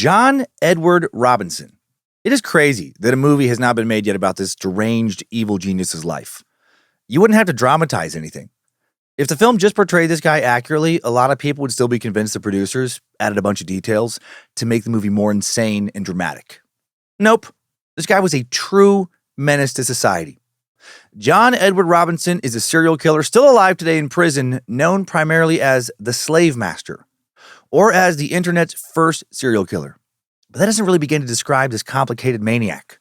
John Edward Robinson. It is crazy that a movie has not been made yet about this deranged evil genius's life. You wouldn't have to dramatize anything. If the film just portrayed this guy accurately, a lot of people would still be convinced the producers added a bunch of details to make the movie more insane and dramatic. Nope. This guy was a true menace to society. John Edward Robinson is a serial killer still alive today in prison, known primarily as the Slavemaster, or as the internet's first serial killer. But that doesn't really begin to describe this complicated maniac.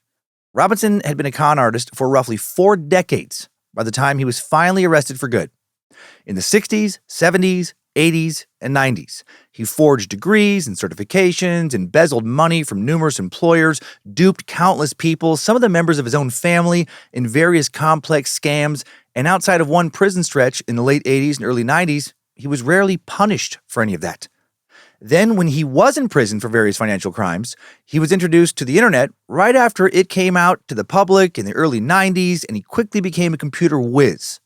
Robinson had been a con artist for roughly 4 decades by the time he was finally arrested for good. In the 60s, 70s, 80s, and 90s, he forged degrees and certifications, embezzled money from numerous employers, duped countless people, some of the members of his own family, in various complex scams, and outside of one prison stretch in the late 80s and early 90s, he was rarely punished for any of that. Then, when he was in prison for various financial crimes, he was introduced to the internet right after it came out to the public in the early 90s, and he quickly became a computer whiz.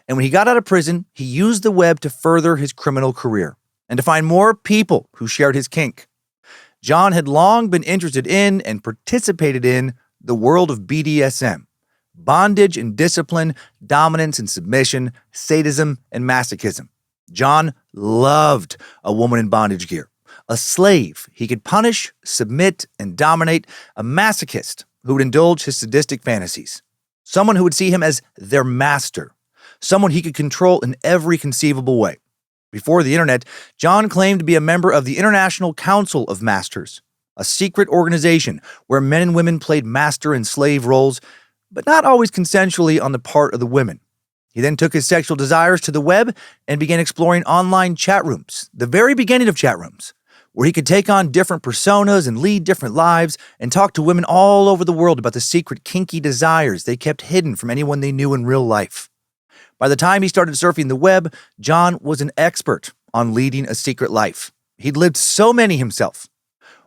And when he got out of prison, he used the web to further his criminal career and to find more people who shared his kink. John had long been interested in and participated in the world of BDSM, bondage and discipline, dominance and submission, sadism and masochism. John loved a woman in bondage gear, a slave he could punish, submit, and dominate, a masochist who would indulge his sadistic fantasies, someone who would see him as their master, someone he could control in every conceivable way. Before the internet, John claimed to be a member of the International Council of Masters, a secret organization where men and women played master and slave roles, but not always consensually on the part of the women. He then took his sexual desires to the web and began exploring online chat rooms, the very beginning of chat rooms, where he could take on different personas and lead different lives and talk to women all over the world about the secret kinky desires they kept hidden from anyone they knew in real life. By the time he started surfing the web, John was an expert on leading a secret life. He'd lived so many himself.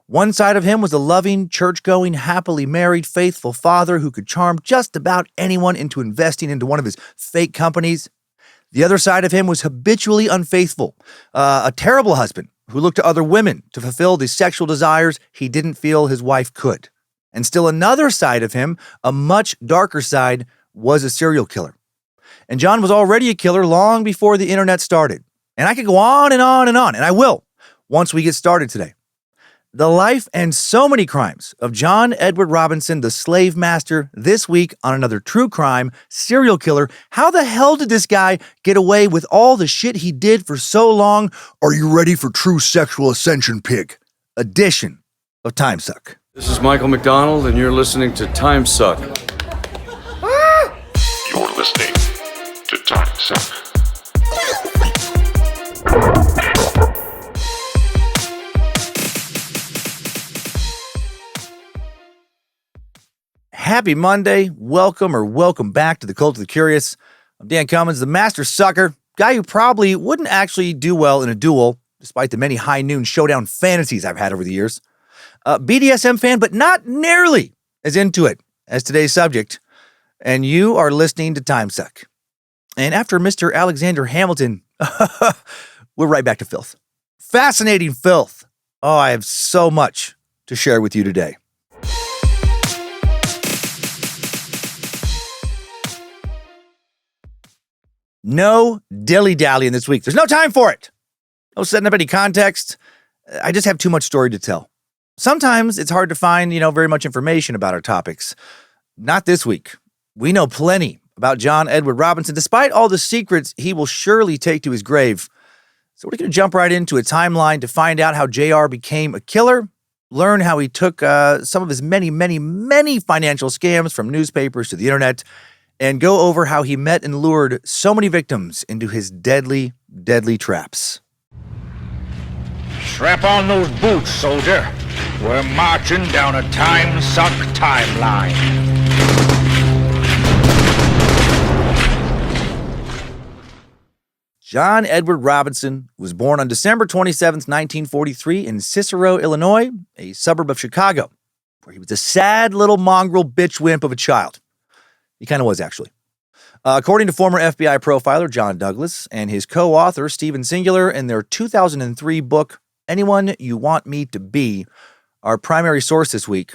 One side of him was a loving, church-going, happily married, faithful father who could charm just about anyone into investing into one of his fake companies. The other side of him was habitually unfaithful, a terrible husband who looked to other women to fulfill the sexual desires he didn't feel his wife could. And still another side of him, a much darker side, was a serial killer. And John was already a killer long before the internet started. And I could go on and on and on, and I will, once we get started today. The life and so many crimes of John Edward Robinson, the Slavemaster, this week on another true crime serial killer. How the hell did this guy get away with all the shit he did for so long? Are you ready for true sexual ascension, pig? Edition of Timesuck. This is Michael McDonald, and you're listening to Timesuck. You're listening to Timesuck. Happy Monday. Welcome back to the Cult of the Curious. I'm Dan Cummins, the master sucker, guy who probably wouldn't actually do well in a duel, despite the many high noon showdown fantasies I've had over the years. BDSM fan, but not nearly as into it as today's subject. And you are listening to Timesuck. And after Mr. Alexander Hamilton, we're right back to filth. Fascinating filth. Oh, I have so much to share with you today. No dilly-dallying this week. There's no time for it. No setting up any context. I just have too much story to tell. Sometimes it's hard to find, very much information about our topics. Not this week. We know plenty about John Edward Robinson, despite all the secrets he will surely take to his grave. So we're going to jump right into a timeline to find out how JR became a killer, learn how he took some of his many, many, many financial scams from newspapers to the internet, and go over how he met and lured so many victims into his deadly, deadly traps. Strap on those boots, soldier. We're marching down a Timesuck timeline. John Edward Robinson was born on December 27th, 1943 in Cicero, Illinois, a suburb of Chicago, where he was a sad little mongrel bitch wimp of a child. He kind of was, actually. According to former FBI profiler John Douglas and his co-author Stephen Singular in their 2003 book, Anyone You Want Me to Be, our primary source this week,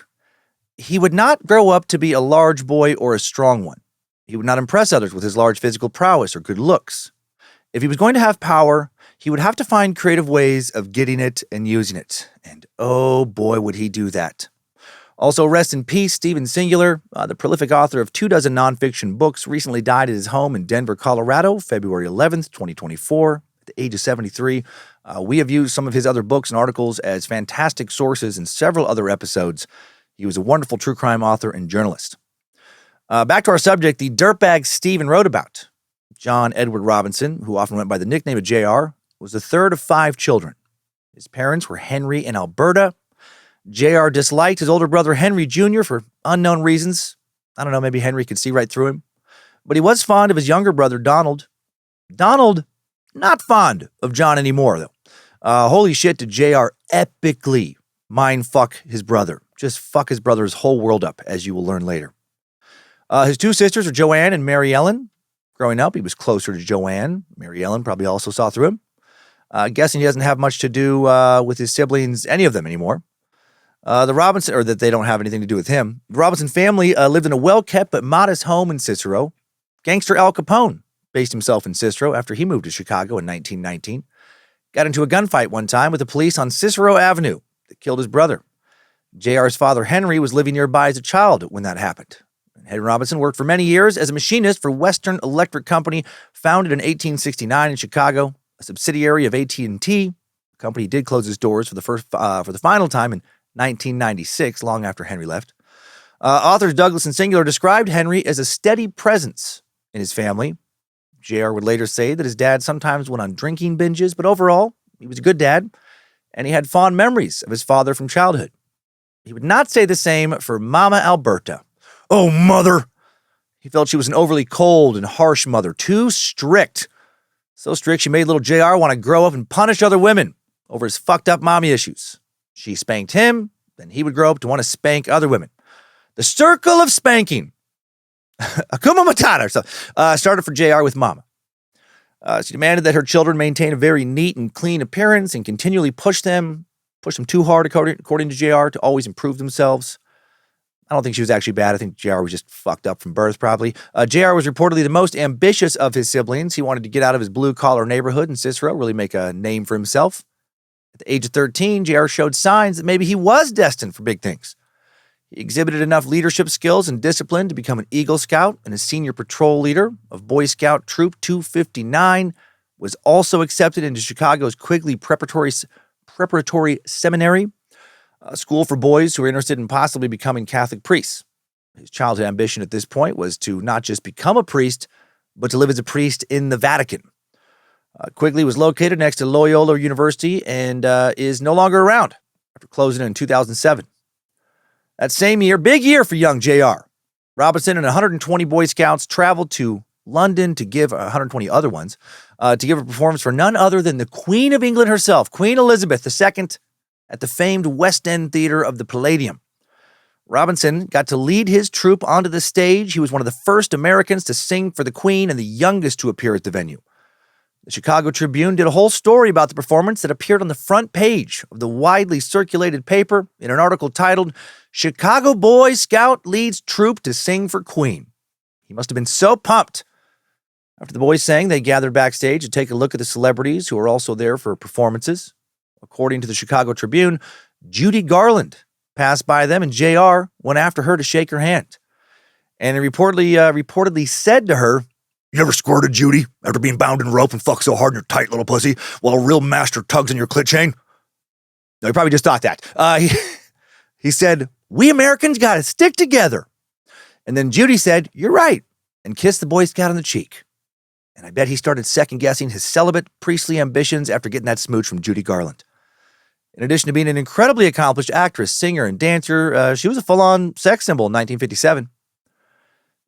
he would not grow up to be a large boy or a strong one. He would not impress others with his large physical prowess or good looks. If he was going to have power, he would have to find creative ways of getting it and using it. And oh boy, would he do that. Also, rest in peace, Stephen Singular, the prolific author of 24 nonfiction books, recently died at his home in Denver, Colorado, February 11th, 2024, at the age of 73. We have used some of his other books and articles as fantastic sources in several other episodes. He was a wonderful true crime author and journalist. Back to our subject, the dirtbag Stephen wrote about. John Edward Robinson, who often went by the nickname of JR, was the third of 5 children. His parents were Henry and Alberta. JR disliked his older brother Henry Jr. for unknown reasons. I don't know, maybe Henry could see right through him. But he was fond of his younger brother Donald. Donald, not fond of John anymore, though. Holy shit, did JR epically mindfuck his brother. Just fuck his brother's whole world up, as you will learn later. His 2 sisters are Joanne and Mary Ellen. Growing up, he was closer to Joanne. Mary Ellen probably also saw through him. Guessing he doesn't have much to do with his siblings, any of them anymore. The Robinson, or that they don't have anything to do with him. The Robinson family lived in a well-kept but modest home in Cicero. Gangster Al Capone based himself in Cicero after he moved to Chicago in 1919. Got into a gunfight one time with the police on Cicero Avenue that killed his brother. JR's father, Henry, was living nearby as a child when that happened. Henry Robinson worked for many years as a machinist for Western Electric Company, founded in 1869 in Chicago, a subsidiary of AT&T. The company did close its doors for the final time in 1996, long after Henry left. Authors Douglas and Singular described Henry as a steady presence in his family. JR would later say that his dad sometimes went on drinking binges, but overall, he was a good dad, and he had fond memories of his father from childhood. He would not say the same for Mama Alberta. Oh, mother! He felt she was an overly cold and harsh mother, too strict. So strict she made little JR want to grow up and punish other women over his fucked up mommy issues. She spanked him, then he would grow up to want to spank other women. The circle of spanking. Akuma Matata. Started for JR with Mama. She demanded that her children maintain a very neat and clean appearance and continually push them too hard, according to JR, to always improve themselves. I don't think she was actually bad. I think JR was just fucked up from birth, probably. JR was reportedly the most ambitious of his siblings. He wanted to get out of his blue-collar neighborhood in Cicero, really make a name for himself. At the age of 13, JR showed signs that maybe he was destined for big things. He exhibited enough leadership skills and discipline to become an Eagle Scout and a senior patrol leader of Boy Scout Troop 259, was also accepted into Chicago's Quigley Preparatory Seminary, a school for boys who were interested in possibly becoming Catholic priests. His childhood ambition at this point was to not just become a priest, but to live as a priest in the Vatican. Quigley was located next to Loyola University and is no longer around after closing in 2007. That same year, big year for young JR. Robinson and 120 Boy Scouts traveled to London to give 120 other ones to give a performance for none other than the Queen of England herself, Queen Elizabeth II, at the famed West End Theater of the Palladium. Robinson got to lead his troupe onto the stage. He was one of the first Americans to sing for the Queen and the youngest to appear at the venue. The Chicago Tribune did a whole story about the performance that appeared on the front page of the widely circulated paper in an article titled, "Chicago Boy Scout Leads Troop to Sing for Queen." He must have been so pumped. After the boys sang, they gathered backstage to take a look at the celebrities who were also there for performances. According to the Chicago Tribune, Judy Garland passed by them and JR went after her to shake her hand. And he reportedly said to her, "You ever squirted, Judy, after being bound in rope and fucked so hard in your tight little pussy while a real master tugs on your clit chain?" No, he probably just thought that. He said, "We Americans got to stick together." And then Judy said, "You're right," and kissed the Boy Scout on the cheek. And I bet he started second-guessing his celibate priestly ambitions after getting that smooch from Judy Garland. In addition to being an incredibly accomplished actress, singer, and dancer, she was a full-on sex symbol in 1957.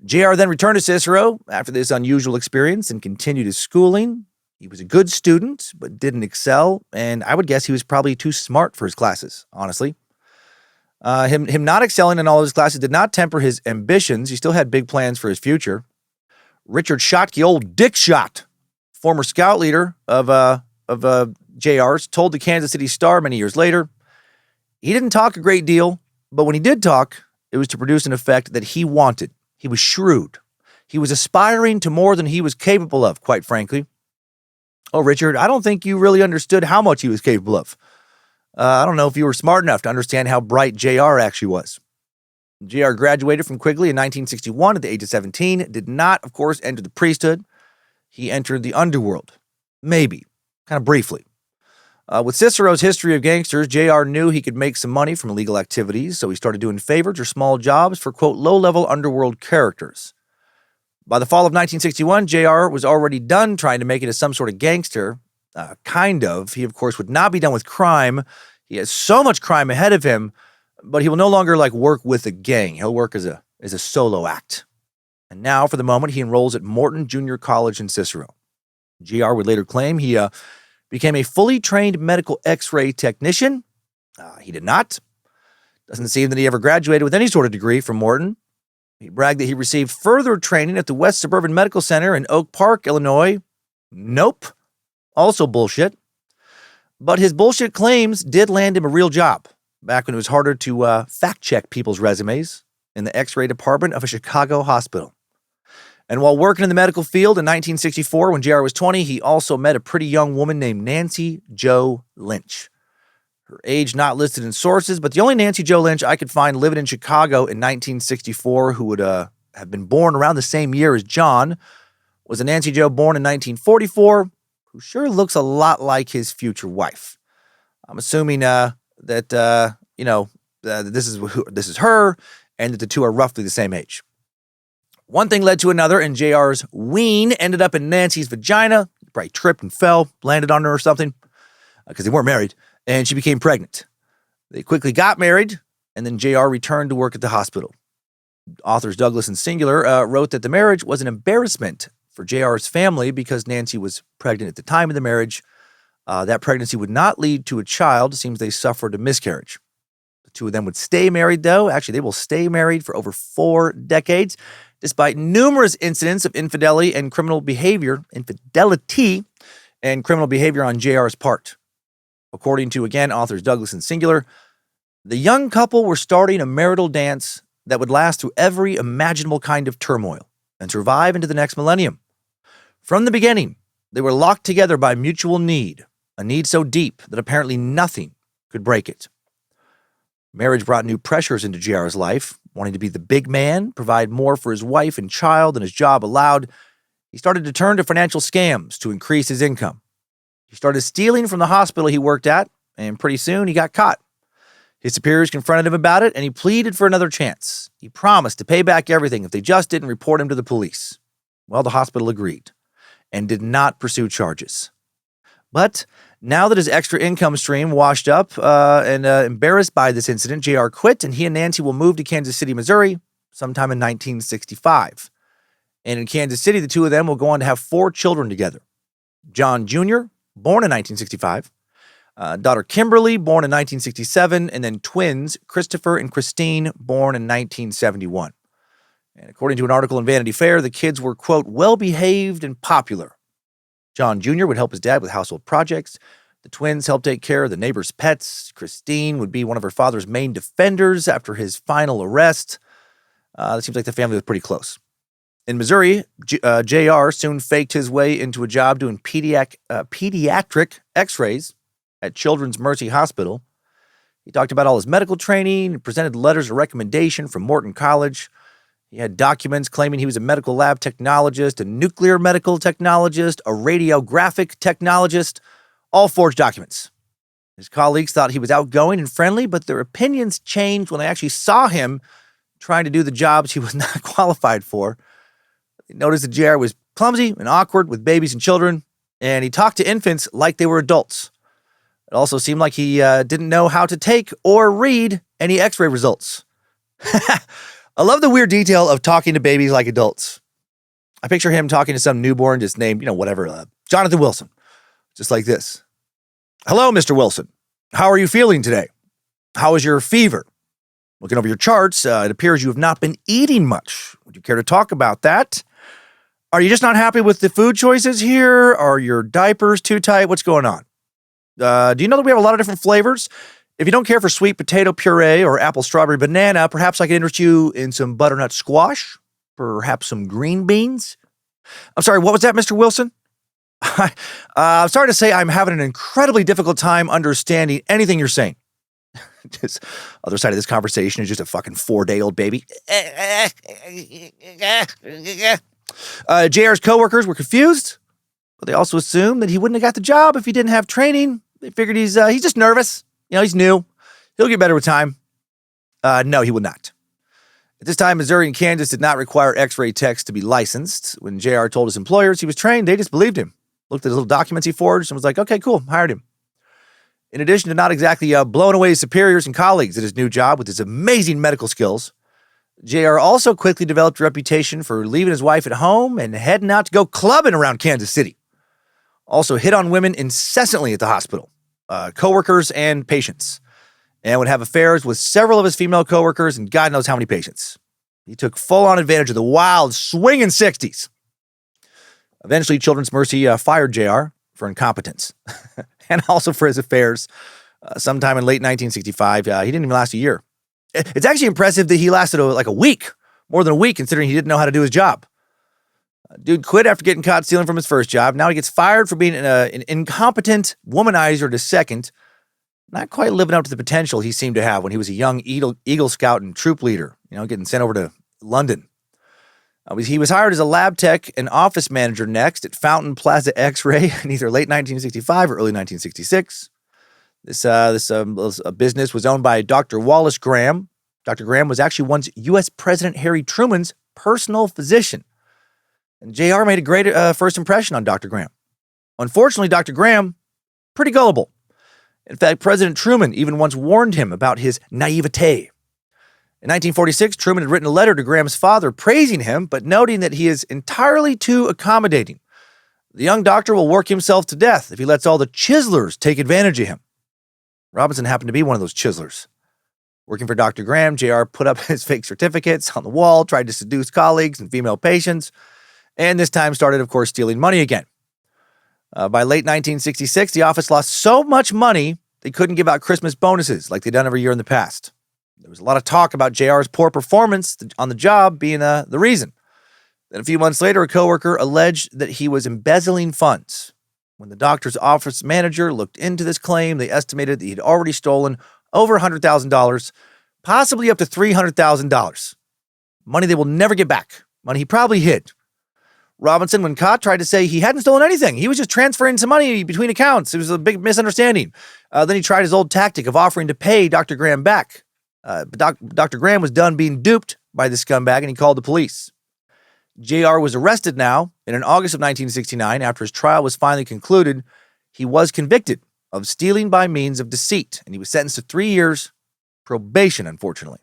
JR then returned to Cicero after this unusual experience and continued his schooling. He was a good student, but didn't excel, and I would guess he was probably too smart for his classes, honestly. Him not excelling in all of his classes did not temper his ambitions. He still had big plans for his future. Richard Schottky, old Dick Schott, former scout leader of JR's, told the Kansas City Star many years later, He didn't talk a great deal, but when he did talk, it was to produce an effect that he wanted. He was shrewd. He was aspiring to more than he was capable of, quite frankly. Oh, Richard, I don't think you really understood how much he was capable of. I don't know if you were smart enough to understand how bright JR actually was. JR graduated from Quigley in 1961 at the age of 17, did not, of course, enter the priesthood. He entered the Underworld. Maybe. Kind of briefly. With Cicero's history of gangsters, JR knew he could make some money from illegal activities, so he started doing favors or small jobs for, quote, low-level underworld characters. By the fall of 1961, JR was already done trying to make it as some sort of gangster. Kind of. He, of course, would not be done with crime. He has so much crime ahead of him, but he will no longer work with a gang. He'll work as a solo act. And now, for the moment, he enrolls at Morton Junior College in Cicero. JR would later claim he became a fully trained medical x-ray technician. He did not. Doesn't seem that he ever graduated with any sort of degree from Morton. He bragged that he received further training at the West Suburban Medical Center in Oak Park, Illinois. Nope. Also bullshit. But his bullshit claims did land him a real job back when it was harder to fact-check people's resumes in the x-ray department of a Chicago hospital. And while working in the medical field in 1964, when JR was 20, he also met a pretty young woman named Nancy Jo Lynch. Her age not listed in sources, but the only Nancy Jo Lynch I could find living in Chicago in 1964 who would have been born around the same year as John was a Nancy Jo born in 1944 who sure looks a lot like his future wife. I'm assuming that this is her and that the two are roughly the same age. One thing led to another, and JR's ween ended up in Nancy's vagina. He probably tripped and fell, landed on her or something, because they weren't married, and she became pregnant. They quickly got married, and then JR returned to work at the hospital. Authors Douglas and Singular wrote that the marriage was an embarrassment for JR's family because Nancy was pregnant at the time of the marriage. That pregnancy would not lead to a child. It seems they suffered a miscarriage. The two of them would stay married, though. Actually, they will stay married for over 4 decades, despite numerous incidents of infidelity and criminal behavior on JR's part. According to, again, authors Douglas and Singular, the young couple were starting a marital dance that would last through every imaginable kind of turmoil and survive into the next millennium. From the beginning, they were locked together by mutual need, a need so deep that apparently nothing could break it. Marriage brought new pressures into JR's life, wanting to be the big man, provide more for his wife and child than his job allowed. He started to turn to financial scams to increase his income. He started stealing from the hospital he worked at, and pretty soon he got caught. His superiors confronted him about it, and he pleaded for another chance. He promised to pay back everything if they just didn't report him to the police. Well, the hospital agreed and did not pursue charges. But now that his extra income stream washed up and embarrassed by this incident, JR quit, and he and Nancy will move to Kansas City, Missouri, sometime in 1965. And in Kansas City, the two of them will go on to have 4 children together. John Jr., born in 1965, daughter Kimberly, born in 1967, and then twins, Christopher and Christine, born in 1971. And according to an article in Vanity Fair, the kids were, quote, well-behaved and popular. John Jr. would help his dad with household projects. The twins helped take care of the neighbors' pets. Christine would be one of her father's main defenders after his final arrest. It seems like the family was pretty close. In Missouri, JR soon faked his way into a job doing pediatric x-rays at Children's Mercy Hospital. He talked about all his medical training and presented letters of recommendation from Morton College. He had documents claiming he was a medical lab technologist, a nuclear medical technologist, a radiographic technologist, all forged documents. His colleagues thought he was outgoing and friendly, but their opinions changed when they actually saw him trying to do the jobs he was not qualified for. They noticed that JR was clumsy and awkward with babies and children, and he talked to infants like they were adults. It also seemed like he didn't know how to take or read any x-ray results. I love the weird detail of talking to babies like adults. I picture him talking to some newborn just named, Jonathan Wilson. Just like this. Hello, Mr. Wilson. How are you feeling today? How is your fever? Looking over your charts, it appears you have not been eating much. Would you care to talk about that? Are you just not happy with the food choices here? Are your diapers too tight? What's going on? Do you know that we have a lot of different flavors? If you don't care for sweet potato puree or apple strawberry banana, perhaps I could interest you in some butternut squash, perhaps some green beans. I'm sorry, what was that, Mr. Wilson? I'm sorry to say I'm having an incredibly difficult time understanding anything you're saying. This other side of this conversation is just a fucking 4-day-old baby. JR's coworkers were confused, but they also assumed that he wouldn't have got the job if he didn't have training. They figured he's just nervous. He's new. He'll get better with time. No, he will not. At this time, Missouri and Kansas did not require X-ray techs to be licensed. When JR told his employers he was trained, they just believed him. Looked at his little documents he forged and was like, okay, cool, hired him. In addition to not exactly blowing away his superiors and colleagues at his new job with his amazing medical skills, JR also quickly developed a reputation for leaving his wife at home and heading out to go clubbing around Kansas City. Also hit on women incessantly at the hospital, coworkers and patients, and would have affairs with several of his female coworkers and God knows how many patients. He took full-on advantage of the wild, swinging 60s. Eventually, Children's Mercy fired JR for incompetence and also for his affairs. Sometime in late 1965, he didn't even last a year. It's actually impressive that he lasted like a week, more than a week, considering he didn't know how to do his job. Dude quit after getting caught stealing from his first job. Now he gets fired for being an incompetent womanizer to second, not quite living up to the potential he seemed to have when he was a young Eagle Scout and troop leader, getting sent over to London. He was hired as a lab tech and office manager next at Fountain Plaza X-Ray in either late 1965 or early 1966. This business was owned by Dr. Wallace Graham. Dr. Graham was actually once U.S. President Harry Truman's personal physician. And JR made a great first impression on Dr. Graham. Unfortunately, Dr. Graham, pretty gullible. In fact, President Truman even once warned him about his naivete. In 1946, Truman had written a letter to Graham's father praising him, but noting that he is entirely too accommodating. The young doctor will work himself to death if he lets all the chiselers take advantage of him. Robinson happened to be one of those chiselers. Working for Dr. Graham, JR put up his fake certificates on the wall, tried to seduce colleagues and female patients, and this time started, of course, stealing money again. By late 1966, the office lost so much money they couldn't give out Christmas bonuses like they'd done every year in the past. There was a lot of talk about JR's poor performance on the job being the reason. Then a few months later, a coworker alleged that he was embezzling funds. When the doctor's office manager looked into this claim, they estimated that he'd already stolen over $100,000, possibly up to $300,000. Money they will never get back. Money he probably hid. Robinson, when caught, tried to say he hadn't stolen anything. He was just transferring some money between accounts. It was a big misunderstanding. Then he tried his old tactic of offering to pay Dr. Graham back. But Dr. Graham was done being duped by the scumbag, and he called the police. JR was arrested now, and in August of 1969, after his trial was finally concluded, he was convicted of stealing by means of deceit, and he was sentenced to 3 years probation, unfortunately.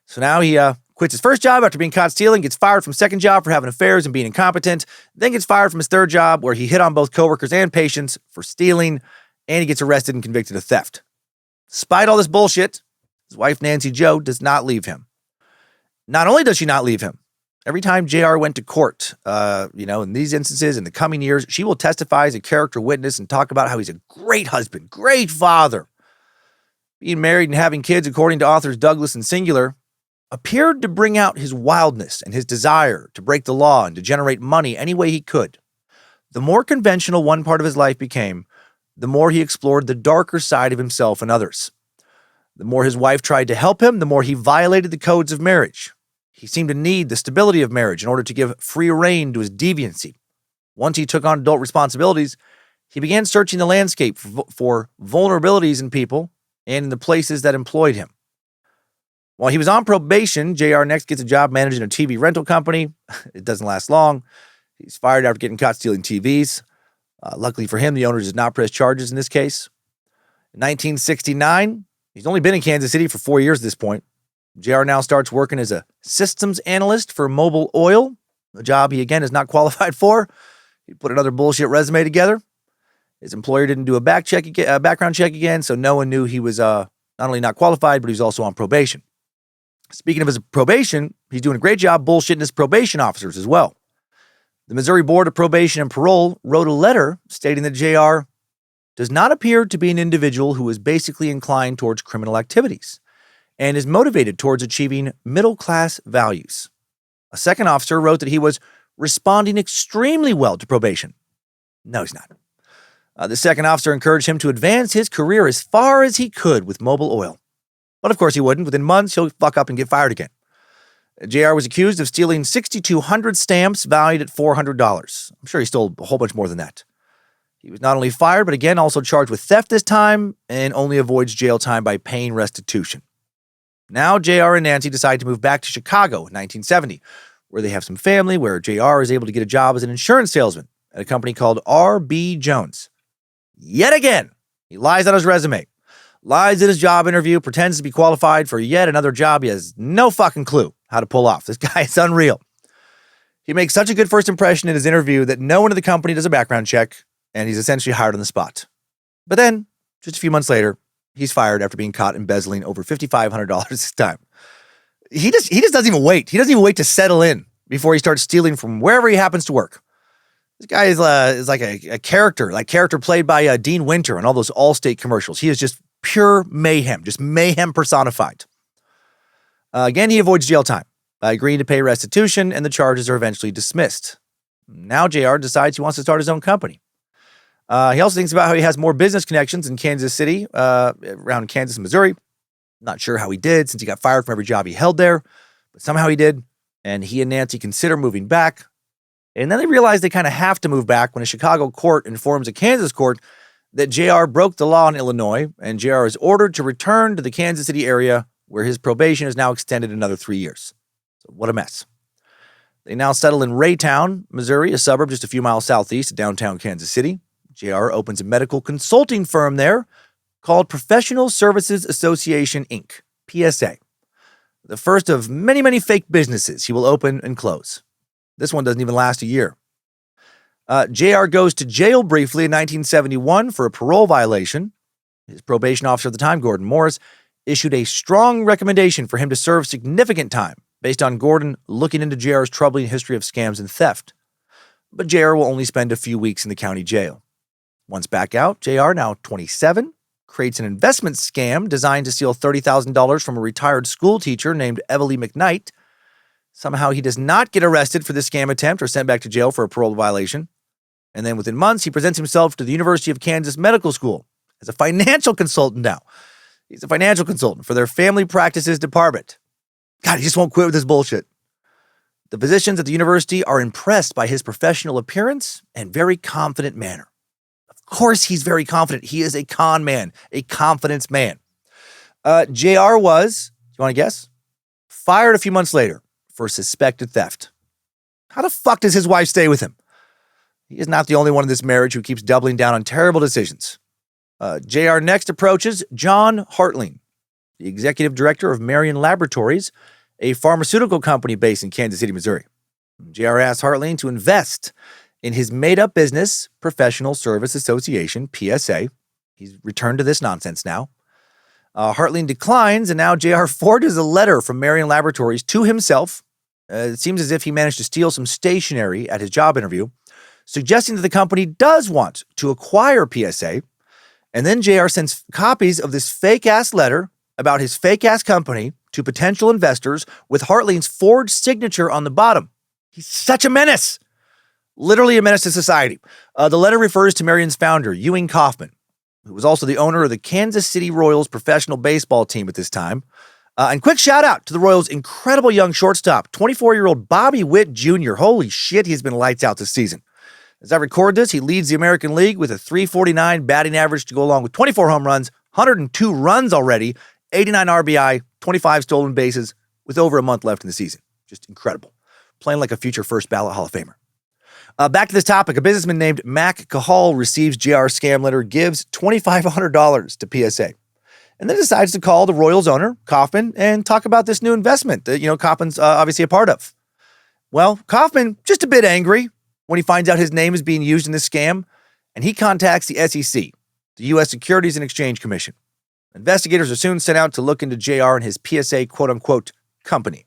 So now he quits his first job after being caught stealing, gets fired from second job for having affairs and being incompetent, then gets fired from his third job where he hit on both coworkers and patients for stealing, and he gets arrested and convicted of theft. Despite all this bullshit, his wife, Nancy Jo, does not leave him. Not only does she not leave him, every time JR went to court, in these instances, in the coming years, she will testify as a character witness and talk about how he's a great husband, great father. Being married and having kids, according to authors Douglas and Singular, appeared to bring out his wildness and his desire to break the law and to generate money any way he could. The more conventional one part of his life became, the more he explored the darker side of himself and others. The more his wife tried to help him, the more he violated the codes of marriage. He seemed to need the stability of marriage in order to give free rein to his deviancy. Once he took on adult responsibilities, he began searching the landscape for vulnerabilities in people and in the places that employed him. While he was on probation, JR next gets a job managing a TV rental company. It doesn't last long. He's fired after getting caught stealing TVs. Luckily for him, the owner does not press charges in this case. In 1969, he's only been in Kansas City for 4 years at this point. JR now starts working as a systems analyst for Mobil Oil, a job he again is not qualified for. He put another bullshit resume together. His employer didn't do a background check again, so no one knew he was not only not qualified, but he was also on probation. Speaking of his probation, he's doing a great job bullshitting his probation officers as well. The Missouri Board of Probation and Parole wrote a letter stating that JR does not appear to be an individual who is basically inclined towards criminal activities and is motivated towards achieving middle-class values. A second officer wrote that he was responding extremely well to probation. No, he's not. The second officer encouraged him to advance his career as far as he could with Mobil Oil. But of course he wouldn't. Within months, he'll fuck up and get fired again. JR was accused of stealing 6,200 stamps valued at $400. I'm sure he stole a whole bunch more than that. He was not only fired, but again also charged with theft this time and only avoids jail time by paying restitution. Now JR and Nancy decide to move back to Chicago in 1970, where they have some family, where JR is able to get a job as an insurance salesman at a company called R.B. Jones. Yet again, he lies on his resume, lies in his job interview, pretends to be qualified for yet another job he has no fucking clue how to pull off. This guy is unreal. He makes such a good first impression in his interview that no one in the company does a background check, and he's essentially hired on the spot. But then, just a few months later, he's fired after being caught embezzling over $5,500 this time. He just doesn't even wait. He doesn't even wait to settle in before he starts stealing from wherever he happens to work. This guy is like a character played by Dean Winter on all those Allstate commercials. He is just pure mayhem, just mayhem personified. Again, he avoids jail time by agreeing to pay restitution, and the charges are eventually dismissed. Now JR decides he wants to start his own company. He also thinks about how he has more business connections in Kansas City, around Kansas and Missouri. Not sure how he did since he got fired from every job he held there, but somehow he did, and he and Nancy consider moving back. And then they realize they kind of have to move back when a Chicago court informs a Kansas court that JR broke the law in Illinois, and JR is ordered to return to the Kansas City area where his probation is now extended another 3 years. So what a mess. They now settle in Raytown, Missouri, a suburb just a few miles southeast of downtown Kansas City. JR opens a medical consulting firm there called Professional Services Association, Inc., PSA. The first of many, many fake businesses he will open and close. This one doesn't even last a year. JR goes to jail briefly in 1971 for a parole violation. His probation officer at the time, Gordon Morris, issued a strong recommendation for him to serve significant time based on Gordon looking into JR's troubling history of scams and theft. But JR will only spend a few weeks in the county jail. Once back out, JR, now 27, creates an investment scam designed to steal $30,000 from a retired school teacher named Everly McKnight. Somehow he does not get arrested for this scam attempt or sent back to jail for a parole violation. And then within months, he presents himself to the University of Kansas Medical School as a financial consultant now. He's a financial consultant for their family practices department. God, he just won't quit with this bullshit. The physicians at the university are impressed by his professional appearance and very confident manner. Of course he's very confident. He is a con man, a confidence man. JR was, do you want to guess? Fired a few months later for suspected theft. How the fuck does his wife stay with him? He is not the only one in this marriage who keeps doubling down on terrible decisions. JR next approaches John Hartling, the executive director of Marion Laboratories, a pharmaceutical company based in Kansas City, Missouri. JR asks Hartling to invest in his made-up business, Professional Service Association, PSA. He's returned to this nonsense now. Hartling declines, and now JR forges a letter from Marion Laboratories to himself. It seems as if he managed to steal some stationery at his job interview, suggesting that the company does want to acquire PSA. And then JR sends copies of this fake-ass letter about his fake-ass company to potential investors with Hartling's forged signature on the bottom. He's such a menace. Literally a menace to society. The letter refers to Marion's founder, Ewing Kauffman, who was also the owner of the Kansas City Royals professional baseball team at this time. And quick shout out to the Royals' incredible young shortstop, 24-year-old Bobby Witt Jr. Holy shit, he's been lights out this season. As I record this, he leads the American League with a .349 batting average to go along with 24 home runs, 102 runs already, 89 RBI, 25 stolen bases, with over a month left in the season. Just incredible. Playing like a future first ballot Hall of Famer. Back to this topic, a businessman named Mac Cahall receives JR's scam letter, gives $2,500 to PSA, and then decides to call the Royals owner, Kauffman, and talk about this new investment that, Kauffman's obviously a part of. Well, Kauffman, just a bit angry when he finds out his name is being used in this scam, and he contacts the SEC, the U.S. Securities and Exchange Commission. Investigators are soon sent out to look into JR and his PSA quote-unquote company.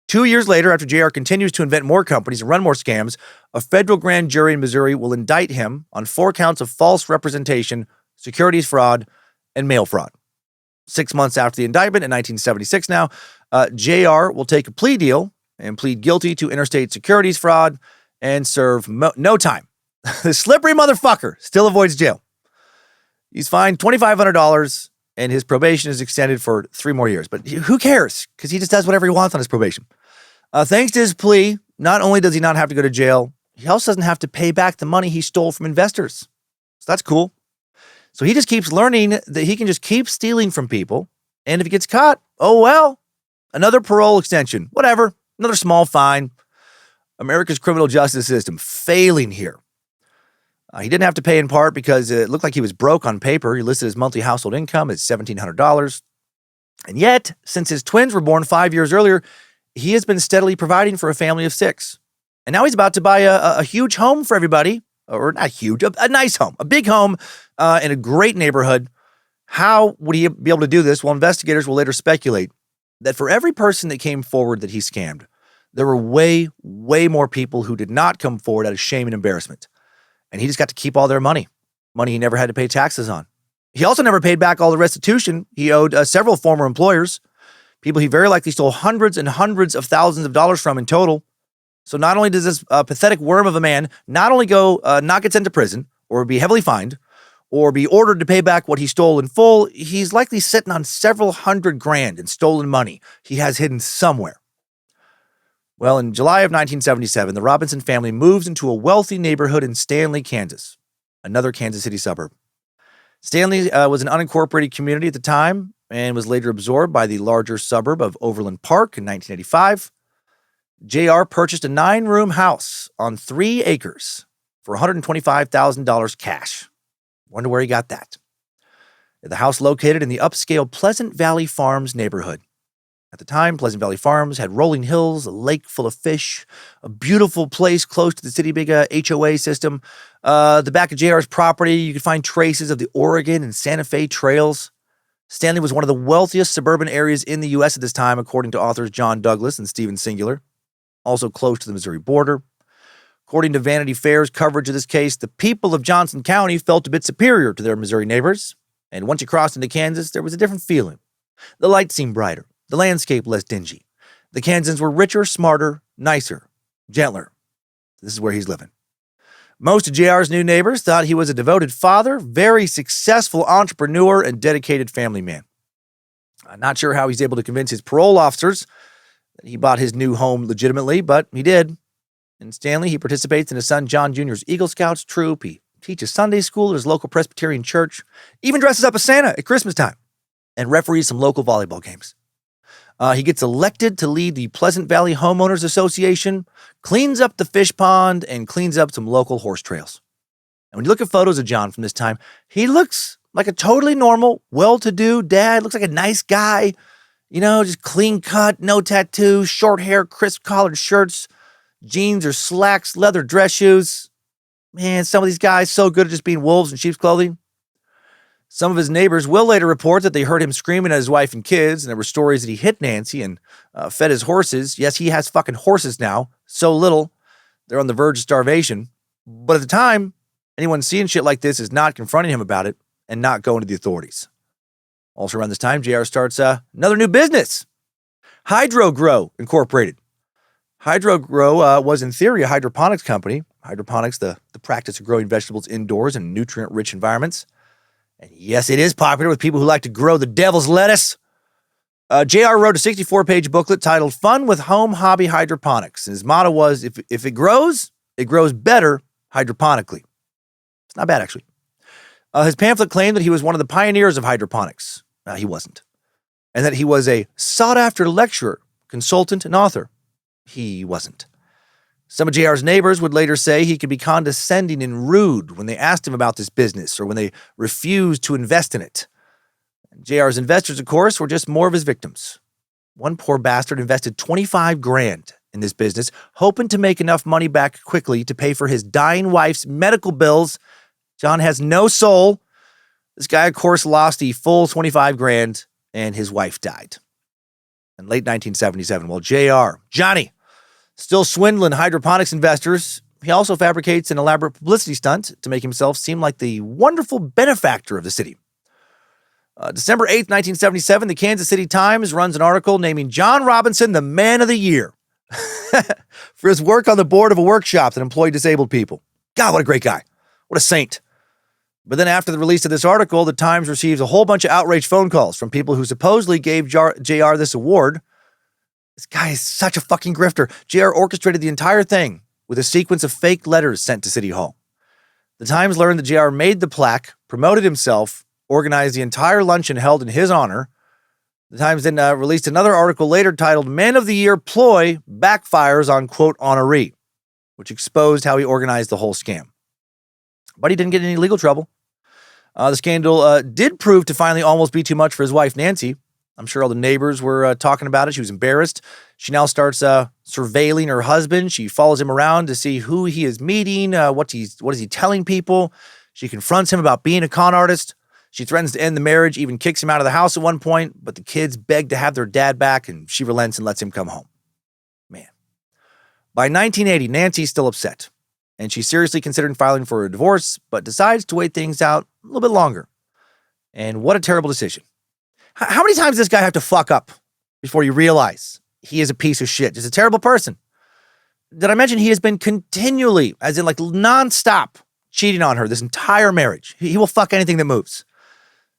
2 years later, after JR continues to invent more companies and run more scams, a federal grand jury in Missouri will indict him on 4 counts of false representation, securities fraud, and mail fraud. 6 months after the indictment, in 1976 now, JR will take a plea deal and plead guilty to interstate securities fraud and serve no time. The slippery motherfucker still avoids jail. He's fined $2,500 and his probation is extended for 3 more years. But who cares? Because he just does whatever he wants on his probation. Thanks to his plea, not only does he not have to go to jail, he also doesn't have to pay back the money he stole from investors. So that's cool. So he just keeps learning that he can just keep stealing from people. And if he gets caught, oh well, another parole extension, whatever, another small fine. America's criminal justice system failing here. He didn't have to pay in part because it looked like he was broke on paper. He listed his monthly household income as $1,700. And yet, since his twins were born 5 years earlier, he has been steadily providing for a family of 6. And now he's about to buy a huge home for everybody. Or not huge, a nice home, a big home in a great neighborhood. How would he be able to do this? Well, investigators will later speculate that for every person that came forward that he scammed, there were way, way more people who did not come forward out of shame and embarrassment. And he just got to keep all their money he never had to pay taxes on. He also never paid back all the restitution he owed several former employers, people he very likely stole hundreds and hundreds of thousands of dollars from in total. So not only does this pathetic worm of a man not only not get sent to prison or be heavily fined or be ordered to pay back what he stole in full, he's likely sitting on several $100,000 in stolen money he has hidden somewhere. Well, in July of 1977, the Robinson family moves into a wealthy neighborhood in Stanley, Kansas, another Kansas City suburb. Stanley was an unincorporated community at the time and was later absorbed by the larger suburb of Overland Park in 1985. JR purchased a 9-room house on 3 acres for $125,000 cash. Wonder where he got that. The house located in the upscale Pleasant Valley Farms neighborhood. At the time, Pleasant Valley Farms had rolling hills, a lake full of fish, a beautiful place close to the city big HOA system. The back of JR's property, you could find traces of the Oregon and Santa Fe trails. Stanley was one of the wealthiest suburban areas in the U.S. at this time, according to authors John Douglas and Stephen Singular. Also close to the Missouri border. According to Vanity Fair's coverage of this case, the people of Johnson County felt a bit superior to their Missouri neighbors. And once you crossed into Kansas, there was a different feeling. The lights seemed brighter. The landscape less dingy. The Kansans were richer, smarter, nicer, gentler. This is where he's living. Most of JR's new neighbors thought he was a devoted father, very successful entrepreneur, and dedicated family man. I'm not sure how he's able to convince his parole officers that he bought his new home legitimately, but he did. In Stanley, he participates in his son John Jr.'s Eagle Scouts troop. He teaches Sunday school at his local Presbyterian church, even dresses up as Santa at Christmas time, and referees some local volleyball games. He gets elected to lead the Pleasant Valley Homeowners Association, cleans up the fish pond, and cleans up some local horse trails. And when you look at photos of John from this time, he looks like a totally normal, well-to-do dad. Looks like a nice guy, just clean cut, no tattoos, short hair, crisp collared shirts, jeans or slacks, leather dress shoes. Man, some of these guys so good at just being wolves in sheep's clothing. Some of his neighbors will later report that they heard him screaming at his wife and kids, and there were stories that he hit Nancy and fed his horses. Yes, he has fucking horses now. So little. They're on the verge of starvation. But at the time, anyone seeing shit like this is not confronting him about it and not going to the authorities. Also around this time, JR starts another new business. Hydro Grow Incorporated. Hydro Grow was in theory a hydroponics company. Hydroponics, the practice of growing vegetables indoors in nutrient-rich environments. And yes, it is popular with people who like to grow the devil's lettuce. JR wrote a 64-page booklet titled Fun with Home Hobby Hydroponics. And his motto was, if it grows better hydroponically. It's not bad, actually. His pamphlet claimed that he was one of the pioneers of hydroponics. He wasn't. And that he was a sought-after lecturer, consultant, and author. He wasn't. Some of JR's neighbors would later say he could be condescending and rude when they asked him about this business or when they refused to invest in it. JR's investors, of course, were just more of his victims. One poor bastard invested $25,000 in this business, hoping to make enough money back quickly to pay for his dying wife's medical bills. John has no soul. This guy, of course, lost the full $25,000 and his wife died. in late 1977. While Johnny, still swindling hydroponics investors, he also fabricates an elaborate publicity stunt to make himself seem like the wonderful benefactor of the city. December 8th, 1977, the Kansas City Times runs an article naming John Robinson the Man of the Year for his work on the board of a workshop that employed disabled people. God, what a great guy. What a saint. But then after the release of this article, the Times receives a whole bunch of outraged phone calls from people who supposedly gave JR this award. This guy is such a fucking grifter. JR orchestrated the entire thing with a sequence of fake letters sent to City Hall. The Times learned that JR made the plaque, promoted himself, organized the entire luncheon held in his honor. The Times then released another article later titled Man of the Year Ploy Backfires on, quote, honoree, which exposed how he organized the whole scam. But he didn't get in any legal trouble. The scandal did prove to finally almost be too much for his wife, Nancy. I'm sure all the neighbors were talking about it. She was embarrassed. She now starts surveilling her husband. She follows him around to see who he is meeting, what is he telling people. She confronts him about being a con artist. She threatens to end the marriage, even kicks him out of the house at one point, but the kids beg to have their dad back, and she relents and lets him come home. Man. By 1980, Nancy's still upset, and she's seriously considering filing for a divorce, but decides to wait things out a little bit longer. And what a terrible decision. How many times does this guy have to fuck up before you realize he is a piece of shit, just a terrible person? Did I mention he has been continually, as in like nonstop, cheating on her this entire marriage? He will fuck anything that moves.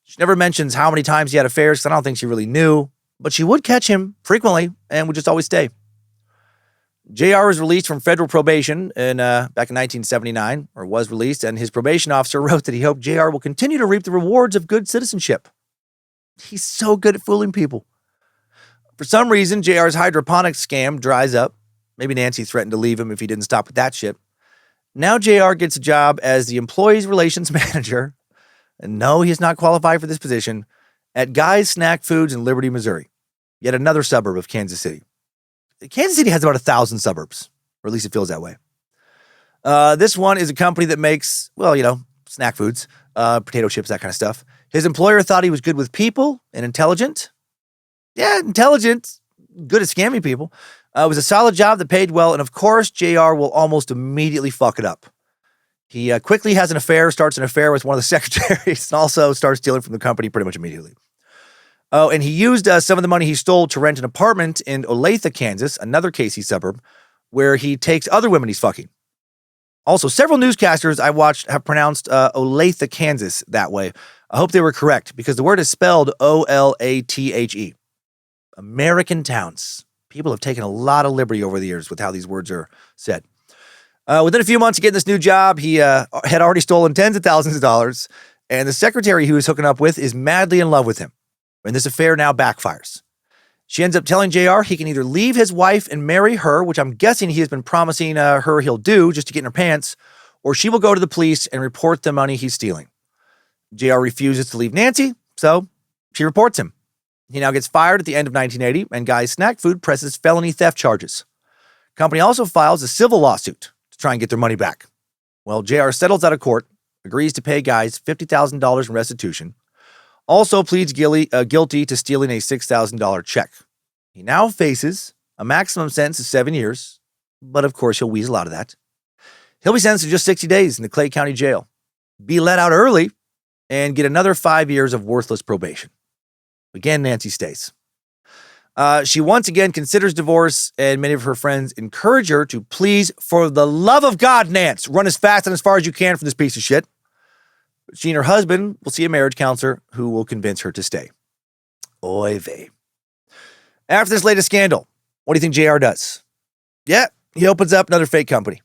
She never mentions how many times he had affairs, because I don't think she really knew, but she would catch him frequently and would just always stay. JR was released from federal probation back in 1979, or was released, and his probation officer wrote that he hoped JR will continue to reap the rewards of good citizenship. He's so good at fooling people. For some reason, JR's hydroponics scam dries up. Maybe Nancy threatened to leave him if he didn't stop with that shit. Now JR gets a job as the employees relations manager, and no, he is not qualified for this position, at Guy's Snack Foods in Liberty, Missouri, yet another suburb of Kansas City. Kansas City has about 1,000 suburbs, or at least it feels that way. This one is a company that makes, snack foods, potato chips, that kind of stuff. His employer thought he was good with people and intelligent. Yeah, intelligent, good at scamming people. It was a solid job that paid well, and of course, JR will almost immediately fuck it up. He quickly has starts an affair with one of the secretaries, and also starts stealing from the company pretty much immediately. Oh, and he used some of the money he stole to rent an apartment in Olathe, Kansas, another KC suburb, where he takes other women he's fucking. Also, several newscasters I watched have pronounced Olathe, Kansas that way. I hope they were correct, because the word is spelled O-L-A-T-H-E. American towns. People have taken a lot of liberty over the years with how these words are said. Within a few months of getting this new job, he had already stolen tens of thousands of dollars, and the secretary he was hooking up with is madly in love with him. And this affair now backfires. She ends up telling JR he can either leave his wife and marry her, which I'm guessing he has been promising her he'll do just to get in her pants, or she will go to the police and report the money he's stealing. JR refuses to leave Nancy, so she reports him. He now gets fired at the end of 1980, and Guy's Snack Food presses felony theft charges. Company also files a civil lawsuit to try and get their money back. Well, JR settles out of court, agrees to pay Guy's $50,000 in restitution, also pleads guilty to stealing a $6,000 check. He now faces a maximum sentence of 7 years, but of course he'll weasel out of that. He'll be sentenced to just 60 days in the Clay County Jail, be let out early, and get another 5 years of worthless probation. Again, Nancy stays. She once again considers divorce, and many of her friends encourage her to please, for the love of God, Nance, run as fast and as far as you can from this piece of shit. She and her husband will see a marriage counselor who will convince her to stay. Oy vey. After this latest scandal, what do you think JR does? Yeah, he opens up another fake company.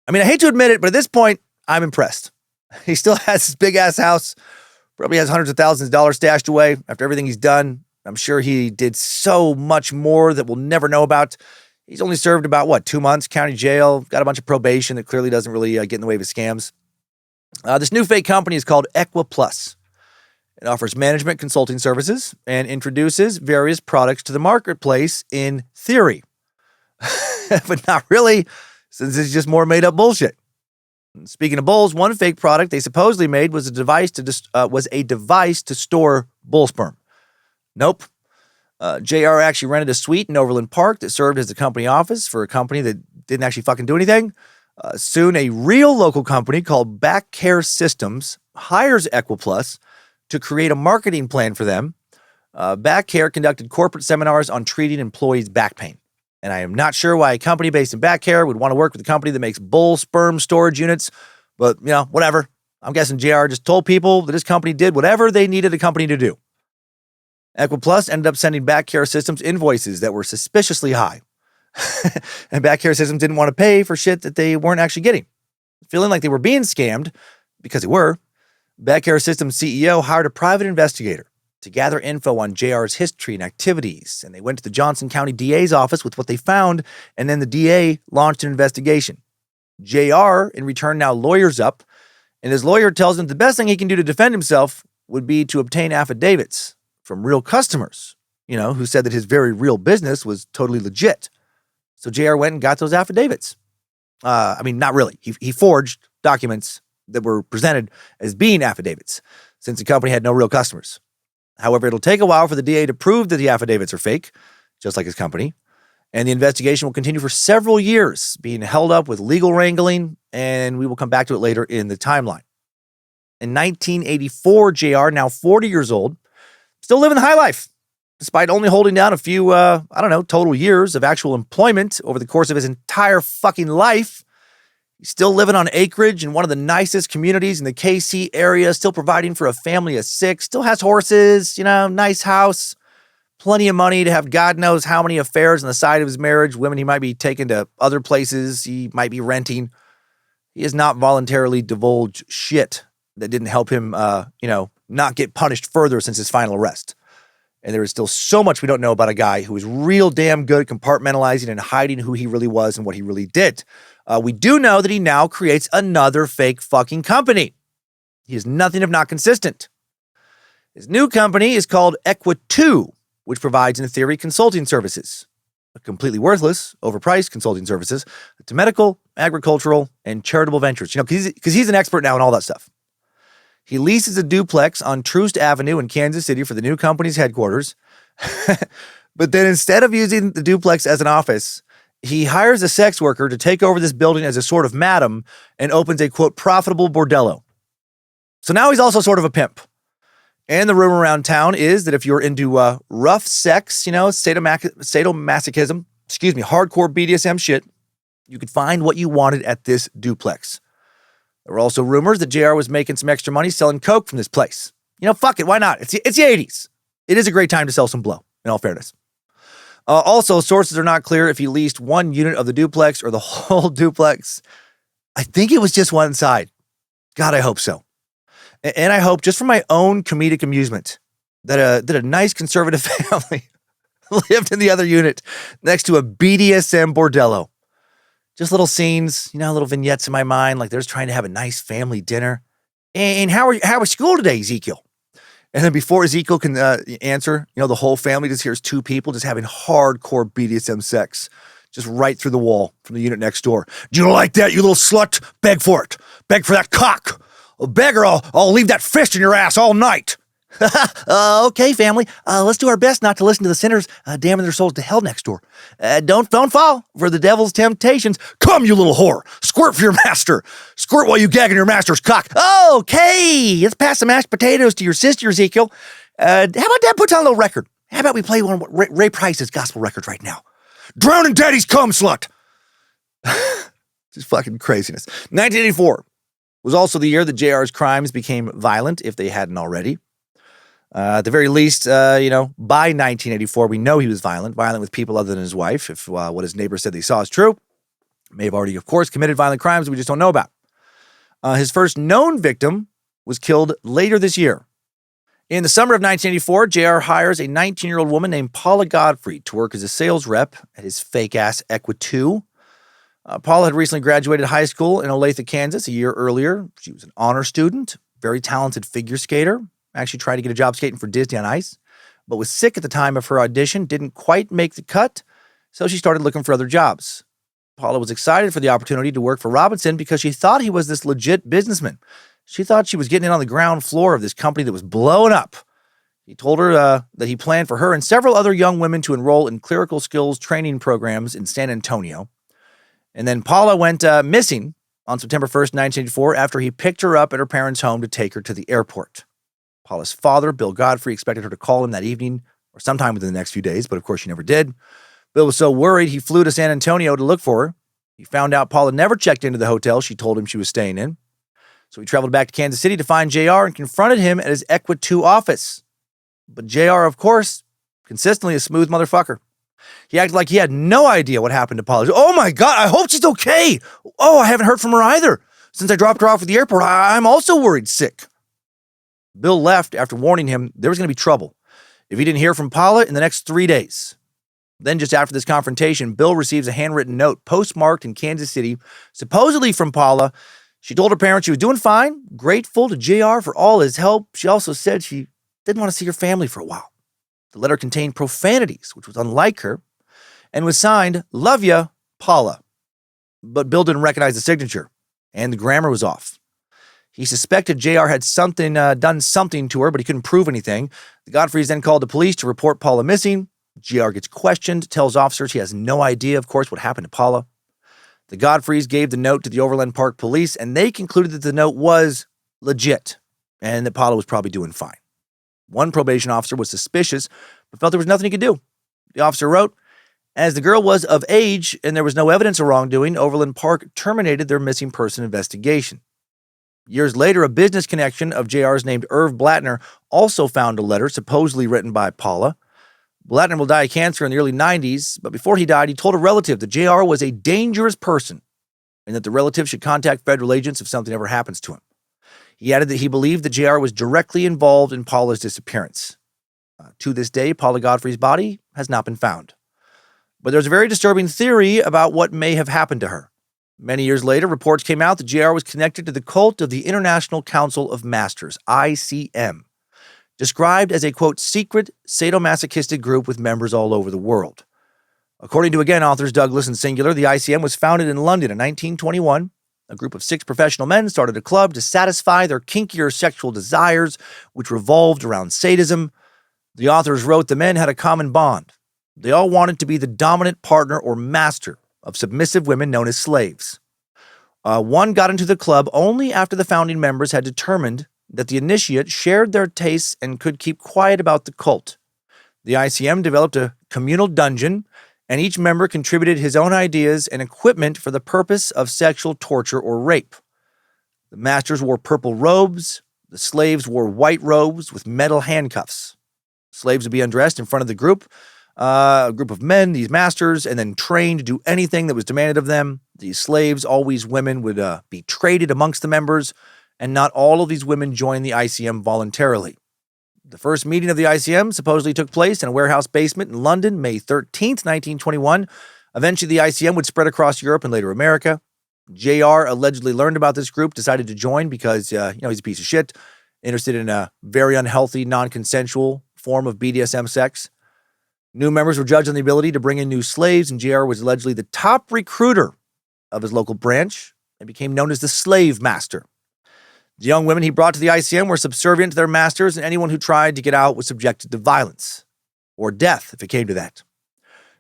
I mean, I hate to admit it, but at this point, I'm impressed. He still has his big-ass house, probably has hundreds of thousands of dollars stashed away after everything he's done. I'm sure he did so much more that we'll never know about. He's only served about, 2 months, county jail, got a bunch of probation that clearly doesn't really get in the way of his scams. This new fake company is called Equa Plus. It offers management consulting services and introduces various products to the marketplace in theory. But not really, since it's just more made-up bullshit. Speaking of bulls, one fake product they supposedly made was a device to store bull sperm. Nope. JR actually rented a suite in Overland Park that served as the company office for a company that didn't actually fucking do anything. Soon, a real local company called Back Care Systems hires Equiplus to create a marketing plan for them. Back Care conducted corporate seminars on treating employees' back pain. And I am not sure why a company based in Back Care would want to work with a company that makes bull sperm storage units, but, whatever. I'm guessing JR just told people that his company did whatever they needed a company to do. Equiplus ended up sending Back Care Systems invoices that were suspiciously high. And Back Care Systems didn't want to pay for shit that they weren't actually getting. Feeling like they were being scammed, because they were, Back Care Systems CEO hired a private investigator to gather info on JR's history and activities. And they went to the Johnson County DA's office with what they found, and then the DA launched an investigation. JR, in return, now lawyers up, and his lawyer tells him the best thing he can do to defend himself would be to obtain affidavits from real customers, who said that his very real business was totally legit. So JR went and got those affidavits. Not really. He forged documents that were presented as being affidavits, since the company had no real customers. However, it'll take a while for the DA to prove that the affidavits are fake, just like his company. And the investigation will continue for several years, being held up with legal wrangling, and we will come back to it later in the timeline. In 1984, JR, now 40 years old, still living the high life, despite only holding down a few, total years of actual employment over the course of his entire fucking life. He's still living on acreage in one of the nicest communities in the KC area, still providing for a family of 6, still has horses, nice house, plenty of money to have God knows how many affairs on the side of his marriage, women he might be taking to other places he might be renting. He has not voluntarily divulged shit that didn't help him, not get punished further since his final arrest. And there is still so much we don't know about a guy who is real damn good at compartmentalizing and hiding who he really was and what he really did. We do know that he now creates another fake fucking company. He is nothing if not consistent. His new company is called Equi2, which provides, in theory, consulting services. Completely worthless, overpriced consulting services to medical, agricultural, and charitable ventures. Because he's an expert now in all that stuff. He leases a duplex on Troost Avenue in Kansas City for the new company's headquarters. But then instead of using the duplex as an office, he hires a sex worker to take over this building as a sort of madam and opens a, quote, profitable bordello. So now he's also sort of a pimp. And the rumor around town is that if you're into rough sex, sadomasochism, hardcore BDSM shit, you could find what you wanted at this duplex. There were also rumors that JR was making some extra money selling coke from this place. Fuck it, why not? It's the 80s. It is a great time to sell some blow, in all fairness. Also, sources are not clear if he leased one unit of the duplex or the whole duplex. I think it was just one side. God, I hope so. And I hope, just for my own comedic amusement, that a nice conservative family lived in the other unit next to a BDSM bordello. Just little scenes, little vignettes in my mind, like they're just trying to have a nice family dinner. And how was school today, Ezekiel? And then before Ezekiel can answer, the whole family just hears 2 people just having hardcore BDSM sex, just right through the wall from the unit next door. Do you like that, you little slut? Beg for it. Beg for that cock. Beg or I'll leave that fist in your ass all night. Okay, family. Let's do our best not to listen to the sinners damning their souls to hell next door. Don't fall for the devil's temptations. Come, you little whore. Squirt for your master. Squirt while you gag on your master's cock. Okay, let's pass some mashed potatoes to your sister, Ezekiel. How about that puts on a little record? How about we play one of Ray Price's gospel records right now? Drowning Daddy's cum, slut. Just fucking craziness. 1984 was also the year that JR's crimes became violent, if they hadn't already. At the very least, by 1984, we know he was violent with people other than his wife, if what his neighbors said they saw is true. May have already, of course, committed violent crimes we just don't know about. His first known victim was killed later this year. In the summer of 1984, JR hires a 19-year-old woman named Paula Godfrey to work as a sales rep at his fake-ass Equi2. Paula had recently graduated high school in Olathe, Kansas a year earlier. She was an honor student, very talented figure skater. Actually tried to get a job skating for Disney on Ice, but was sick at the time of her audition, didn't quite make the cut, so she started looking for other jobs. Paula was excited for the opportunity to work for Robinson because she thought he was this legit businessman. She thought she was getting in on the ground floor of this company that was blowing up. He told her that he planned for her and several other young women to enroll in clerical skills training programs in San Antonio. And then Paula went missing on September 1st, 1984, after he picked her up at her parents' home to take her to the airport. Paula's father, Bill Godfrey, expected her to call him that evening or sometime within the next few days, but of course she never did. Bill was so worried he flew to San Antonio to look for her. He found out Paula never checked into the hotel she told him she was staying in. So he traveled back to Kansas City to find JR and confronted him at his Equi 2 office. But JR, of course, consistently a smooth motherfucker. He acted like he had no idea what happened to Paula. Oh my God, I hope she's okay. Oh, I haven't heard from her either. Since I dropped her off at the airport, I'm also worried sick. Bill left after warning him there was going to be trouble if he didn't hear from Paula in the next 3 days. Then just after this confrontation, Bill receives a handwritten note postmarked in Kansas City, supposedly from Paula. She told her parents she was doing fine, grateful to JR for all his help. She also said she didn't want to see her family for a while. The letter contained profanities, which was unlike her, and was signed, "Love ya, Paula." But Bill didn't recognize the signature, and the grammar was off. He suspected JR had done something to her, but he couldn't prove anything. The Godfreys then called the police to report Paula missing. JR gets questioned, tells officers he has no idea, of course, what happened to Paula. The Godfreys gave the note to the Overland Park police, and they concluded that the note was legit and that Paula was probably doing fine. One probation officer was suspicious, but felt there was nothing he could do. The officer wrote, "As the girl was of age and there was no evidence of wrongdoing, Overland Park terminated their missing person investigation." Years later, a business connection of JR's named Irv Blattner also found a letter supposedly written by Paula. Blattner will die of cancer in the early 90s, but before he died, he told a relative that JR was a dangerous person and that the relative should contact federal agents if something ever happens to him. He added that he believed that JR was directly involved in Paula's disappearance. To this day, Paula Godfrey's body has not been found. But there's a very disturbing theory about what may have happened to her. Many years later, reports came out that JR was connected to the cult of the International Council of Masters, ICM, described as a, quote, secret sadomasochistic group with members all over the world. According to, again, authors Douglas and Singular, the ICM was founded in London in 1921. A group of 6 professional men started a club to satisfy their kinkier sexual desires, which revolved around sadism. The authors wrote the men had a common bond. They all wanted to be the dominant partner or master of submissive women known as slaves. One got into the club only after the founding members had determined that the initiate shared their tastes and could keep quiet about the cult. The ICM developed a communal dungeon, and each member contributed his own ideas and equipment for the purpose of sexual torture or rape. The masters wore purple robes. The slaves wore white robes with metal handcuffs. Slaves would be undressed in front of the group, a group of men, these masters, and then trained to do anything that was demanded of them. These slaves, always women, would be traded amongst the members, and not all of these women joined the ICM voluntarily. The first meeting of the ICM supposedly took place in a warehouse basement in London, May 13th, 1921. Eventually, the ICM would spread across Europe and later America. JR allegedly learned about this group, decided to join because, he's a piece of shit, interested in a very unhealthy, non-consensual form of BDSM sex. New members were judged on the ability to bring in new slaves, and JR was allegedly the top recruiter of his local branch and became known as the Slavemaster. The young women he brought to the ICM were subservient to their masters, and anyone who tried to get out was subjected to violence or death if it came to that.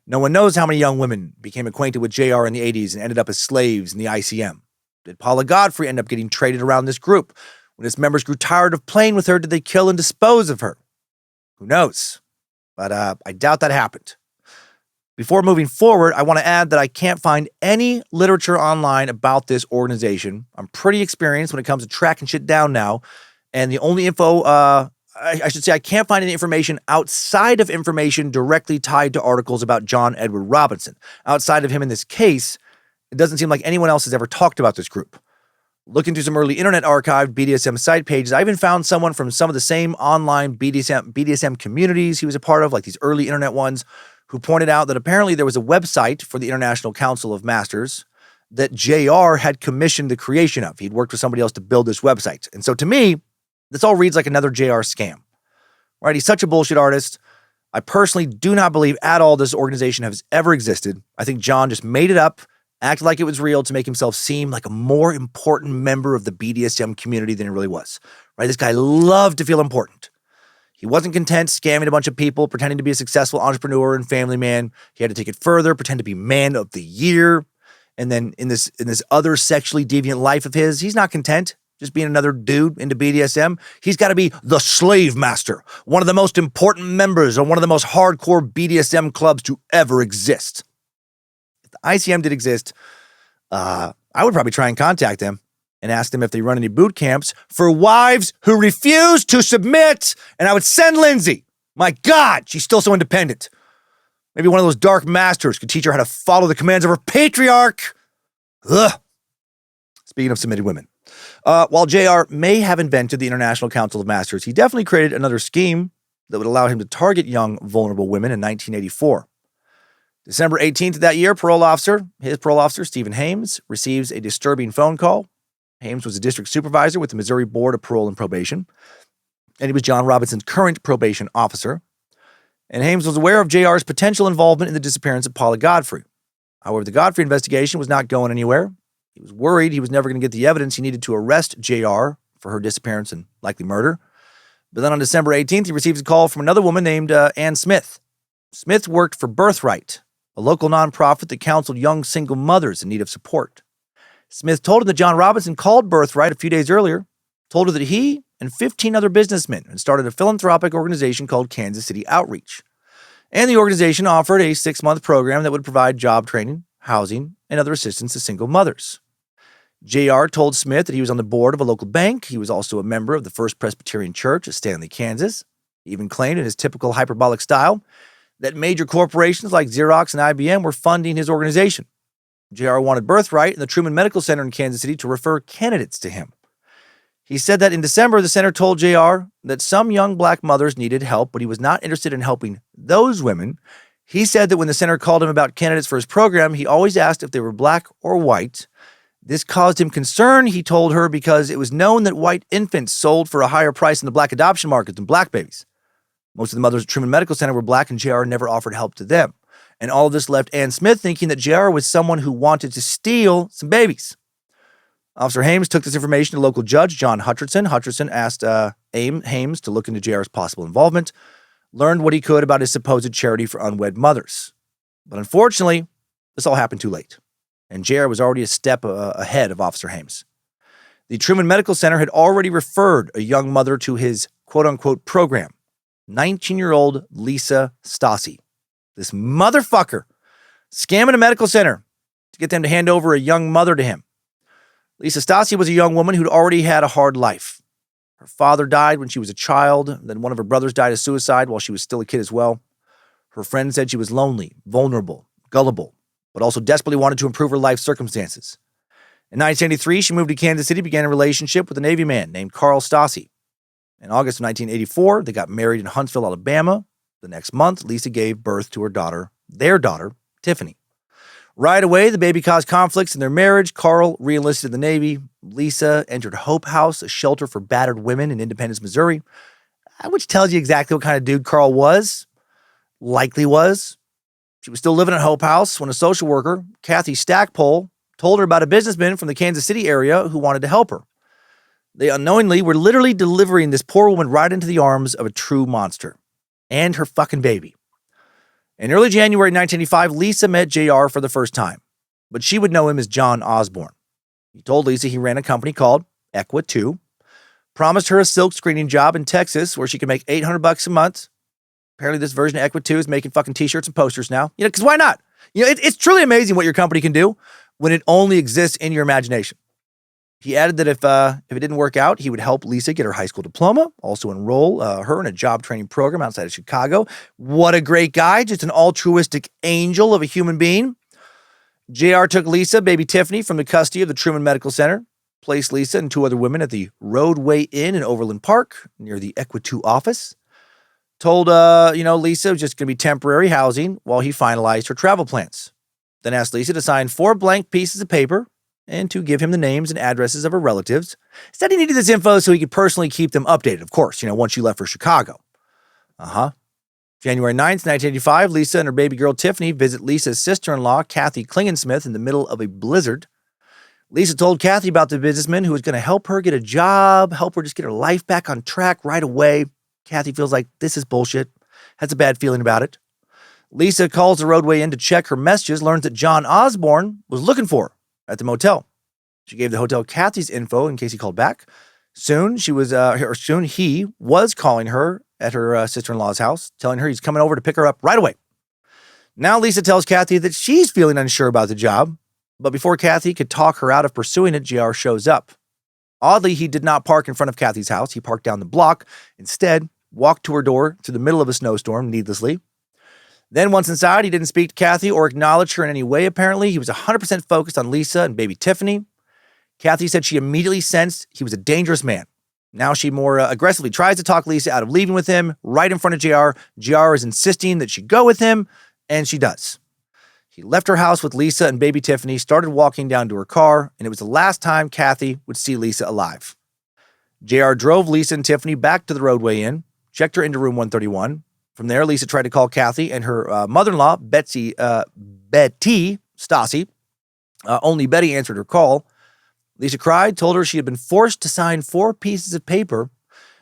No one knows how many young women became acquainted with JR in the 80s and ended up as slaves in the ICM. Did Paula Godfrey end up getting traded around this group? When its members grew tired of playing with her, did they kill and dispose of her? Who knows? But I doubt that happened. Before moving forward, I want to add that I can't find any literature online about this organization. I'm pretty experienced when it comes to tracking shit down now. And the only info, I can't find any information outside of information directly tied to articles about John Edward Robinson. Outside of him in this case, it doesn't seem like anyone else has ever talked about this group. Looking through some early internet archived BDSM site pages, I even found someone from some of the same online BDSM communities he was a part of, like these early internet ones, who pointed out that apparently there was a website for the International Council of Masters that JR had commissioned the creation of. He'd worked with somebody else to build this website. And so to me, this all reads like another JR scam. Right? He's such a bullshit artist. I personally do not believe at all this organization has ever existed. I think John just made it up, acted like it was real to make himself seem like a more important member of the BDSM community than he really was. Right? This guy loved to feel important. He wasn't content scamming a bunch of people, pretending to be a successful entrepreneur and family man. He had to take it further, pretend to be man of the year. And then in this other sexually deviant life of his, he's not content just being another dude into BDSM. He's got to be the Slavemaster, one of the most important members of one of the most hardcore BDSM clubs to ever exist. If the ICM did exist, I would probably try and contact them and ask them if they run any boot camps for wives who refuse to submit. And I would send Lindsay. My God, she's still so independent. Maybe one of those dark masters could teach her how to follow the commands of her patriarch. Ugh. Speaking of submitted women. While JR may have invented the International Council of Masters, he definitely created another scheme that would allow him to target young, vulnerable women in 1984. December 18th of that year, his parole officer, Stephen Hames, receives a disturbing phone call. Hames was a district supervisor with the Missouri Board of Parole and Probation, and he was John Robinson's current probation officer. And Hames was aware of JR's potential involvement in the disappearance of Paula Godfrey. However, the Godfrey investigation was not going anywhere. He was worried he was never going to get the evidence he needed to arrest JR for her disappearance and likely murder. But then on December 18th, he receives a call from another woman named Ann Smith. Smith worked for Birthright, a local nonprofit that counseled young single mothers in need of support. Smith told him that John Robinson called Birthright a few days earlier, told her that he and 15 other businessmen had started a philanthropic organization called Kansas City Outreach. And the organization offered a 6-month program that would provide job training, housing, and other assistance to single mothers. JR told Smith that he was on the board of a local bank. He was also a member of the First Presbyterian Church of Stanley, Kansas. He even claimed in his typical hyperbolic style that major corporations like Xerox and IBM were funding his organization. JR wanted Birthright and the Truman Medical Center in Kansas City to refer candidates to him. He said that in December, the center told JR that some young black mothers needed help, but he was not interested in helping those women. He said that when the center called him about candidates for his program, he always asked if they were black or white. This caused him concern, he told her, because it was known that white infants sold for a higher price in the black adoption market than black babies. Most of the mothers at Truman Medical Center were black, and JR never offered help to them. And all of this left Ann Smith thinking that JR was someone who wanted to steal some babies. Officer Hames took this information to local judge John Hutcherson. Hutcherson asked Hames to look into JR's possible involvement, learned what he could about his supposed charity for unwed mothers. But unfortunately, this all happened too late, and JR was already a step ahead of Officer Hames. The Truman Medical Center had already referred a young mother to his quote-unquote program, 19-year-old Lisa Stassi. This motherfucker scamming a medical center to get them to hand over a young mother to him. Lisa Stassi was a young woman who'd already had a hard life. Her father died when she was a child. Then one of her brothers died of suicide while she was still a kid as well. Her friend said she was lonely, vulnerable, gullible, but also desperately wanted to improve her life circumstances. In 1983, she moved to Kansas City, began a relationship with a Navy man named Carl Stassi. In August of 1984, they got married in Huntsville, Alabama. The next month, Lisa gave birth to their daughter, Tiffany. Right away, the baby caused conflicts in their marriage. Carl re-enlisted in the Navy. Lisa entered Hope House, a shelter for battered women in Independence, Missouri, which tells you exactly what kind of dude Carl was. Likely was. She was still living at Hope House when a social worker, Kathy Stackpole, told her about a businessman from the Kansas City area who wanted to help her. They unknowingly were literally delivering this poor woman right into the arms of a true monster. And her fucking baby. In early January 1985, Lisa met JR for the first time, but she would know him as John Osborne. He told Lisa he ran a company called Equa 2, promised her a silk screening job in Texas where she could make $800 a month. Apparently this version of Equa 2 is making fucking t-shirts and posters now. Because why not? It's truly amazing what your company can do when it only exists in your imagination. He added that if it didn't work out, he would help Lisa get her high school diploma, also enroll her in a job training program outside of Chicago. What a great guy, just an altruistic angel of a human being. JR took Lisa, baby Tiffany, from the custody of the Truman Medical Center, placed Lisa and 2 other women at the Roadway Inn in Overland Park near the Equa 2 office. Told, Lisa was just going to be temporary housing while he finalized her travel plans. Then asked Lisa to sign 4 blank pieces of paper and to give him the names and addresses of her relatives. Said he needed this info so he could personally keep them updated, of course, once she left for Chicago. January 9th, 1985, Lisa and her baby girl Tiffany visit Lisa's sister-in-law, Kathy Klingensmith, in the middle of a blizzard. Lisa told Kathy about the businessman who was going to help her get a job, help her just get her life back on track right away. Kathy feels like this is bullshit, has a bad feeling about it. Lisa calls the roadway in to check her messages, learns that John Osborne was looking for her at the motel. She gave the hotel Kathy's info in case he called back. Soon he was calling her at her sister-in-law's house, telling her he's coming over to pick her up right away. Now Lisa tells Kathy that she's feeling unsure about the job, but before Kathy could talk her out of pursuing it, JR shows up. Oddly, he did not park in front of Kathy's house. He parked down the block. Instead, walked to her door through the middle of a snowstorm, needlessly. Then once inside, he didn't speak to Kathy or acknowledge her in any way, apparently. He was 100% focused on Lisa and baby Tiffany. Kathy said she immediately sensed he was a dangerous man. Now she more aggressively tries to talk Lisa out of leaving with him right in front of JR. JR is insisting that she go with him, and she does. He left her house with Lisa and baby Tiffany, started walking down to her car, and it was the last time Kathy would see Lisa alive. JR drove Lisa and Tiffany back to the roadway inn, checked her into room 131. From there, Lisa tried to call Kathy and her mother-in-law, Betty Stassi. Only Betty answered her call. Lisa cried, told her she had been forced to sign 4 pieces of paper.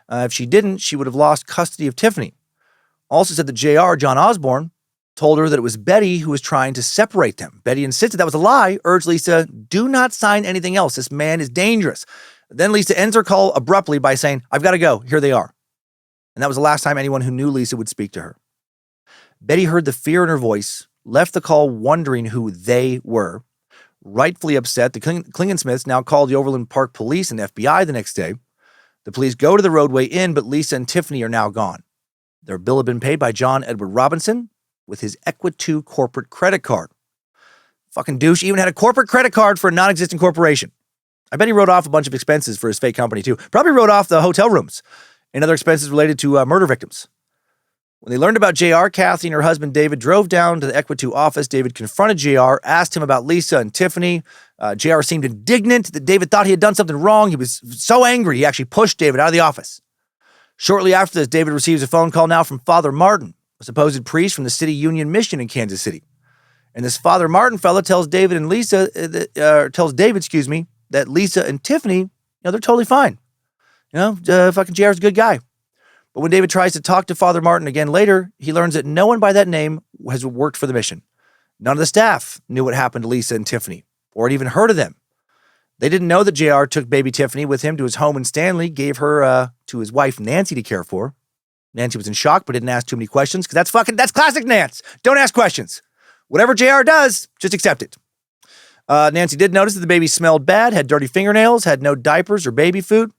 If she didn't, she would have lost custody of Tiffany. Also said that JR, John Osborne, told her that it was Betty who was trying to separate them. Betty insisted that was a lie, urged Lisa, do not sign anything else. This man is dangerous. Then Lisa ends her call abruptly by saying, I've got to go. Here they are. And that was the last time anyone who knew Lisa would speak to her. Betty heard the fear in her voice, left the call wondering who they were. Rightfully upset, the Klingensmiths now called the Overland Park Police and FBI the next day. The police go to the roadway inn, but Lisa and Tiffany are now gone. Their bill had been paid by John Edward Robinson with his Equity corporate credit card. Fucking douche even had a corporate credit card for a non-existent corporation. I bet he wrote off a bunch of expenses for his fake company too. Probably wrote off the hotel rooms and other expenses related to murder victims. When they learned about JR, Kathy and her husband David drove down to the Equity office. David confronted JR, asked him about Lisa and Tiffany. JR seemed indignant that David thought he had done something wrong. He was so angry, he actually pushed David out of the office. Shortly after this, David receives a phone call now from Father Martin, a supposed priest from the City Union Mission in Kansas City. And this Father Martin fella tells David, that Lisa and Tiffany, they're totally fine. Fucking JR's a good guy. But when David tries to talk to Father Martin again later, he learns that no one by that name has worked for the mission. None of the staff knew what happened to Lisa and Tiffany, or had even heard of them. They didn't know that JR took baby Tiffany with him to his home in Stanley, gave her to his wife Nancy to care for. Nancy was in shock, but didn't ask too many questions, because that's classic Nance. Don't ask questions. Whatever JR does, just accept it. Nancy did notice that the baby smelled bad, had dirty fingernails, had no diapers or baby food.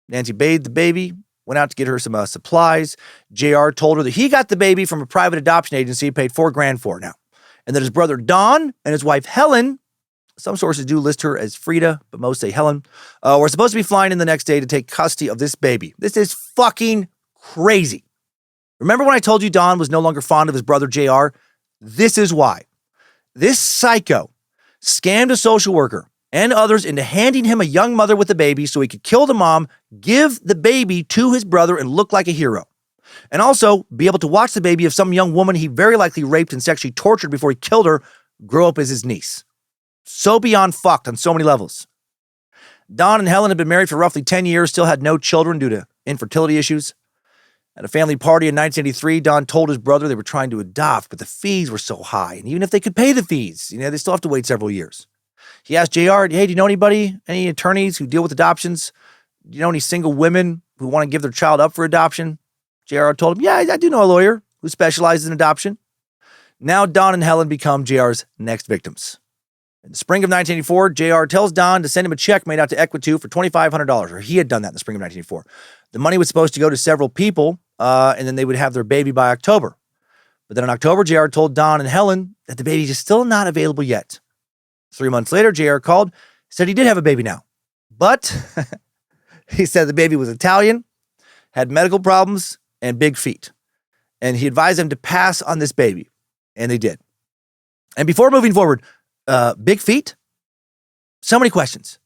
Nancy bathed the baby, went out to get her some supplies. JR told her that he got the baby from a private adoption agency, paid $4,000 for it now. And that his brother Don and his wife Helen, some sources do list her as Frida, but most say Helen, were supposed to be flying in the next day to take custody of this baby. This is fucking crazy. Remember when I told you Don was no longer fond of his brother JR? This is why. This psycho scammed a social worker and others into handing him a young mother with a baby so he could kill the mom, give the baby to his brother, and look like a hero. And also be able to watch the baby of some young woman he very likely raped and sexually tortured before he killed her grow up as his niece. So beyond fucked on so many levels. Don and Helen had been married for roughly 10 years, still had no children due to infertility issues. At a family party in 1983, Don told his brother they were trying to adopt, but the fees were so high. And even if they could pay the fees, they still have to wait several years. He asked JR, hey, do you know anybody, any attorneys who deal with adoptions? Do you know any single women who want to give their child up for adoption? JR told him, yeah, I do know a lawyer who specializes in adoption. Now Don and Helen become JR's next victims. In the spring of 1984, JR tells Don to send him a check made out to Equity for $2,500, or he had done that in the spring of 1984. The money was supposed to go to several people, and then they would have their baby by October. But then in October, JR told Don and Helen that the baby is still not available yet. 3 months later, JR called, said he did have a baby now. But he said the baby was Italian, had medical problems, and big feet. And he advised them to pass on this baby. And they did. And before moving forward, big feet? So many questions.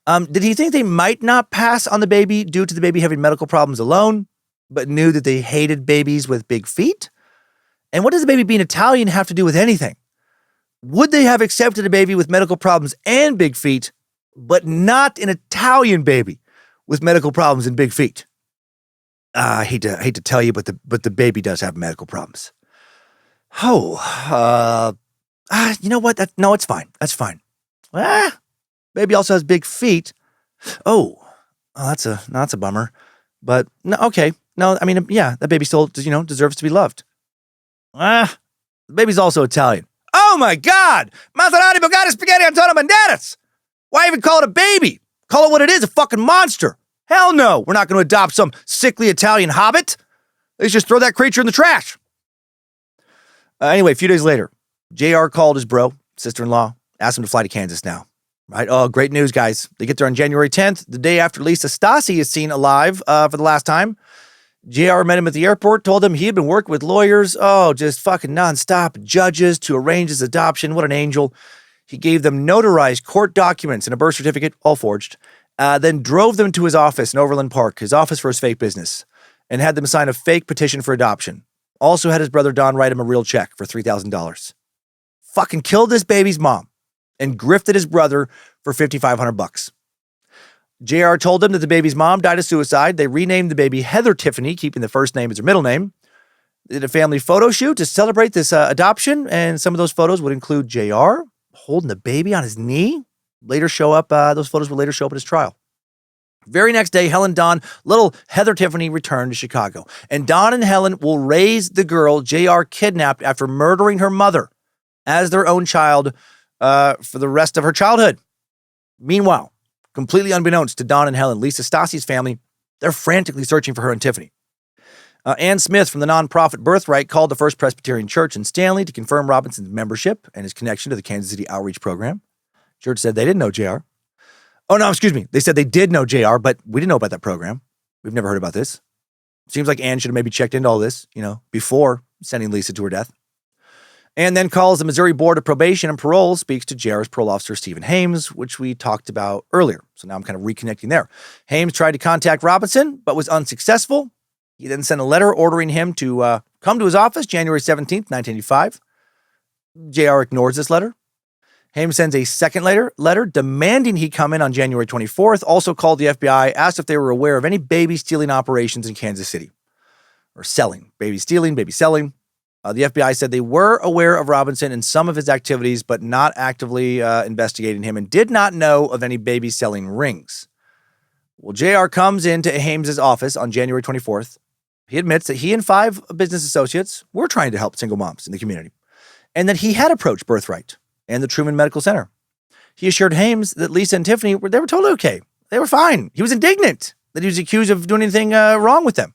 Did he think they might not pass on the baby due to the baby having medical problems alone, but knew that they hated babies with big feet? And what does the baby being Italian have to do with anything? Would they have accepted a baby with medical problems and big feet, but not an Italian baby with medical problems and big feet? I hate to tell you, but the baby does have medical problems. Oh, you know what? No, it's fine. That's fine. Baby also has big feet. Oh, that's a bummer. But no, okay. No, I mean, yeah, that baby still, deserves to be loved. The baby's also Italian. Oh my God! Maserati, Bugatti, Spaghetti, Antonio Banderas! Why even call it a baby? Call it what it is, a fucking monster. Hell no, we're not going to adopt some sickly Italian hobbit. Let's just throw that creature in the trash. Anyway, a few days later, JR called his bro, sister-in-law, asked him to fly to Kansas now. Right? Oh, great news, guys. They get there on January 10th, the day after Lisa Stasi is seen alive for the last time. JR met him at the airport, told him he had been working with lawyers, just fucking nonstop, judges to arrange his adoption. What an angel. He gave them notarized court documents and a birth certificate, all forged, then drove them to his office in Overland Park, his office for his fake business, and had them sign a fake petition for adoption. Also had his brother Don write him a real check for $3,000. Fucking killed this baby's mom and grifted his brother for $5,500. JR told him that the baby's mom died of suicide. They renamed the baby Heather Tiffany, keeping the first name as her middle name. They did a family photo shoot to celebrate this adoption, and some of those photos would include JR holding the baby on his knee. Those photos would later show up at his trial. Very next day, Helen Don, little Heather Tiffany, returned to Chicago. And Don and Helen will raise the girl JR kidnapped after murdering her mother as their own child for the rest of her childhood. Meanwhile, completely unbeknownst to Don and Helen, Lisa Stasi's family, they're frantically searching for her and Tiffany. Ann Smith from the nonprofit Birthright called the First Presbyterian Church in Stanley to confirm Robinson's membership and his connection to the Kansas City Outreach Program. Church said they didn't know JR. Oh, no, excuse me. They said they did know JR, but we didn't know about that program. We've never heard about this. Seems like Ann should have maybe checked into all this, before sending Lisa to her death. And then calls the Missouri Board of Probation and Parole, speaks to JR's parole officer, Stephen Hames, which we talked about earlier. So now I'm kind of reconnecting there. Hames tried to contact Robinson, but was unsuccessful. He then sent a letter ordering him to come to his office January 17th, 1985. JR ignores this letter. Hames sends a second letter demanding he come in on January 24th, also called the FBI, asked if they were aware of any baby stealing operations in Kansas City. Or selling. Baby stealing, baby selling. The FBI said they were aware of Robinson and some of his activities, but not actively investigating him and did not know of any baby selling rings. Well, JR comes into Hames' office on January 24th. He admits that he and 5 business associates were trying to help single moms in the community and that he had approached Birthright and the Truman Medical Center. He assured Hames that Lisa and Tiffany were totally okay. They were fine. He was indignant that he was accused of doing anything wrong with them.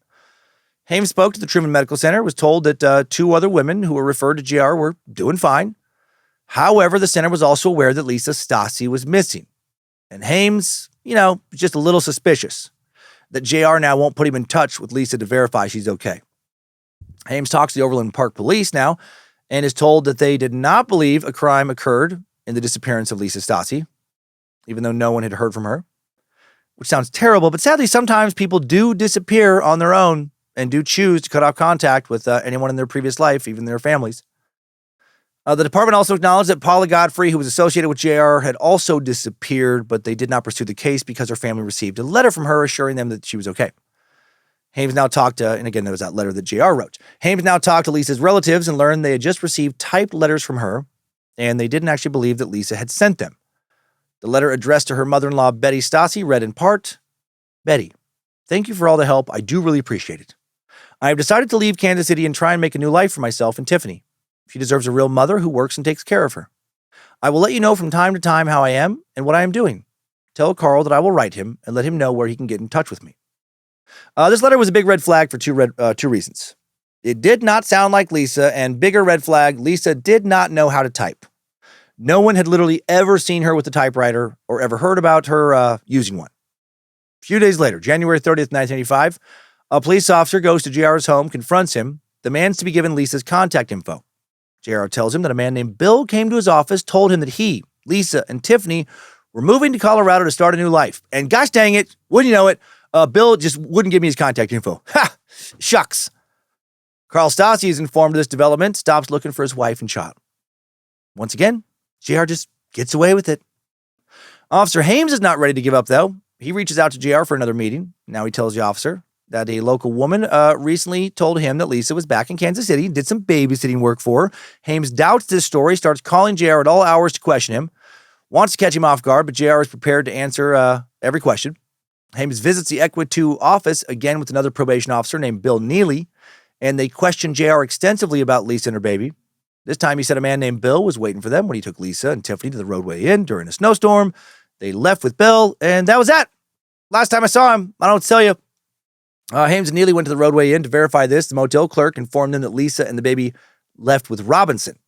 Hames spoke to the Truman Medical Center, was told that 2 other women who were referred to JR were doing fine. However, the center was also aware that Lisa Stasi was missing. And Hames, just a little suspicious that JR now won't put him in touch with Lisa to verify she's okay. Hames talks to the Overland Park Police now and is told that they did not believe a crime occurred in the disappearance of Lisa Stasi, even though no one had heard from her, which sounds terrible, but sadly sometimes people do disappear on their own and do choose to cut off contact with anyone in their previous life, even their families. The department also acknowledged that Paula Godfrey, who was associated with JR, had also disappeared, but they did not pursue the case because her family received a letter from her assuring them that she was okay. Hames now talked to, and again, there was that letter that JR wrote. Hames now talked to Lisa's relatives and learned they had just received typed letters from her, and they didn't actually believe that Lisa had sent them. The letter addressed to her mother-in-law, Betty Stasi, read in part, "Betty, thank you for all the help. I do really appreciate it. I have decided to leave Kansas City and try and make a new life for myself and Tiffany. She deserves a real mother who works and takes care of her. I will let you know from time to time how I am and what I am doing. Tell Carl that I will write him and let him know where he can get in touch with me." This letter was a big red flag for two reasons. It did not sound like Lisa, and bigger red flag, Lisa did not know how to type. No one had literally ever seen her with a typewriter or ever heard about her using one. A few days later, January 30th, 1985, a police officer goes to JR's home, confronts him, demands to be given Lisa's contact info. JR tells him that a man named Bill came to his office, told him that he, Lisa, and Tiffany were moving to Colorado to start a new life. And gosh dang it, wouldn't you know it, Bill just wouldn't give me his contact info. Ha! Shucks. Carl Stasi is informed of this development, stops looking for his wife and child. Once again, JR just gets away with it. Officer Hames is not ready to give up, though. He reaches out to JR for another meeting. Now he tells the officer that a local woman recently told him that Lisa was back in Kansas City and did some babysitting work for her. Hames doubts this story, starts calling JR at all hours to question him, wants to catch him off guard, but JR is prepared to answer every question. Hames visits the Equity office again with another probation officer named Bill Neely, and they question JR extensively about Lisa and her baby. This time he said a man named Bill was waiting for them when he took Lisa and Tiffany to the Roadway Inn during a snowstorm. They left with Bill, and that was that. Last time I saw him, I don't tell you. Hames and Neely went to the Roadway Inn to verify this. The motel clerk informed them that Lisa and the baby left with Robinson.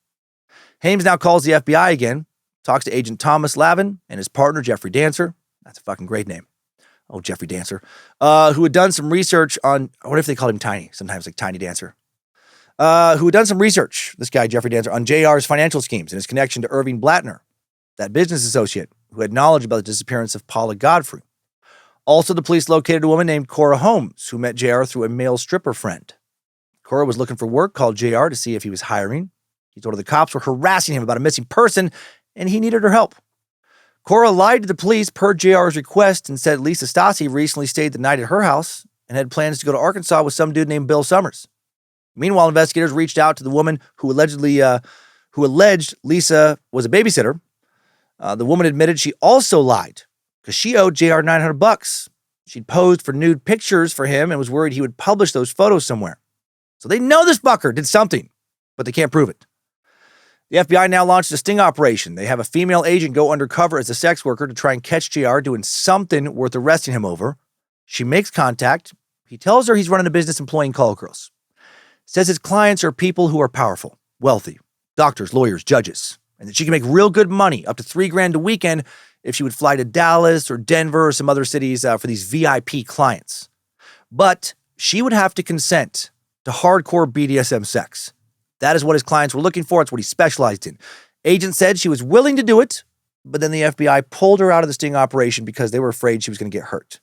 Hames now calls the FBI again, talks to Agent Thomas Lavin and his partner, Jeffrey Dancer. That's a fucking great name. Oh, Jeffrey Dancer. Who had done some research on, what if they called him Tiny? Sometimes like Tiny Dancer. Who had done some research, this guy, Jeffrey Dancer, on JR's financial schemes and his connection to Irving Blattner, that business associate who had knowledge about the disappearance of Paula Godfrey. Also, the police located a woman named Cora Holmes, who met JR through a male stripper friend. Cora was looking for work, called JR to see if he was hiring. He told her the cops were harassing him about a missing person, and he needed her help. Cora lied to the police per JR's request and said Lisa Stassi recently stayed the night at her house and had plans to go to Arkansas with some dude named Bill Summers. Meanwhile, investigators reached out to the woman who alleged Lisa was a babysitter. The woman admitted she also lied because she owed JR $900. She'd posed for nude pictures for him and was worried he would publish those photos somewhere. So they know this fucker did something, but they can't prove it. The FBI now launched a sting operation. They have a female agent go undercover as a sex worker to try and catch JR doing something worth arresting him over. She makes contact. He tells her he's running a business employing call girls. Says his clients are people who are powerful, wealthy, doctors, lawyers, judges, and that she can make real good money, up to $3,000 a weekend, if she would fly to Dallas or Denver or some other cities for these VIP clients. But she would have to consent to hardcore BDSM sex. That is what his clients were looking for. It's what he specialized in. Agent said she was willing to do it, but then the FBI pulled her out of the sting operation because they were afraid she was going to get hurt.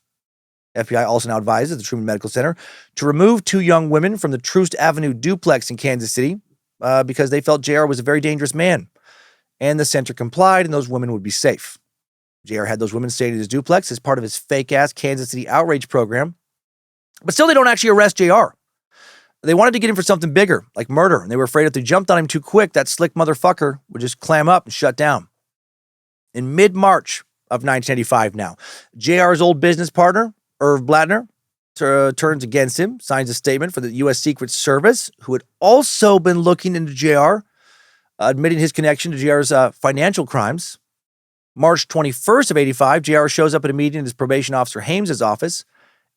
FBI also now advises the Truman Medical Center to remove 2 young women from the Troost Avenue duplex in Kansas City because they felt JR was a very dangerous man. And the center complied, and those women would be safe. JR had those women staying at his duplex as part of his fake-ass Kansas City outreach program. But still, they don't actually arrest JR. They wanted to get him for something bigger, like murder, and they were afraid if they jumped on him too quick, that slick motherfucker would just clam up and shut down. In mid-March of 1985 now, JR's old business partner, Irv Blattner, turns against him, signs a statement for the U.S. Secret Service, who had also been looking into JR, admitting his connection to JR's financial crimes. March 21st of 85, JR shows up at a meeting at his probation officer Hames' office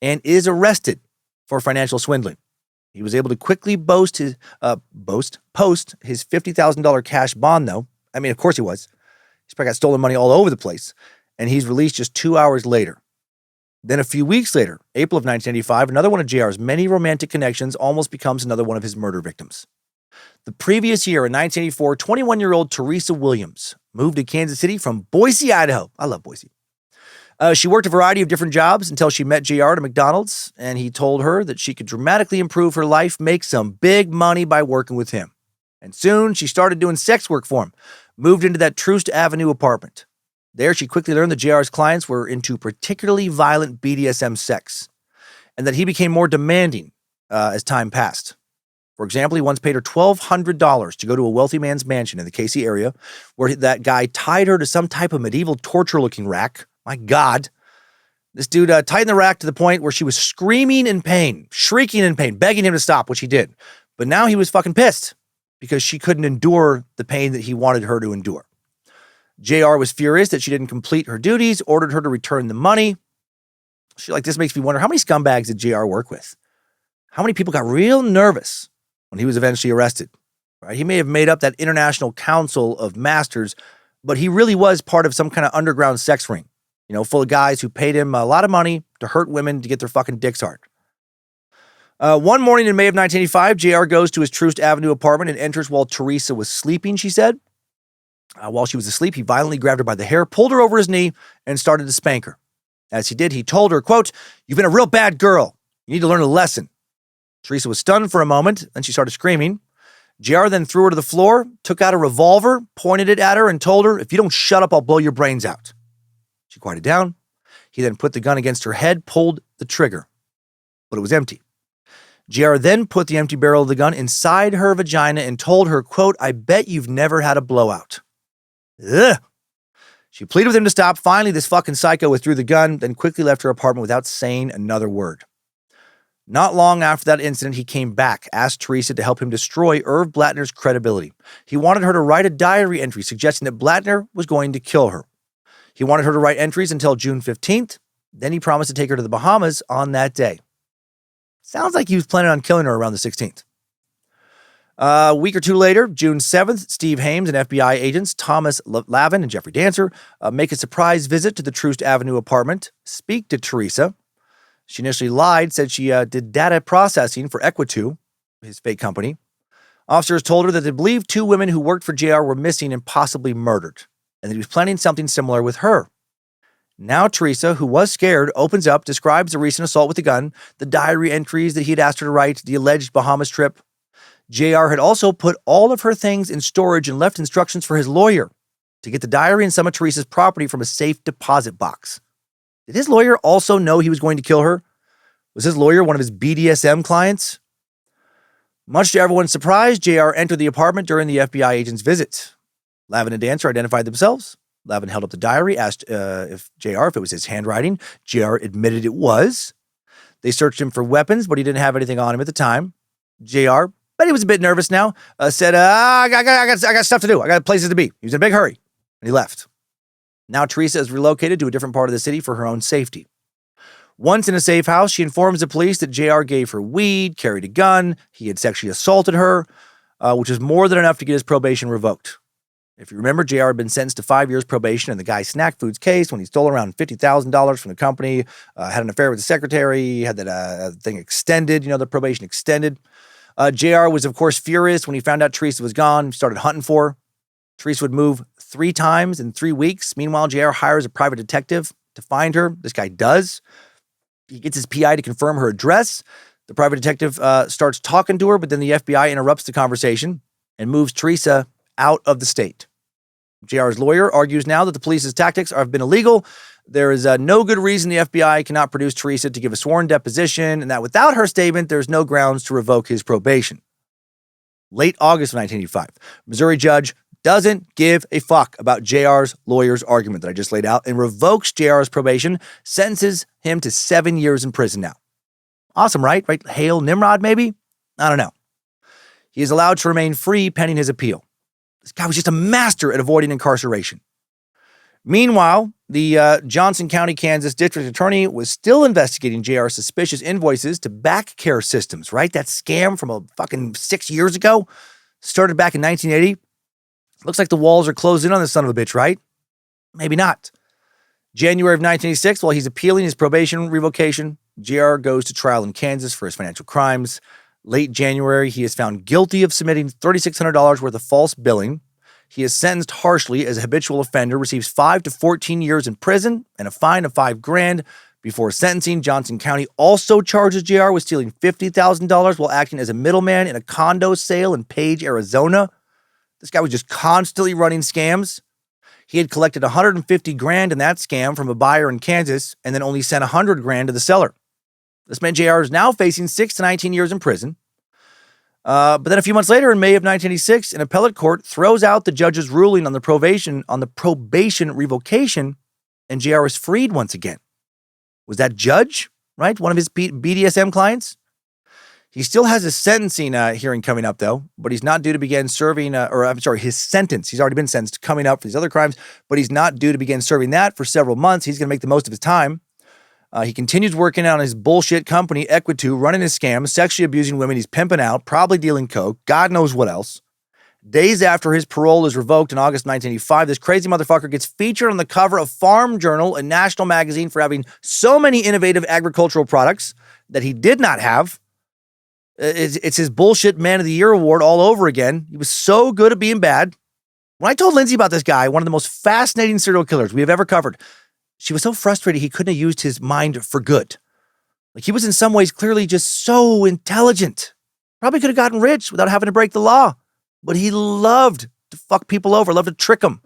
and is arrested for financial swindling. He was able to quickly post his $50,000 cash bond, though. I mean, of course he was. He's probably got stolen money all over the place, and he's released just 2 hours later. Then a few weeks later, April of 1985, another one of JR's many romantic connections almost becomes another one of his murder victims. The previous year, in 1984, 21-year-old Teresa Williams moved to Kansas City from Boise, Idaho. I love Boise. She worked a variety of different jobs until she met JR at McDonald's, and he told her that she could dramatically improve her life, make some big money by working with him. And soon, she started doing sex work for him, moved into that Troost Avenue apartment. There, she quickly learned that JR's clients were into particularly violent BDSM sex, and that he became more demanding as time passed. For example, he once paid her $1,200 to go to a wealthy man's mansion in the KC area, where that guy tied her to some type of medieval torture-looking rack. My God. This dude tightened the rack to the point where she was screaming in pain, shrieking in pain, begging him to stop, which he did. But now he was fucking pissed because she couldn't endure the pain that he wanted her to endure. JR was furious that she didn't complete her duties, ordered her to return the money. This makes me wonder, how many scumbags did JR work with? How many people got real nervous when he was eventually arrested? Right? He may have made up that International Council of Masters, but he really was part of some kind of underground sex ring, full of guys who paid him a lot of money to hurt women to get their fucking dicks hard. One morning in May of 1985, JR goes to his Troost Avenue apartment and enters while Teresa was sleeping, she said. While she was asleep, he violently grabbed her by the hair, pulled her over his knee, and started to spank her. As he did, he told her, quote, "You've been a real bad girl. You need to learn a lesson." Teresa was stunned for a moment, then she started screaming. JR then threw her to the floor, took out a revolver, pointed it at her, and told her, "If you don't shut up, I'll blow your brains out." She quieted down. He then put the gun against her head, pulled the trigger. but it was empty. JR then put the empty barrel of the gun inside her vagina and told her, quote, "I bet you've never had a blowout." Ugh. She pleaded with him to stop. Finally, this fucking psycho withdrew the gun, then quickly left her apartment without saying another word. Not long after that incident, he came back, asked Teresa to help him destroy Irv Blattner's credibility. He wanted her to write a diary entry suggesting that Blattner was going to kill her. He wanted her to write entries until June 15th. Then he promised to take her to the Bahamas on that day. Sounds like he was planning on killing her around the 16th. A week or two later, June 7th, Steve Hames and FBI agents Thomas Lavin and Jeffrey Dancer make a surprise visit to the Troost Avenue apartment, speak to Teresa. She initially lied, said she did data processing for Equitu, his fake company. Officers told her that they believed 2 women who worked for JR were missing and possibly murdered, and that he was planning something similar with her. Now Teresa, who was scared, opens up, describes the recent assault with a gun, the diary entries that he had asked her to write, the alleged Bahamas trip. JR had also put all of her things in storage and left instructions for his lawyer to get the diary and some of Teresa's property from a safe deposit box. Did his lawyer also know he was going to kill her? Was his lawyer one of his BDSM clients? Much to everyone's surprise, JR entered the apartment during the FBI agent's visit. Lavin and Dancer identified themselves. Lavin held up the diary, asked if it was his handwriting. JR admitted it was. They searched him for weapons, but he didn't have anything on him at the time. JR, but he was a bit nervous now, said, I got stuff to do. I got places to be. He was in a big hurry, and he left. Now Teresa is relocated to a different part of the city for her own safety. Once in a safe house, she informs the police that JR gave her weed, carried a gun, he had sexually assaulted her, which was more than enough to get his probation revoked. If you remember, JR had been sentenced to 5 years probation in the Guy Snack Foods case when he stole around $50,000 from the company, had an affair with the secretary, had that thing extended, the probation extended. JR was, of course, furious when he found out Teresa was gone. He started hunting for her. Teresa would move 3 times in 3 weeks. Meanwhile, JR hires a private detective to find her. This guy does. He gets his PI to confirm her address. The private detective starts talking to her, but then the FBI interrupts the conversation and moves Teresa out of the state. JR's lawyer argues now that the police's tactics have been illegal. There is no good reason the FBI cannot produce Teresa to give a sworn deposition, and that without her statement, there's no grounds to revoke his probation. Late August of 1985, Missouri judge doesn't give a fuck about JR's lawyer's argument that I just laid out and revokes JR's probation, sentences him to 7 years in prison now. Awesome, right? Hail Nimrod, maybe? I don't know. He is allowed to remain free pending his appeal. This guy was just a master at avoiding incarceration. Meanwhile, the Johnson County, Kansas District Attorney was still investigating JR's suspicious invoices to Back Care Systems, right? That scam from a fucking 6 years ago. Started back in 1980. Looks like the walls are closed in on this son of a bitch, right? Maybe not. January of 1986, while he's appealing his probation revocation, JR goes to trial in Kansas for his financial crimes. Late January, he is found guilty of submitting $3,600 worth of false billing. He is sentenced harshly as a habitual offender, receives 5 to 14 years in prison and a fine of $5,000. Before sentencing, Johnson County also charges JR with stealing $50,000 while acting as a middleman in a condo sale in Page, Arizona. This guy was just constantly running scams. He had collected $150,000 in that scam from a buyer in Kansas and then only sent $100,000 to the seller. This meant JR is now facing 6 to 19 years in prison. But then a few months later, in May of 1986, an appellate court throws out the judge's ruling on the probation revocation, and JR is freed once again. Was that judge, right? One of his BDSM clients? He still has a sentencing hearing coming up, though, but he's not due to begin serving, his sentence. He's already been sentenced coming up for these other crimes, but he's not due to begin serving that for several months. He's going to make the most of his time. He continues working on his bullshit company, Equitu, running his scams, sexually abusing women he's pimping out, probably dealing coke, God knows what else. Days after his parole is revoked in August 1985, this crazy motherfucker gets featured on the cover of Farm Journal, a national magazine, for having so many innovative agricultural products that he did not have. It's his bullshit Man of the Year award all over again. He was so good at being bad. When I told Lindsay about this guy, one of the most fascinating serial killers we have ever covered, she was so frustrated he couldn't have used his mind for good. Like, he was in some ways clearly just so intelligent. Probably could have gotten rich without having to break the law. But he loved to fuck people over, loved to trick them.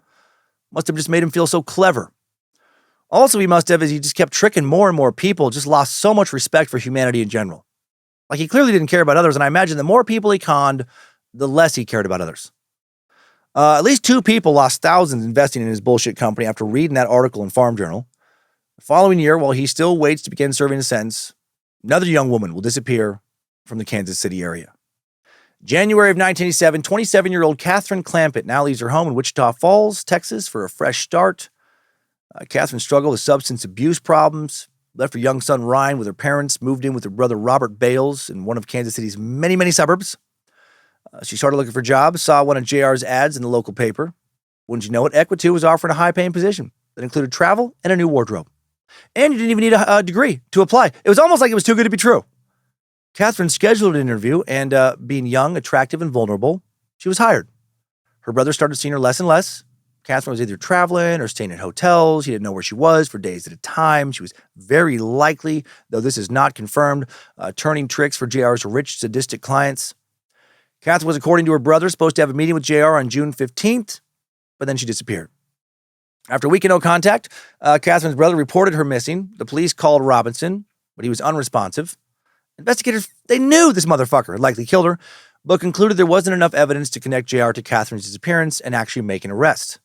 Must have just made him feel so clever. Also, he must have, as he just kept tricking more and more people, just lost so much respect for humanity in general. Like, he clearly didn't care about others, and I imagine the more people he conned, the less he cared about others. At least 2 people lost thousands investing in his bullshit company after reading that article in Farm Journal. The following year, while he still waits to begin serving his sentence, another young woman will disappear from the Kansas City area. January of 1987, 27-year-old Catherine Clampett now leaves her home in Wichita Falls, Texas, for a fresh start. Catherine struggled with substance abuse problems, left her young son Ryan with her parents, moved in with her brother Robert Bales in one of Kansas City's many, many suburbs. She started looking for jobs, saw one of JR's ads in the local paper. Wouldn't you know it, Equitu was offering a high-paying position that included travel and a new wardrobe. And you didn't even need a degree to apply. It was almost like it was too good to be true. Catherine scheduled an interview, and being young, attractive, and vulnerable, she was hired. Her brother started seeing her less and less. Catherine was either traveling or staying at hotels. He didn't know where she was for days at a time. She was very likely, though this is not confirmed, turning tricks for JR's rich, sadistic clients. Catherine was, according to her brother, supposed to have a meeting with JR on June 15th, but then she disappeared. After a week of no contact, Catherine's brother reported her missing. The police called Robinson, but he was unresponsive. Investigators, they knew this motherfucker had likely killed her, but concluded there wasn't enough evidence to connect JR to Catherine's disappearance and actually make an arrest.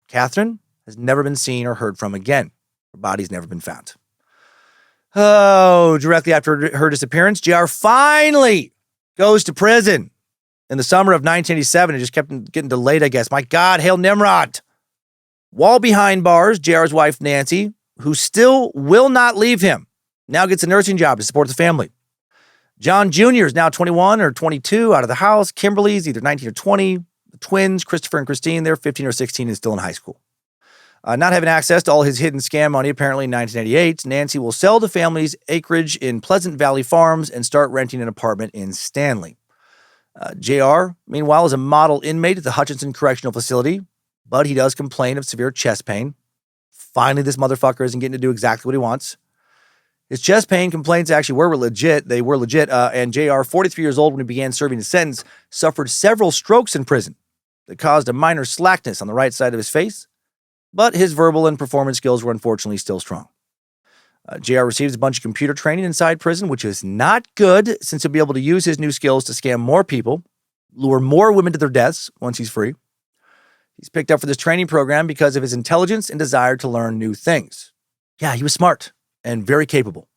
Catherine has never been seen or heard from again. Her body's never been found. Oh, directly after her disappearance, JR finally goes to prison. In the summer of 1987, it just kept getting delayed, I guess. My God, hail Nimrod. While behind bars, JR's wife, Nancy, who still will not leave him, now gets a nursing job to support the family. John Jr. is now 21 or 22, out of the house. Kimberly's either 19 or 20. The twins, Christopher and Christine, they're 15 or 16 and still in high school. Not having access to all his hidden scam money, apparently in 1988, Nancy will sell the family's acreage in Pleasant Valley Farms and start renting an apartment in Stanley. JR, meanwhile, is a model inmate at the Hutchinson Correctional Facility, but he does complain of severe chest pain. Finally, this motherfucker isn't getting to do exactly what he wants. His chest pain complaints actually were legit. They were legit. And JR, 43 years old when he began serving his sentence, suffered several strokes in prison that caused a minor slackness on the right side of his face. But his verbal and performance skills were unfortunately still strong. JR receives a bunch of computer training inside prison, which is not good since he'll be able to use his new skills to scam more people, lure more women to their deaths once he's free. He's picked up for this training program because of his intelligence and desire to learn new things. Yeah, he was smart and very capable.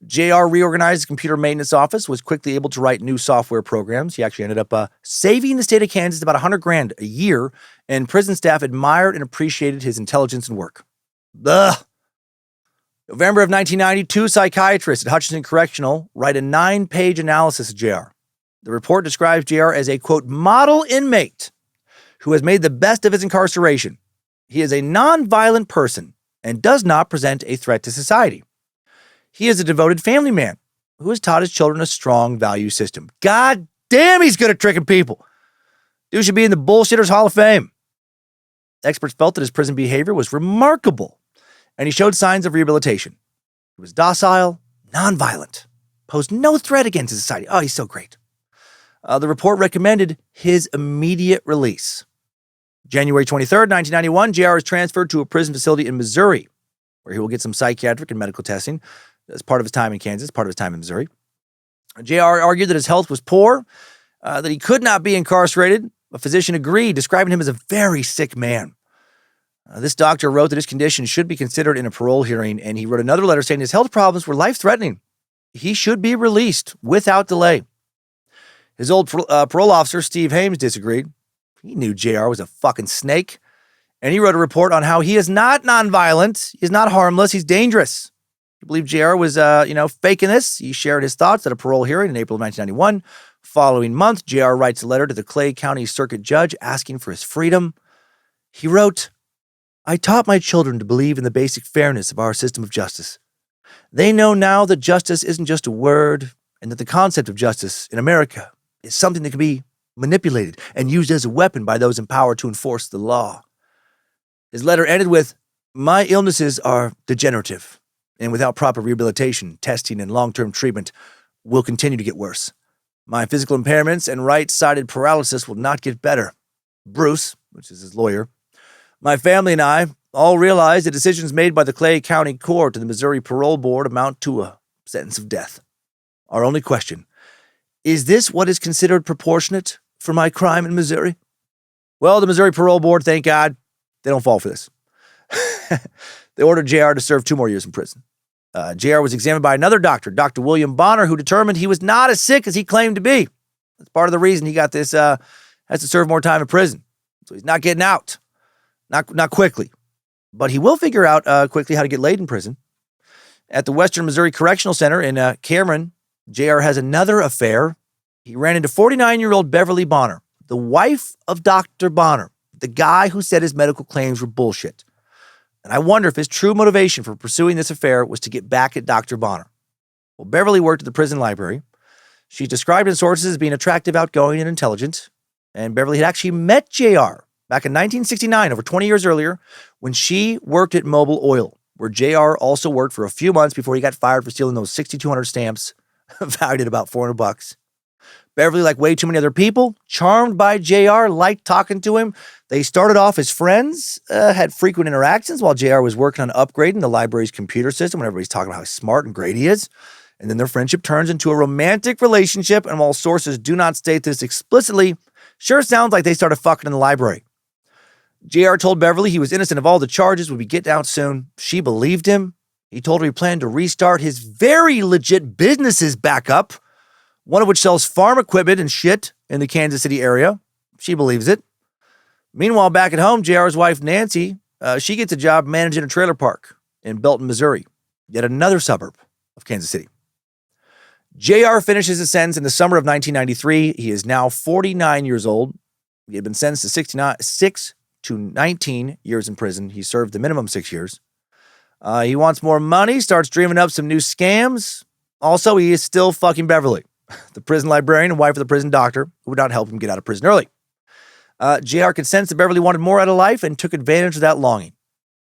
JR reorganized his computer maintenance office, was quickly able to write new software programs. He actually ended up saving the state of Kansas about $100,000 a year, and prison staff admired and appreciated his intelligence and work. Ugh. November of 1990, 2 psychiatrists at Hutchinson Correctional write a 9-page analysis of JR. The report describes JR as a, quote, model inmate who has made the best of his incarceration. He is a non-violent person and does not present a threat to society. He is a devoted family man who has taught his children a strong value system. God damn, he's good at tricking people. Dude should be in the Bullshitters Hall of Fame. Experts felt that his prison behavior was remarkable, and he showed signs of rehabilitation. He was docile, nonviolent, posed no threat against society. Oh, he's so great. The report recommended his immediate release. January 23rd, 1991, JR is transferred to a prison facility in Missouri, where he will get some psychiatric and medical testing as part of his time in Kansas, part of his time in Missouri. JR argued that his health was poor, that he could not be incarcerated. A physician agreed, describing him as a very sick man. This doctor wrote that his condition should be considered in a parole hearing, and he wrote another letter saying his health problems were life-threatening. He should be released without delay. His old parole officer, Steve Hames, disagreed. He knew JR was a fucking snake, and he wrote a report on how he is not nonviolent, he's not harmless, he's dangerous. He believed JR was, faking this. He shared his thoughts at a parole hearing in April of 1991. Following month, JR writes a letter to the Clay County Circuit Judge asking for his freedom. He wrote, I taught my children to believe in the basic fairness of our system of justice. They know now that justice isn't just a word, and that the concept of justice in America is something that can be manipulated and used as a weapon by those in power to enforce the law. His letter ended with, my illnesses are degenerative, and without proper rehabilitation, testing, and long-term treatment, will continue to get worse. My physical impairments and right-sided paralysis will not get better. Bruce, which is his lawyer, my family and I All realize the decisions made by the Clay County Court and the Missouri Parole Board amount to a sentence of death. Our only question, is this what is considered proportionate for my crime in Missouri? Well, the Missouri Parole Board, thank God, they don't fall for this. They ordered JR to serve 2 more years in prison. JR was examined by another doctor, Dr. William Bonner, who determined he was not as sick as he claimed to be. That's part of the reason he got this, has to serve more time in prison. So he's not getting out. Not quickly. But he will figure out quickly how to get laid in prison. At the Western Missouri Correctional Center in Cameron, JR has another affair. He ran into 49-year-old Beverly Bonner, the wife of Dr. Bonner, the guy who said his medical claims were bullshit. And I wonder if his true motivation for pursuing this affair was to get back at Dr. Bonner. Well, Beverly worked at the prison library. She's described in sources as being attractive, outgoing, and intelligent. And Beverly had actually met JR back in 1969, over 20 years earlier, when she worked at Mobil Oil, where JR also worked for a few months before he got fired for stealing those 6,200 stamps valued at about $400. Beverly, like way too many other people, charmed by JR, liked talking to him. They started off as friends, had frequent interactions while JR was working on upgrading the library's computer system when everybody's talking about how smart and great he is. And then their friendship turns into a romantic relationship, and while sources do not state this explicitly, sure sounds like they started fucking in the library. JR told Beverly he was innocent of all the charges, would be getting out soon. She believed him. He told her he planned to restart his very legit businesses back up, one of which sells farm equipment and shit in the Kansas City area. She believes it. Meanwhile, back at home, JR's wife, Nancy, she gets a job managing a trailer park in Belton, Missouri, yet another suburb of Kansas City. JR finishes his sentence in the summer of 1993. He is now 49 years old. He had been sentenced to 6 to 19 years in prison. He served the minimum 6 years. He wants more money, starts dreaming up some new scams. Also, he is still fucking Beverly, the prison librarian and wife of the prison doctor, who would not help him get out of prison early. JR could sense that Beverly wanted more out of life and took advantage of that longing.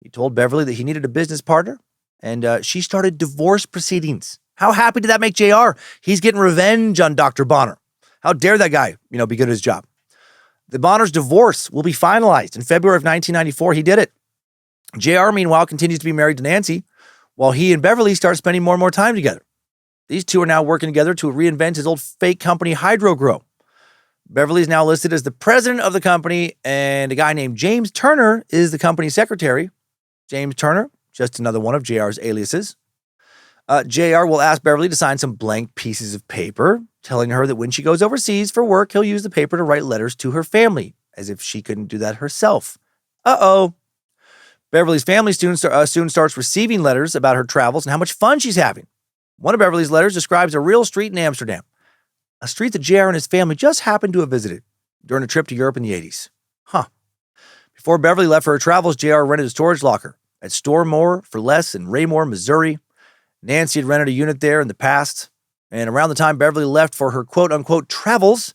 He told Beverly that he needed a business partner, and she started divorce proceedings. How happy did that make JR? He's getting revenge on Dr. Bonner. How dare that guy, be good at his job. The Bonner's divorce will be finalized in February of 1994. He did it. JR, meanwhile, continues to be married to Nancy, while he and Beverly start spending more and more time together. These two are now working together to reinvent his old fake company, Hydrogrow. Beverly is now listed as the president of the company, and a guy named James Turner is the company secretary. James Turner, just another one of JR's aliases. JR will ask Beverly to sign some blank pieces of paper, telling her that when she goes overseas for work, he'll use the paper to write letters to her family, as if she couldn't do that herself. Uh-oh. Beverly's family soon starts receiving letters about her travels and how much fun she's having. One of Beverly's letters describes a real street in Amsterdam, a street that JR and his family just happened to have visited during a trip to Europe in the 80s. Before Beverly left for her travels, JR rented a storage locker at Store More for Less in Raymore, Missouri. Nancy had rented a unit there in the past, and around the time Beverly left for her quote-unquote travels,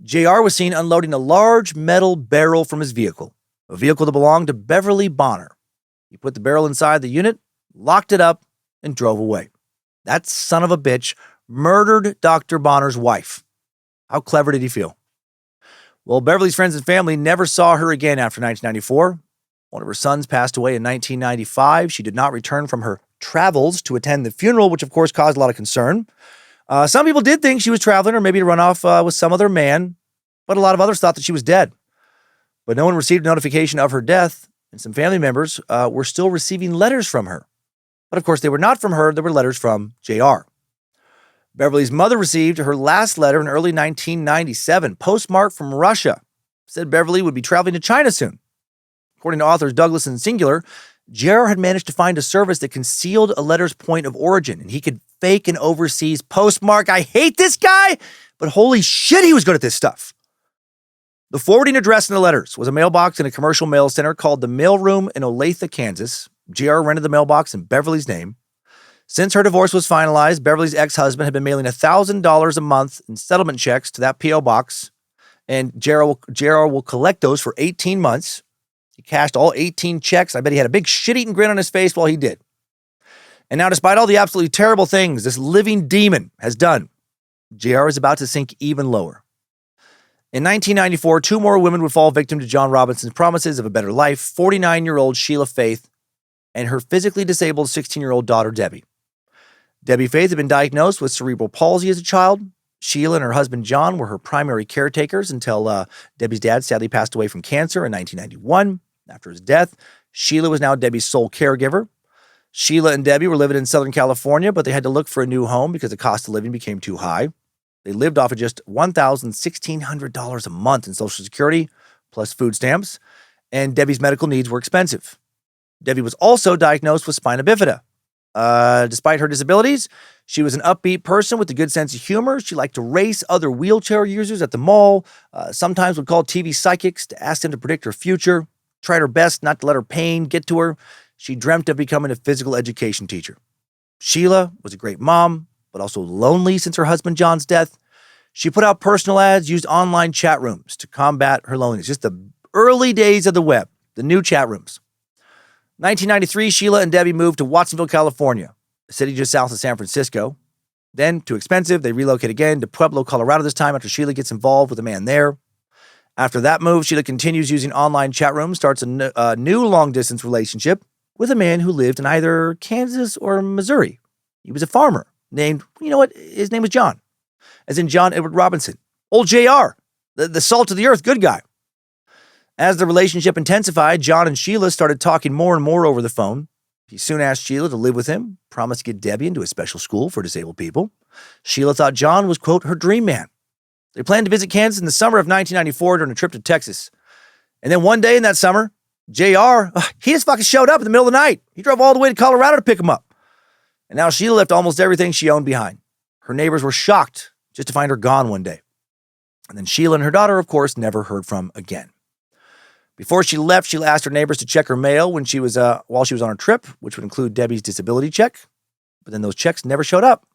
JR was seen unloading a large metal barrel from his vehicle, a vehicle that belonged to Beverly Bonner. He put the barrel inside the unit, locked it up, and drove away. That son of a bitch murdered Dr. Bonner's wife. How clever did he feel? Well, Beverly's friends and family never saw her again after 1994. One of her sons passed away in 1995. She did not return from her travels to attend the funeral, which of course caused a lot of concern. Some people did think she was traveling or maybe to run off with some other man, but a lot of others thought that she was dead. But no one received notification of her death, and some family members were still receiving letters from her. But of course, they were not from her. They were letters from JR. Beverly's mother received her last letter in early 1997, postmarked from Russia. Said Beverly would be traveling to China soon. According to authors Douglas and Singular, JR had managed to find a service that concealed a letter's point of origin, and he could fake an overseas postmark. I hate this guy, but holy shit, he was good at this stuff. The forwarding address in the letters was a mailbox in a commercial mail center called the Mailroom in Olathe, Kansas. JR rented the mailbox in Beverly's name. Since her divorce was finalized, Beverly's ex-husband had been mailing $1,000 a month in settlement checks to that P.O. box, and JR will collect those for 18 months. He cashed all 18 checks. I bet he had a big shit-eating grin on his face while he did. And now, despite all the absolutely terrible things this living demon has done, JR is about to sink even lower. In 1994, two more women would fall victim to John Robinson's promises of a better life: 49-year-old Sheila Faith and her physically disabled 16-year-old daughter, Debbie. Debbie Faith had been diagnosed with cerebral palsy as a child. Sheila and her husband, John, were her primary caretakers until Debbie's dad sadly passed away from cancer in 1991. After his death, Sheila was now Debbie's sole caregiver. Sheila and Debbie were living in Southern California, but they had to look for a new home because the cost of living became too high. They lived off of just $1,600 a month in Social Security, plus food stamps, and Debbie's medical needs were expensive. Debbie was also diagnosed with spina bifida. Despite her disabilities, she was an upbeat person with a good sense of humor. She liked to race other wheelchair users at the mall, sometimes would call TV psychics to ask them to predict her future, tried her best not to let her pain get to her. She dreamt of becoming a physical education teacher. Sheila was a great mom, but also lonely since her husband John's death. She put out personal ads, used online chat rooms to combat her loneliness. Just the early days of the web, the new chat rooms. 1993, Sheila and Debbie moved to Watsonville, California, a city just south of San Francisco. Then, too expensive, they relocate again to Pueblo, Colorado this time after Sheila gets involved with a man there. After that move, Sheila continues using online chat rooms, starts a new long-distance relationship with a man who lived in either Kansas or Missouri. He was a farmer named, his name was John, as in John Edward Robinson. Old JR, the salt of the earth good guy. As the relationship intensified, John and Sheila started talking more and more over the phone. He soon asked Sheila to live with him, promised to get Debbie into a special school for disabled people. Sheila thought John was, quote, her dream man. They planned to visit Kansas in the summer of 1994 during a trip to Texas. And then one day in that summer, JR, he just fucking showed up in the middle of the night. He drove all the way to Colorado to pick him up. And now Sheila left almost everything she owned behind. Her neighbors were shocked just to find her gone one day. And then Sheila and her daughter, of course, never heard from again. Before she left, Sheila asked her neighbors to check her mail while she was on her trip, which would include Debbie's disability check. But then those checks never showed up.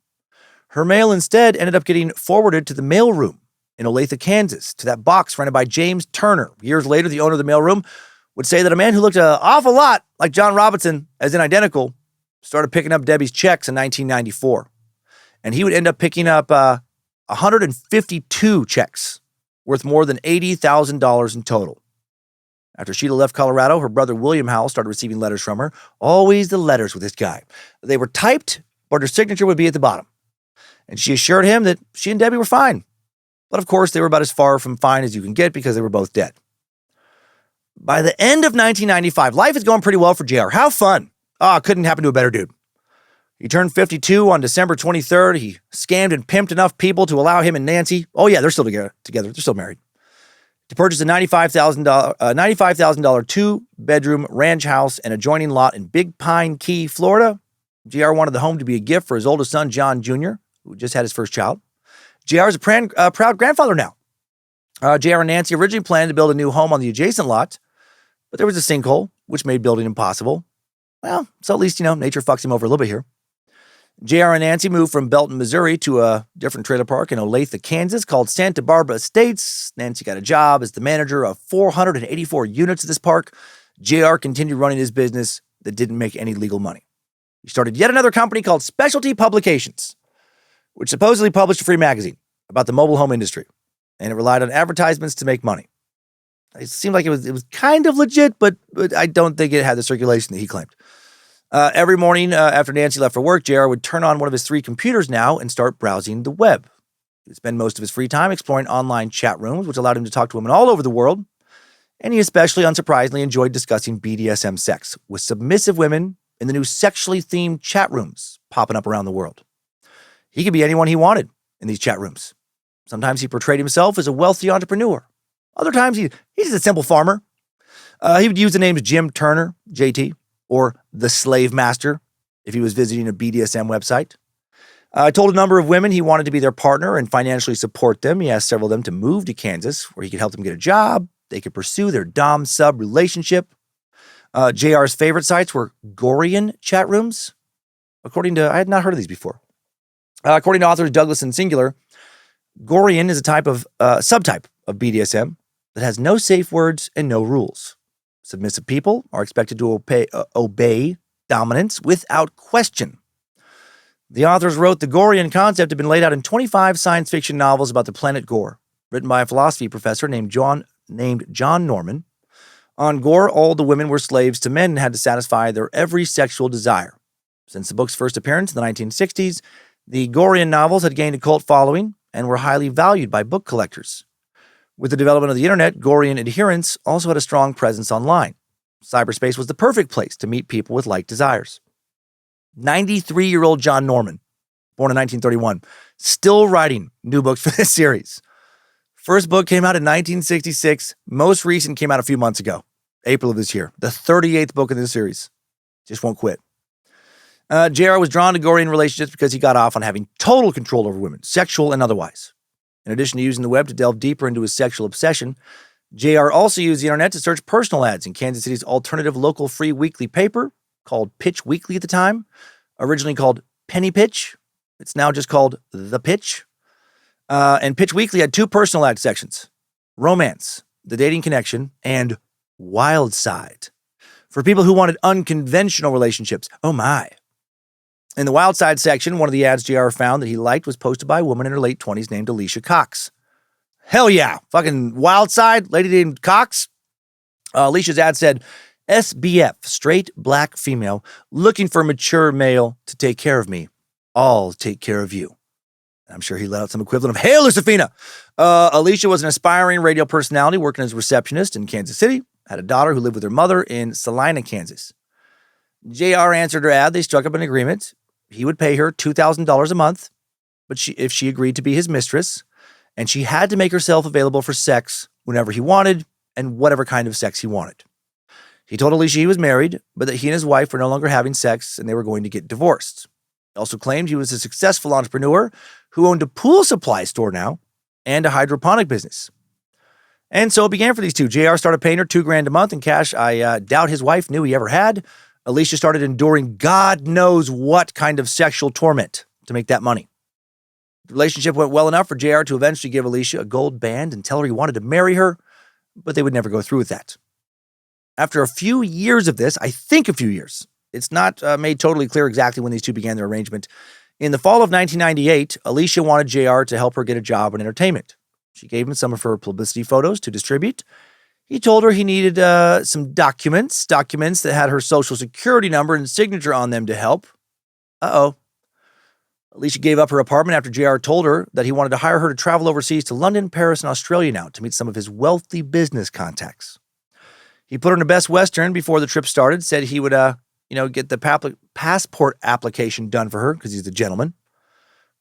Her mail instead ended up getting forwarded to the mailroom in Olathe, Kansas, to that box rented by James Turner. Years later, the owner of the mailroom would say that a man who looked an awful lot like John Robinson, as in identical, started picking up Debbie's checks in 1994. And he would end up picking up 152 checks worth more than $80,000 in total. After Sheila left Colorado, her brother William Howell started receiving letters from her. Always the letters with this guy. They were typed, but her signature would be at the bottom. And she assured him that she and Debbie were fine. But of course, they were about as far from fine as you can get because they were both dead. By the end of 1995, life is going pretty well for JR. How fun. Couldn't happen to a better dude. He turned 52 on December 23rd. He scammed and pimped enough people to allow him and Nancy, they're still together. They're still married, to purchase a $95,000 two-bedroom ranch house and adjoining lot in Big Pine Key, Florida. JR wanted the home to be a gift for his oldest son, John Jr., who just had his first child. JR is a proud grandfather now. JR and Nancy originally planned to build a new home on the adjacent lot, but there was a sinkhole, which made building impossible. Well, so at least, nature fucks him over a little bit here. JR and Nancy moved from Belton, Missouri to a different trailer park in Olathe, Kansas called Santa Barbara Estates. Nancy got a job as the manager of 484 units of this park. JR continued running his business that didn't make any legal money. He started yet another company called Specialty Publications, which supposedly published a free magazine about the mobile home industry, and it relied on advertisements to make money. It seemed like it was kind of legit, but I don't think it had the circulation that he claimed. Every morning after Nancy left for work, JR would turn on one of his 3 computers now and start browsing the web. He would spend most of his free time exploring online chat rooms, which allowed him to talk to women all over the world. And he especially, unsurprisingly, enjoyed discussing BDSM sex with submissive women in the new sexually themed chat rooms popping up around the world. He could be anyone he wanted in these chat rooms. Sometimes he portrayed himself as a wealthy entrepreneur. Other times he's just a simple farmer. He would use the names Jim Turner, JT, or the Slavemaster if he was visiting a BDSM website. I told a number of women he wanted to be their partner and financially support them. He asked several of them to move to Kansas where he could help them get a job. They could pursue their dom-sub relationship. JR's favorite sites were Gorian chat rooms. I had not heard of these before. According to authors Douglas and Singular, Gorian is a subtype of BDSM that has no safe words and no rules. Submissive people are expected to obey dominance without question. The authors wrote the Gorian concept had been laid out in 25 science fiction novels about the planet Gore, written by a philosophy professor named John Norman. On Gore, all the women were slaves to men and had to satisfy their every sexual desire. Since the book's first appearance in the 1960s, the Gorean novels had gained a cult following and were highly valued by book collectors. With the development of the internet, Gorean adherents also had a strong presence online. Cyberspace was the perfect place to meet people with like desires. 93-year-old John Norman, born in 1931, still writing new books for this series. First book came out in 1966. Most recent came out a few months ago, April of this year. The 38th book in this series. Just won't quit. JR was drawn to Gorean relationships because he got off on having total control over women, sexual and otherwise. In addition to using the web to delve deeper into his sexual obsession, JR also used the internet to search personal ads in Kansas City's alternative local free weekly paper, called Pitch Weekly at the time, originally called Penny Pitch. It's now just called The Pitch. And Pitch Weekly had two personal ad sections: romance, the dating connection, and wild side, for people who wanted unconventional relationships. Oh my. In the wild side section, one of the ads JR found that he liked was posted by a woman in her late 20s named Alicia Cox. Hell yeah. Fucking wild side, lady named Cox. Alicia's ad said, SBF, straight black female, looking for mature male to take care of me. I'll take care of you. I'm sure he let out some equivalent of, "Hail, Lucifina!" Alicia was an aspiring radio personality working as a receptionist in Kansas City, had a daughter who lived with her mother in Salina, Kansas. JR answered her ad. They struck up an agreement. He would pay her $2,000 a month, but if she agreed to be his mistress, and she had to make herself available for sex whenever he wanted and whatever kind of sex he wanted. He told Alicia he was married, but that he and his wife were no longer having sex and they were going to get divorced. He also claimed he was a successful entrepreneur who owned a pool supply store now and a hydroponic business. And so it began for these two. JR started paying her $2,000 a month in cash I doubt his wife knew he ever had. Alicia started enduring God knows what kind of sexual torment to make that money. The relationship went well enough for JR to eventually give Alicia a gold band and tell her he wanted to marry her, but they would never go through with that. After a few years of this, I think a few years, it's not made totally clear exactly when these two began their arrangement. In the fall of 1998, Alicia wanted JR to help her get a job in entertainment. She gave him some of her publicity photos to distribute. He told her he needed some documents that had her social security number and signature on them to help. Uh-oh. Alicia gave up her apartment after JR told her that he wanted to hire her to travel overseas to London, Paris, and Australia now to meet some of his wealthy business contacts. He put her in a Best Western before the trip started, said he would, get the passport application done for her because he's a gentleman.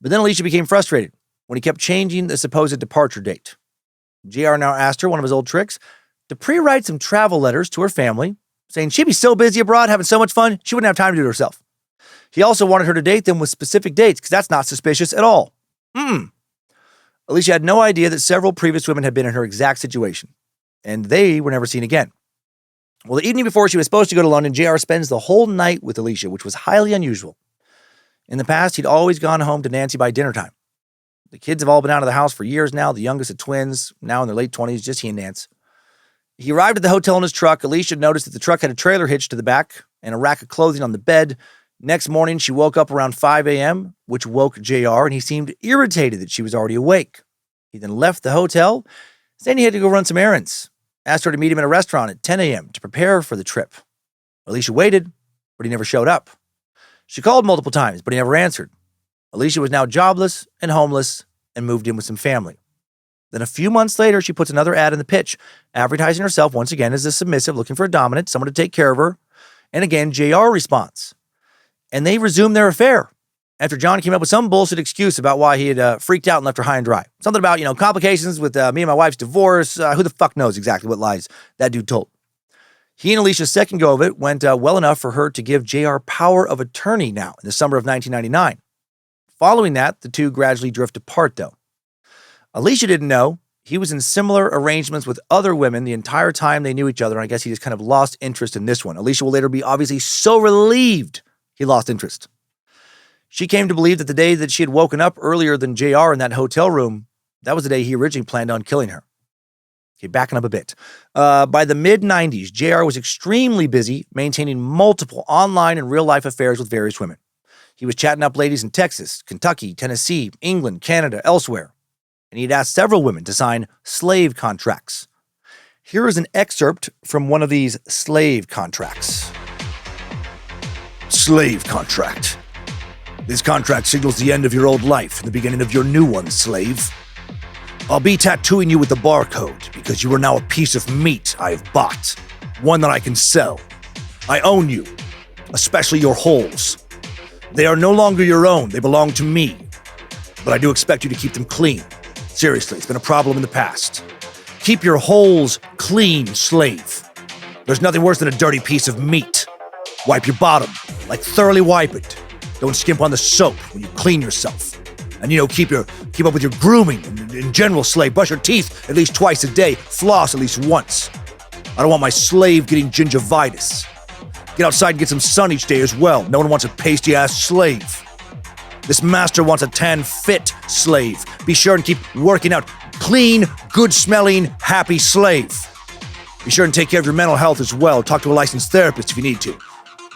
But then Alicia became frustrated when he kept changing the supposed departure date. JR now asked her, one of his old tricks, to pre-write some travel letters to her family, saying she'd be so busy abroad having so much fun, she wouldn't have time to do it herself. He also wanted her to date them with specific dates because that's not suspicious at all. Alicia had no idea that several previous women had been in her exact situation, and they were never seen again. Well, the evening before she was supposed to go to London, JR spends the whole night with Alicia, which was highly unusual. In the past, he'd always gone home to Nancy by dinner time. The kids have all been out of the house for years now, the youngest of twins, now in their late 20s, just he and Nance. He arrived at the hotel in his truck. Alicia noticed that the truck had a trailer hitched to the back and a rack of clothing on the bed. Next morning, she woke up around 5 a.m., which woke JR, and he seemed irritated that she was already awake. He then left the hotel, saying he had to go run some errands. Asked her to meet him in a restaurant at 10 a.m. to prepare for the trip. Alicia waited, but he never showed up. She called multiple times, but he never answered. Alicia was now jobless and homeless and moved in with some family. Then a few months later, she puts another ad in the Pitch, advertising herself once again as a submissive looking for a dominant, someone to take care of her. And again, JR responds. And they resumed their affair after John came up with some bullshit excuse about why he had freaked out and left her high and dry. Something about, complications with me and my wife's divorce. Who the fuck knows exactly what lies that dude told. He and Alicia's second go of it went well enough for her to give JR power of attorney now in the summer of 1999. Following that, the two gradually drift apart, though. Alicia didn't know he was in similar arrangements with other women the entire time they knew each other, and I guess he just kind of lost interest in this one. Alicia will later be obviously so relieved he lost interest. She came to believe that the day that she had woken up earlier than JR in that hotel room, that was the day he originally planned on killing her. Okay, backing up a bit. By the mid-90s, JR was extremely busy maintaining multiple online and real-life affairs with various women. He was chatting up ladies in Texas, Kentucky, Tennessee, England, Canada, elsewhere. and he'd asked several women to sign slave contracts. Here is an excerpt from one of these slave contracts. Slave contract. This contract signals the end of your old life and the beginning of your new one, slave. I'll be tattooing you with the barcode because you are now a piece of meat I have bought, one that I can sell. I own you, especially your holes. They are no longer your own, they belong to me. But I do expect you to keep them clean. Seriously, it's been a problem in the past. Keep your holes clean, slave. There's nothing worse than a dirty piece of meat. Wipe your bottom, like thoroughly wipe it. Don't skimp on the soap when you clean yourself. And keep up with your grooming in general, slave. Brush your teeth at least twice a day. Floss at least once. I don't want my slave getting gingivitis. Get outside and get some sun each day as well. No one wants a pasty-ass slave. This master wants a tan, fit slave. Be sure and keep working out. Clean, good-smelling, happy slave. Be sure and take care of your mental health as well. Talk to a licensed therapist if you need to.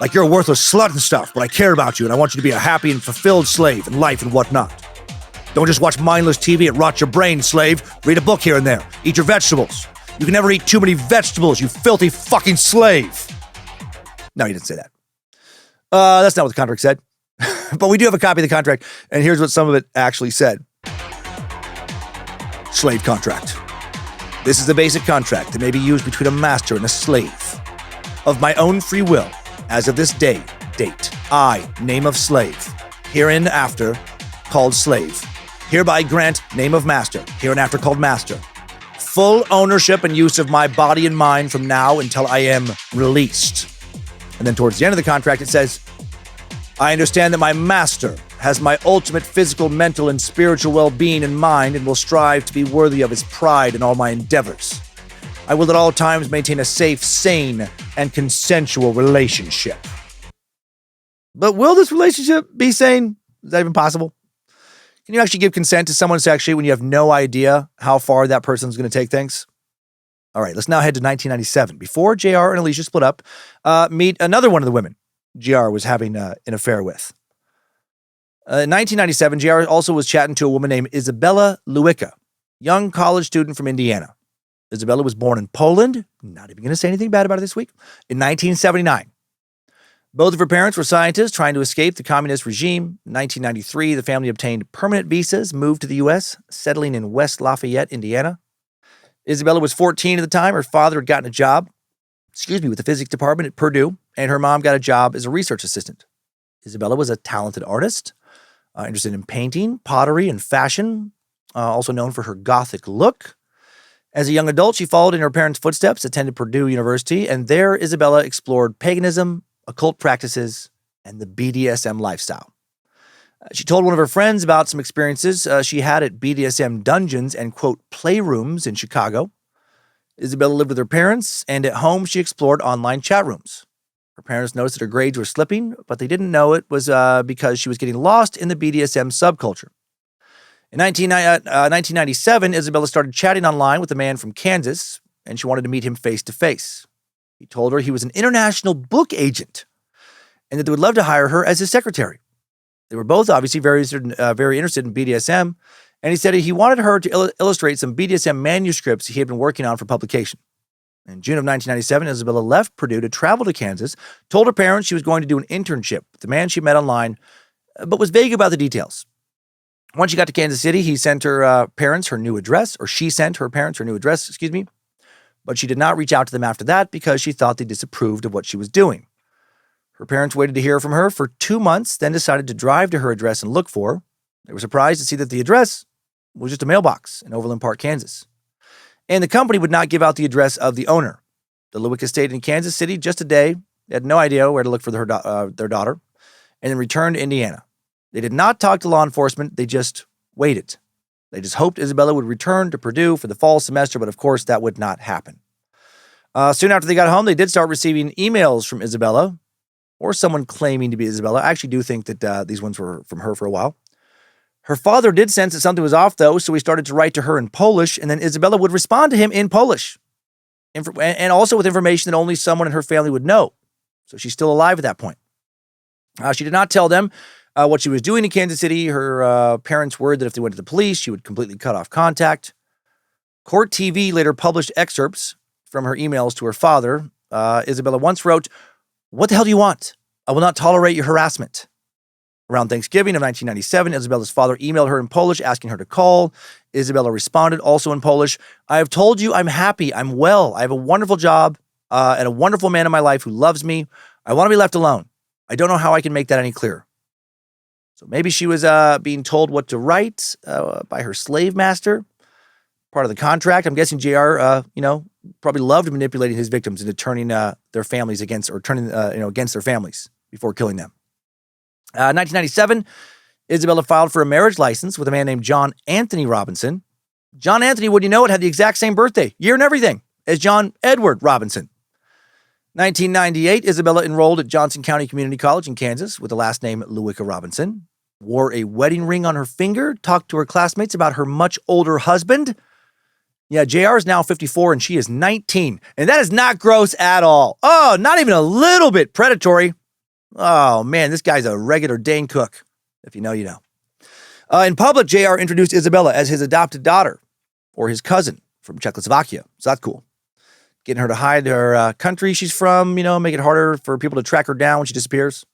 Like you're a worthless slut and stuff, but I care about you and I want you to be a happy and fulfilled slave in life and whatnot. Don't just watch mindless TV, it rots your brain, slave. Read a book here and there. Eat your vegetables. You can never eat too many vegetables, you filthy fucking slave. No, he didn't say that. That's not what the contract said. But we do have a copy of the contract, and here's what some of it actually said. Slave contract. This is the basic contract that may be used between a master and a slave. Of my own free will, as of this date, I, name of slave, hereinafter called slave, hereby grant name of master, hereinafter called master, full ownership and use of my body and mind from now until I am released. And then towards the end of the contract, it says, I understand that my master has my ultimate physical, mental, and spiritual well-being in mind and will strive to be worthy of his pride in all my endeavors. I will at all times maintain a safe, sane, and consensual relationship. But will this relationship be sane? Is that even possible? Can you actually give consent to someone sexually when you have no idea how far that person's going to take things? All right, let's now head to 1997. Before JR and Alicia split up, meet another one of the women JR was having an affair with. In 1997, JR also was chatting to a woman named Isabella Luicka, young college student from Indiana. Isabella was born in Poland, not even going to say anything bad about it this week, in 1979. Both of her parents were scientists trying to escape the communist regime. In 1993, the family obtained permanent visas, moved to the U.S., settling in West Lafayette, Indiana. Isabella was 14 at the time. Her father had gotten a job, with the physics department at Purdue, and her mom got a job as a research assistant. Isabella was a talented artist, interested in painting, pottery, and fashion, also known for her gothic look. As a young adult, she followed in her parents' footsteps, attended Purdue University, and there Isabella explored paganism, occult practices, and the BDSM lifestyle. She told one of her friends about some experiences she had at BDSM dungeons and, quote, playrooms in Chicago. Isabella lived with her parents, and at home she explored online chat rooms. Her parents noticed that her grades were slipping, but they didn't know it was because she was getting lost in the BDSM subculture. In 1997, Isabella started chatting online with a man from Kansas, and she wanted to meet him face-to-face. He told her he was an international book agent and that they would love to hire her as his secretary. They were both obviously very interested in BDSM, and he said he wanted her to illustrate some BDSM manuscripts he had been working on for publication. In June of 1997, Isabella left Purdue to travel to Kansas, told her parents she was going to do an internship with the man she met online, but was vague about the details. Once she got to Kansas City, he sent her parents her new address, or she sent her parents her new address, but she did not reach out to them after that because she thought they disapproved of what she was doing. Her parents waited to hear from her for 2 months, then decided to drive to her address and look for her. They were surprised to see that the address was just a mailbox in Overland Park, Kansas. And the company would not give out the address of the owner. The Luicka stayed in Kansas City just a day. They had no idea where to look for their daughter, and then returned to Indiana. They did not talk to law enforcement. They just waited. They just hoped Isabella would return to Purdue for the fall semester, but of course that would not happen. Soon after they got home, they did start receiving emails from Isabella, or someone claiming to be Isabella. I actually do think that these ones were from her for a while. Her father did sense that something was off, though, so he started to write to her in Polish, and then Isabella would respond to him in Polish, and also with information that only someone in her family would know. So she's still alive at that point. She did not tell them what she was doing in Kansas City. Her parents worried that if they went to the police, she would completely cut off contact. Court TV later published excerpts from her emails to her father. Isabella once wrote, "What the hell do you want? I will not tolerate your harassment." Around Thanksgiving of 1997, Isabella's father emailed her in Polish asking her to call. Isabella responded also in Polish, "I have told you I'm happy, I'm well, I have a wonderful job and a wonderful man in my life who loves me. I want to be left alone. I don't know how I can make that any clearer." So maybe she was being told what to write by her slave master, part of the contract. I'm guessing JR, probably loved manipulating his victims into turning their families against, or turning, against their families before killing them. 1997, Isabella filed for a marriage license with a man named John Anthony Robinson. John Anthony, would you know it, had the exact same birthday, year and everything, as John Edward Robinson. 1998, Isabella enrolled at Johnson County Community College in Kansas with the last name Lewicka Robinson. Wore a wedding ring on her finger, talked to her classmates about her much older husband. Yeah, JR is now 54 and she is 19. And that is not gross at all. Oh, not even a little bit predatory. Oh, man, this guy's a regular Dane Cook. If you know, you know. In public, JR introduced Isabella as his adopted daughter or his cousin from Czechoslovakia. So that's cool. Getting her to hide her country she's from, make it harder for people to track her down when she disappears.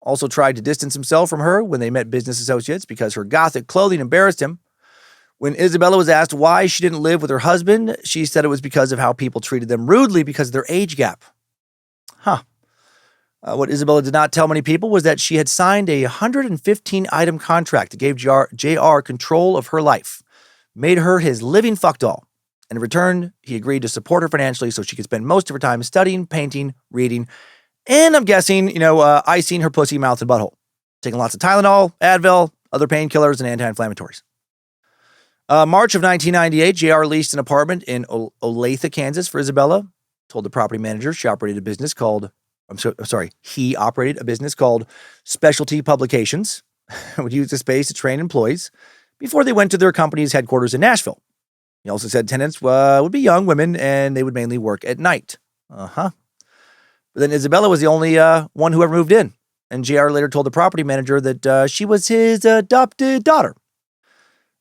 Also tried to distance himself from her when they met business associates because her gothic clothing embarrassed him. When Isabella was asked why she didn't live with her husband, she said it was because of how people treated them rudely because of their age gap. What Isabella did not tell many people was that she had signed a 115-item contract that gave JR control of her life, made her his living fuck doll. And in return, he agreed to support her financially so she could spend most of her time studying, painting, reading, and I'm guessing, icing her pussy, mouth, and butthole. Taking lots of Tylenol, Advil, other painkillers, and anti-inflammatories. March of 1998, JR leased an apartment in Olathe, Kansas for Isabella. Told the property manager he operated a business called Specialty Publications. Would use the space to train employees before they went to their company's headquarters in Nashville. He also said tenants would be young women and they would mainly work at night. But then Isabella was the only one who ever moved in. And JR later told the property manager that she was his adopted daughter.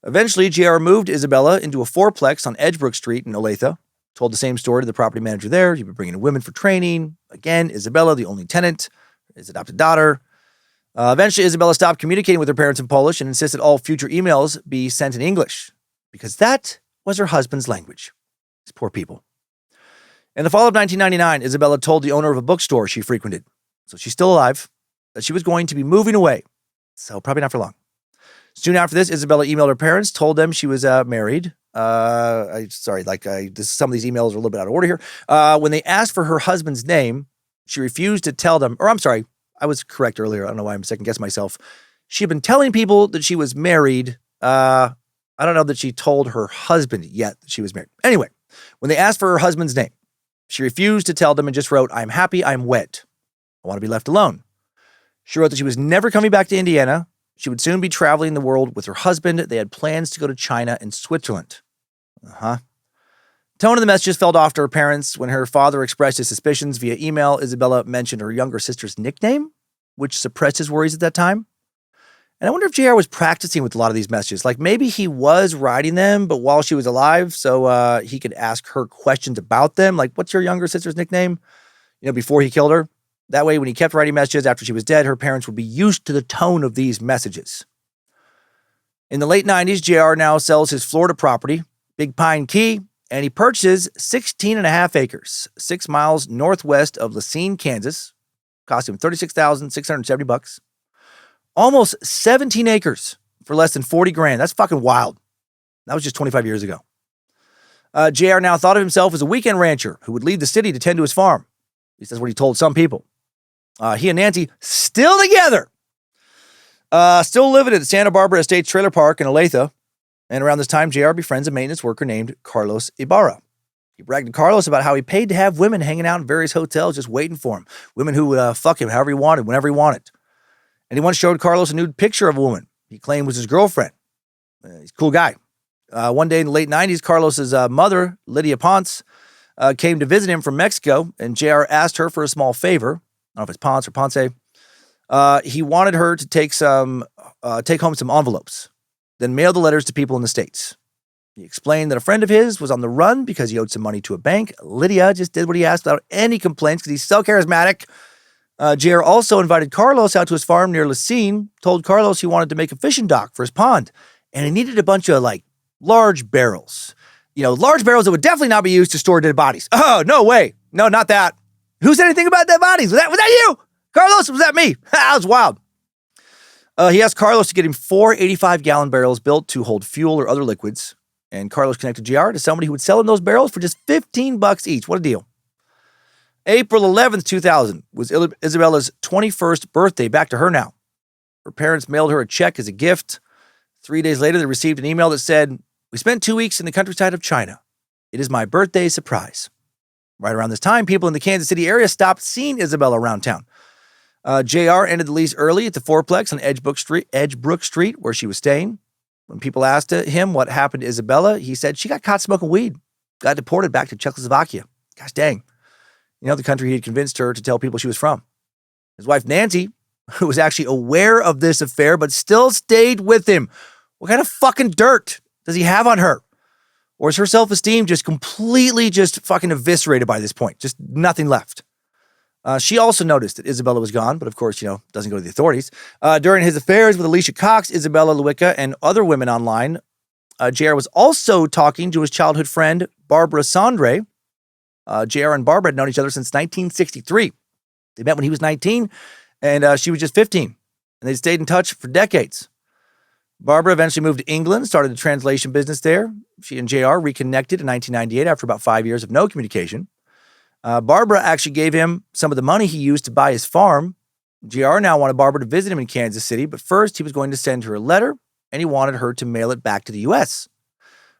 Eventually, JR moved Isabella into a fourplex on Edgebrook Street in Olathe. Told the same story to the property manager there. He'd been bringing in women for training. Again, Isabella, the only tenant, his adopted daughter. Eventually, Isabella stopped communicating with her parents in Polish and insisted all future emails be sent in English because that was her husband's language. These poor people. In the fall of 1999, Isabella told the owner of a bookstore she frequented, so she's still alive, that she was going to be moving away. So probably not for long. Soon after this, Isabella emailed her parents, told them she was married. Some of these emails are a little bit out of order here. When they asked for her husband's name, she refused to tell them, I was correct earlier. I don't know why I'm second guessing myself. She had been telling people that she was married. I don't know that she told her husband yet that she was married. Anyway, when they asked for her husband's name, she refused to tell them and just wrote, "I'm happy, I'm wed. I want to be left alone." She wrote that she was never coming back to Indiana. She would soon be traveling the world with her husband. They had plans to go to China and Switzerland. Tone of the messages fell off to her parents. When her father expressed his suspicions via email, Isabella mentioned her younger sister's nickname, which suppressed his worries at that time. And I wonder if JR was practicing with a lot of these messages. Like maybe he was writing them, but while she was alive, so he could ask her questions about them. Like, what's your younger sister's nickname? Before he killed her. That way, when he kept writing messages after she was dead, her parents would be used to the tone of these messages. In the late 90s, JR now sells his Florida property, Big Pine Key, and he purchases 16 and a half acres, 6 miles northwest of Lacine, Kansas. Cost him $36,670. Almost 17 acres for less than $40,000. That's fucking wild. That was just 25 years ago. JR now thought of himself as a weekend rancher who would leave the city to tend to his farm. At least that's what he told some people. He and Nancy still together. Still living at the Santa Barbara Estates Trailer Park in Olathe. And around this time, JR befriends a maintenance worker named Carlos Ibarra. He bragged to Carlos about how he paid to have women hanging out in various hotels just waiting for him. Women who would fuck him however he wanted, whenever he wanted. And he once showed Carlos a nude picture of a woman he claimed was his girlfriend. He's a cool guy. One day in the late 90s, Carlos's mother, Lydia Ponce, came to visit him from Mexico, and JR asked her for a small favor. I don't know if it's Ponce or Ponce. He wanted her to take home some envelopes, then mail the letters to people in the States. He explained that a friend of his was on the run because he owed some money to a bank. Lydia just did what he asked without any complaints because he's so charismatic. JR also invited Carlos out to his farm near Lacine, told Carlos he wanted to make a fishing dock for his pond, and he needed a bunch of, large barrels. Large barrels that would definitely not be used to store dead bodies. Oh, no way. No, not that. Who said anything about dead bodies? Was that you? Carlos, was that me? That was wild. He asked Carlos to get him 4 85-gallon barrels built to hold fuel or other liquids, and Carlos connected JR to somebody who would sell him those barrels for just $15 each. What a deal. April 11th, 2000 was Isabella's 21st birthday, back to her now. Her parents mailed her a check as a gift. 3 days later, they received an email that said, "We spent 2 weeks in the countryside of China. It is my birthday surprise." Right around this time, people in the Kansas City area stopped seeing Isabella around town. JR ended the lease early at the fourplex on Edgebrook Street, where she was staying. When people asked him what happened to Isabella, he said she got caught smoking weed, got deported back to Czechoslovakia. Gosh dang. The country he had convinced her to tell people she was from. His wife, Nancy, who was actually aware of this affair, but still stayed with him. What kind of fucking dirt does he have on her? Or is her self-esteem just completely fucking eviscerated by this point? Just nothing left. She also noticed that Isabella was gone, but of course, doesn't go to the authorities. During his affairs with Alicia Cox, Isabella Lewica, and other women online, JR was also talking to his childhood friend, Barbara Sandre. JR and Barbara had known each other since 1963. They met when he was 19, and she was just 15. And they stayed in touch for decades. Barbara eventually moved to England, started a translation business there. She and JR reconnected in 1998 after about 5 years of no communication. Barbara actually gave him some of the money he used to buy his farm. JR now wanted Barbara to visit him in Kansas City, but first he was going to send her a letter, and he wanted her to mail it back to the U.S.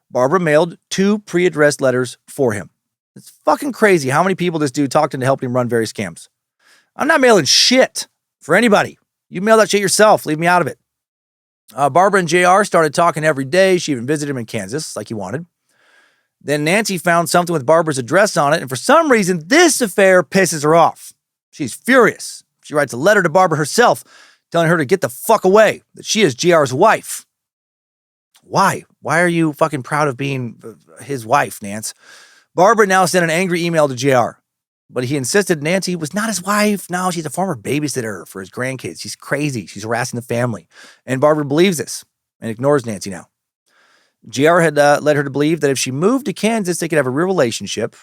Barbara mailed 2 pre-addressed letters for him. It's fucking crazy how many people this dude talked into helping him run various scams. I'm not mailing shit for anybody. You mail that shit yourself. Leave me out of it. Barbara and JR started talking every day. She even visited him in Kansas like he wanted. Then Nancy found something with Barbara's address on it, and for some reason, this affair pisses her off. She's furious. She writes a letter to Barbara herself, telling her to get the fuck away, that she is JR's wife. Why? Why are you fucking proud of being his wife, Nance? Barbara now sent an angry email to JR, but he insisted Nancy was not his wife. No, she's a former babysitter for his grandkids. She's crazy. She's harassing the family. And Barbara believes this and ignores Nancy now. JR had led her to believe that if she moved to Kansas, they could have a real relationship.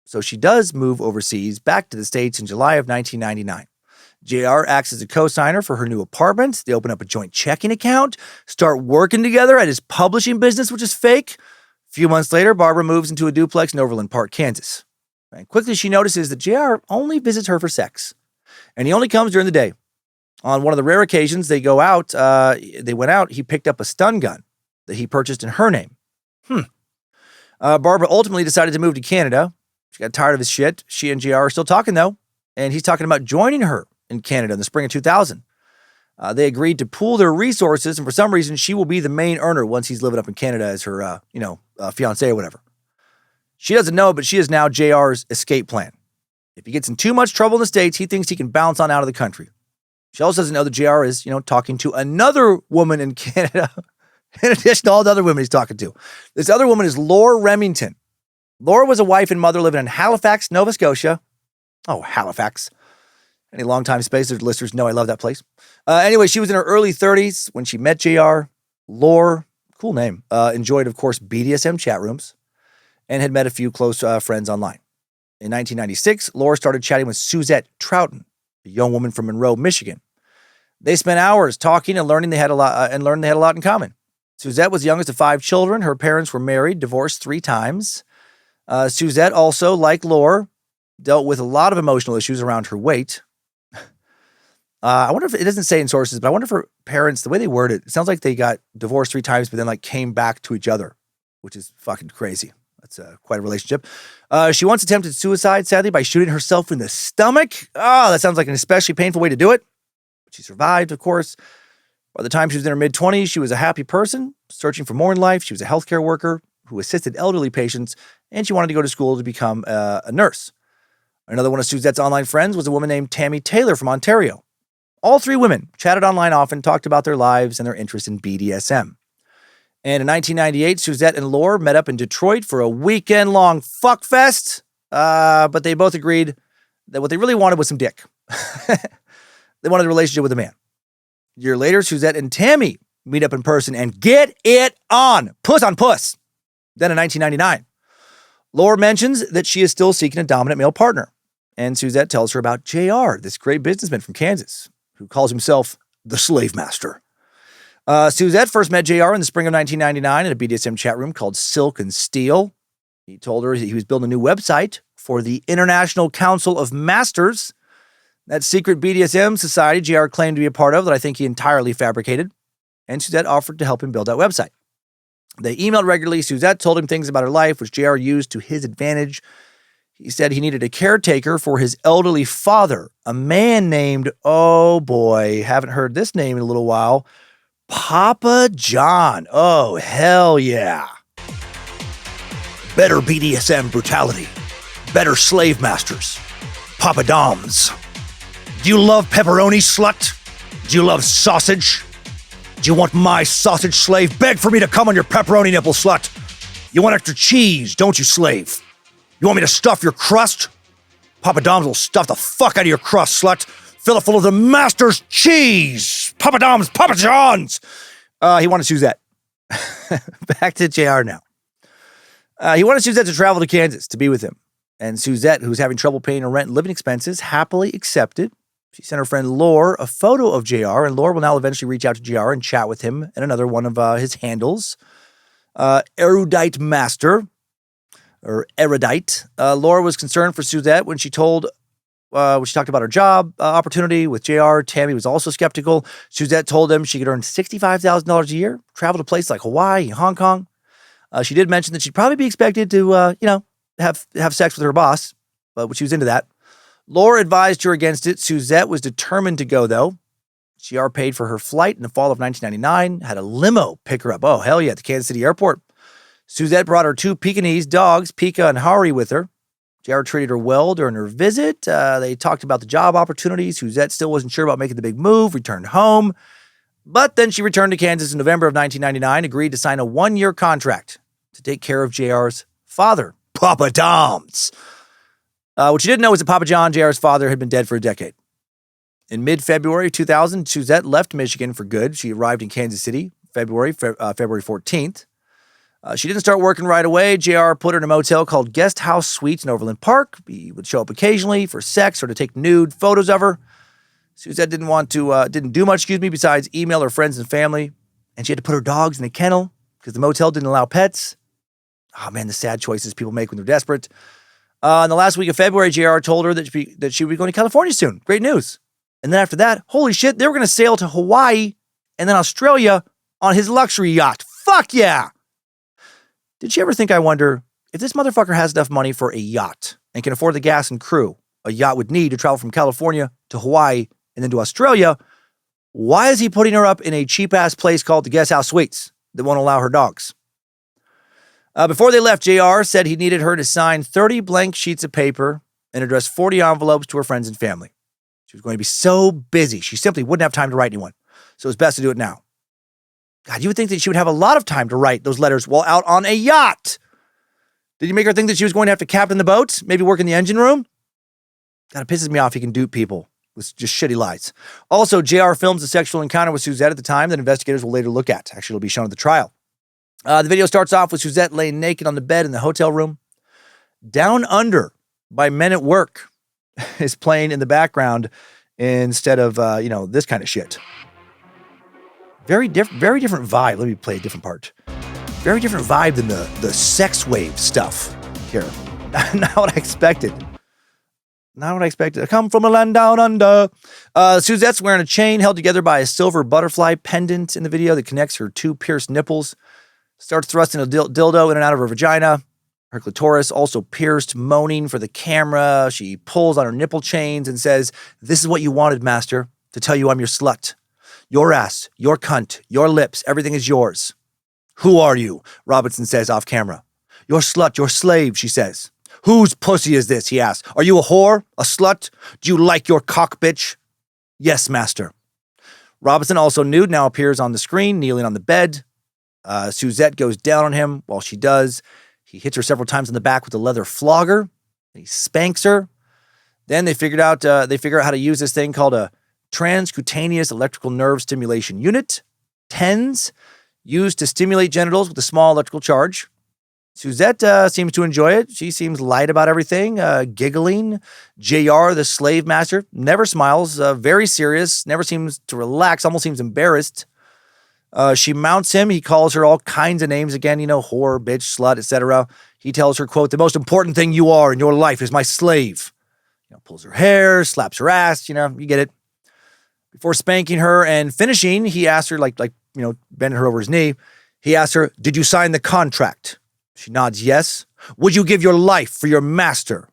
So she does move overseas back to the States in July of 1999. JR acts as a co-signer for her new apartment. They open up a joint checking account, start working together at his publishing business, which is fake. A few months later, Barbara moves into a duplex in Overland Park, Kansas. And quickly she notices that JR only visits her for sex. And he only comes during the day. On one of the rare occasions they went out, he picked up a stun gun that he purchased in her name. Barbara ultimately decided to move to Canada. She got tired of his shit. She and JR are still talking, though. And he's talking about joining her in Canada in the spring of 2000. They agreed to pool their resources, and for some reason, she will be the main earner once he's living up in Canada as her, fiancé or whatever. She doesn't know, but she is now JR's escape plan. If he gets in too much trouble in the States, he thinks he can bounce on out of the country. She also doesn't know that JR is, talking to another woman in Canada, in addition to all the other women he's talking to. This other woman is Laura Remington. Laura was a wife and mother living in Halifax, Nova Scotia. Oh, Halifax. Any longtime Spacer listeners know I love that place. Anyway, she was in her early 30s when she met JR. Laura, cool name, enjoyed, of course, BDSM chat rooms and had met a few close friends online. In 1996, Laura started chatting with Suzette Troughton, a young woman from Monroe, Michigan. They spent hours talking and learned they had a lot in common. Suzette was the youngest of 5 children. Her parents were married, divorced 3 times. Suzette also, like Laura, dealt with a lot of emotional issues around her weight. I wonder if it doesn't say in sources, but I wonder if her parents, the way they word it sounds like they got divorced 3 times, but then came back to each other, which is fucking crazy. That's quite a relationship. She once attempted suicide, sadly, by shooting herself in the stomach. Oh, that sounds like an especially painful way to do it. But she survived, of course. By the time she was in her mid-20s, she was a happy person, searching for more in life. She was a healthcare worker who assisted elderly patients, and she wanted to go to school to become a nurse. Another one of Suzette's online friends was a woman named Tammy Taylor from Ontario. All three women chatted online often, talked about their lives and their interest in BDSM. And in 1998, Suzette and Laure met up in Detroit for a weekend-long fuckfest, but they both agreed that what they really wanted was some dick. They wanted a relationship with a man. A year later, Suzette and Tammy meet up in person and get it on. Puss on puss. Then in 1999, Laure mentions that she is still seeking a dominant male partner. And Suzette tells her about JR, this great businessman from Kansas, who calls himself the Slavemaster. Suzette first met JR in the spring of 1999 in a BDSM chat room called Silk and Steel. He told her he was building a new website for the International Council of Masters, that secret BDSM society JR claimed to be a part of that I think he entirely fabricated. And Suzette offered to help him build that website. They emailed regularly. Suzette told him things about her life, which JR used to his advantage. He said he needed a caretaker for his elderly father, a man named, oh boy, haven't heard this name in a little while, Papa John. Oh, hell yeah. Better BDSM brutality. Better slave masters. Papa Doms. Do you love pepperoni, slut? Do you love sausage? Do you want my sausage, slave? Beg for me to come on your pepperoni nipple, slut. You want extra cheese, don't you, slave? You want me to stuff your crust? Papa Doms will stuff the fuck out of your crust, slut. Fill it full of the master's cheese. Papa Doms, Papa John's. He wanted Suzette. Back to JR now. He wanted Suzette to travel to Kansas to be with him. And Suzette, who's having trouble paying her rent and living expenses, happily accepted. She sent her friend Laure a photo of JR, and Laure will now eventually reach out to JR and chat with him in another one of his handles. Erudite Master, or Erudite. Laure was concerned for Suzette when she talked about her job opportunity with JR. Tammy was also skeptical. Suzette told him she could earn $65,000 a year, travel to places like Hawaii and Hong Kong. She did mention that she'd probably be expected to, have sex with her boss, but she was into that. Laure advised her against it. Suzette was determined to go, though. JR paid for her flight in the fall of 1999, had a limo pick her up. Oh, hell yeah, at the Kansas City airport. Suzette brought her two Pekingese dogs, Pika and Hari, with her. JR treated her well during her visit. They talked about the job opportunities. Suzette still wasn't sure about making the big move, returned home. But then she returned to Kansas in November of 1999, agreed to sign a 1-year contract to take care of JR's father, Papa Doms. What she didn't know was that Papa John, JR's father, had been dead for a decade. In mid-February 2000, Suzette left Michigan for good. She arrived in Kansas City, February 14th. She didn't start working right away. JR put her in a motel called Guest House Suites in Overland Park. He would show up occasionally for sex or to take nude photos of her. Suzette didn't do much, besides email her friends and family. And she had to put her dogs in a kennel because the motel didn't allow pets. Oh man, the sad choices people make when they're desperate. In the last week of February, JR told her that she would be going to California soon. Great news. And then after that, holy shit, they were going to sail to Hawaii and then Australia on his luxury yacht. Fuck yeah. Did you ever think, I wonder, if this motherfucker has enough money for a yacht and can afford the gas and crew a yacht would need to travel from California to Hawaii and then to Australia, why is he putting her up in a cheap-ass place called the Guest House Suites that won't allow her dogs? Before they left, JR said he needed her to sign 30 blank sheets of paper and address 40 envelopes to her friends and family. She was going to be so busy, she simply wouldn't have time to write anyone. So it was best to do it now. God, you would think that she would have a lot of time to write those letters while out on a yacht. Did you make her think that she was going to have to captain the boat? Maybe work in the engine room? God, it pisses me off he can dupe people with just shitty lies. Also, JR films a sexual encounter with Suzette at the time that investigators will later look at. Actually, it'll be shown at the trial. The video starts off with Suzette laying naked on the bed in the hotel room. Down Under by Men at Work is playing in the background instead of, this kind of shit. Very different vibe. Let me play a different part. Very different vibe than the sex wave stuff here. Not what I expected. I come from a land down under. Suzette's wearing a chain held together by a silver butterfly pendant in the video that connects her two pierced nipples. Starts thrusting a dildo in and out of her vagina. Her clitoris also pierced, moaning for the camera. She pulls on her nipple chains and says, "This is what you wanted, master, to tell you I'm your slut. Your ass, your cunt, your lips, everything is yours." "Who are you?" Robinson says off camera. "Your slut, your slave," she says. "Whose pussy is this?" he asks. "Are you a whore? A slut? Do you like your cock, bitch?" "Yes, master." Robinson, also nude, now appears on the screen, kneeling on the bed. Suzette goes down on him. While she does, he hits her several times in the back with a leather flogger. He spanks her. Then they figure out how to use this thing called a transcutaneous electrical nerve stimulation unit, TENS, used to stimulate genitals with a small electrical charge. Suzette seems to enjoy it. She seems light about everything, giggling. JR, the slave master, never smiles, very serious, never seems to relax, almost seems embarrassed. She mounts him. He calls her all kinds of names again, whore, bitch, slut, etc. He tells her, quote, the most important thing you are in your life is my slave. Pulls her hair, slaps her ass, you get it. Before spanking her and finishing, he asks her, bending her over his knee, he asks her, did you sign the contract? She nods yes. Would you give your life for your master?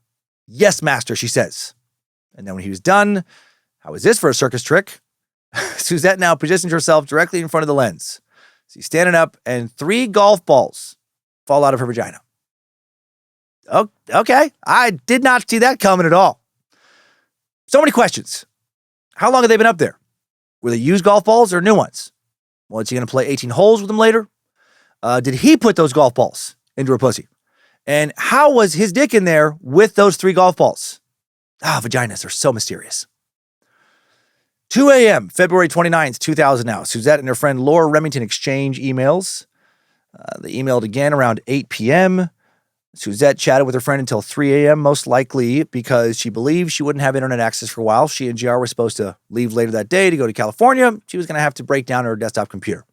Yes, master, she says. And then when he was done, how is this for a circus trick? Suzette now positions herself directly in front of the lens. She's standing up, and 3 golf balls fall out of her vagina. Oh, okay. I did not see that coming at all. So many questions. How long have they been up there? Were they used golf balls or new ones? Well, is he going to play 18 holes with them later? Did he put those golf balls into her pussy? And how was his dick in there with those 3 golf balls? Vaginas are so mysterious. 2 a.m., February 29th, 2000 now. Suzette and her friend Laura Remington exchange emails. They emailed again around 8 p.m. Suzette chatted with her friend until 3 a.m., most likely because she believed she wouldn't have internet access for a while. She and JR were supposed to leave later that day to go to California. She was going to have to break down her desktop computer.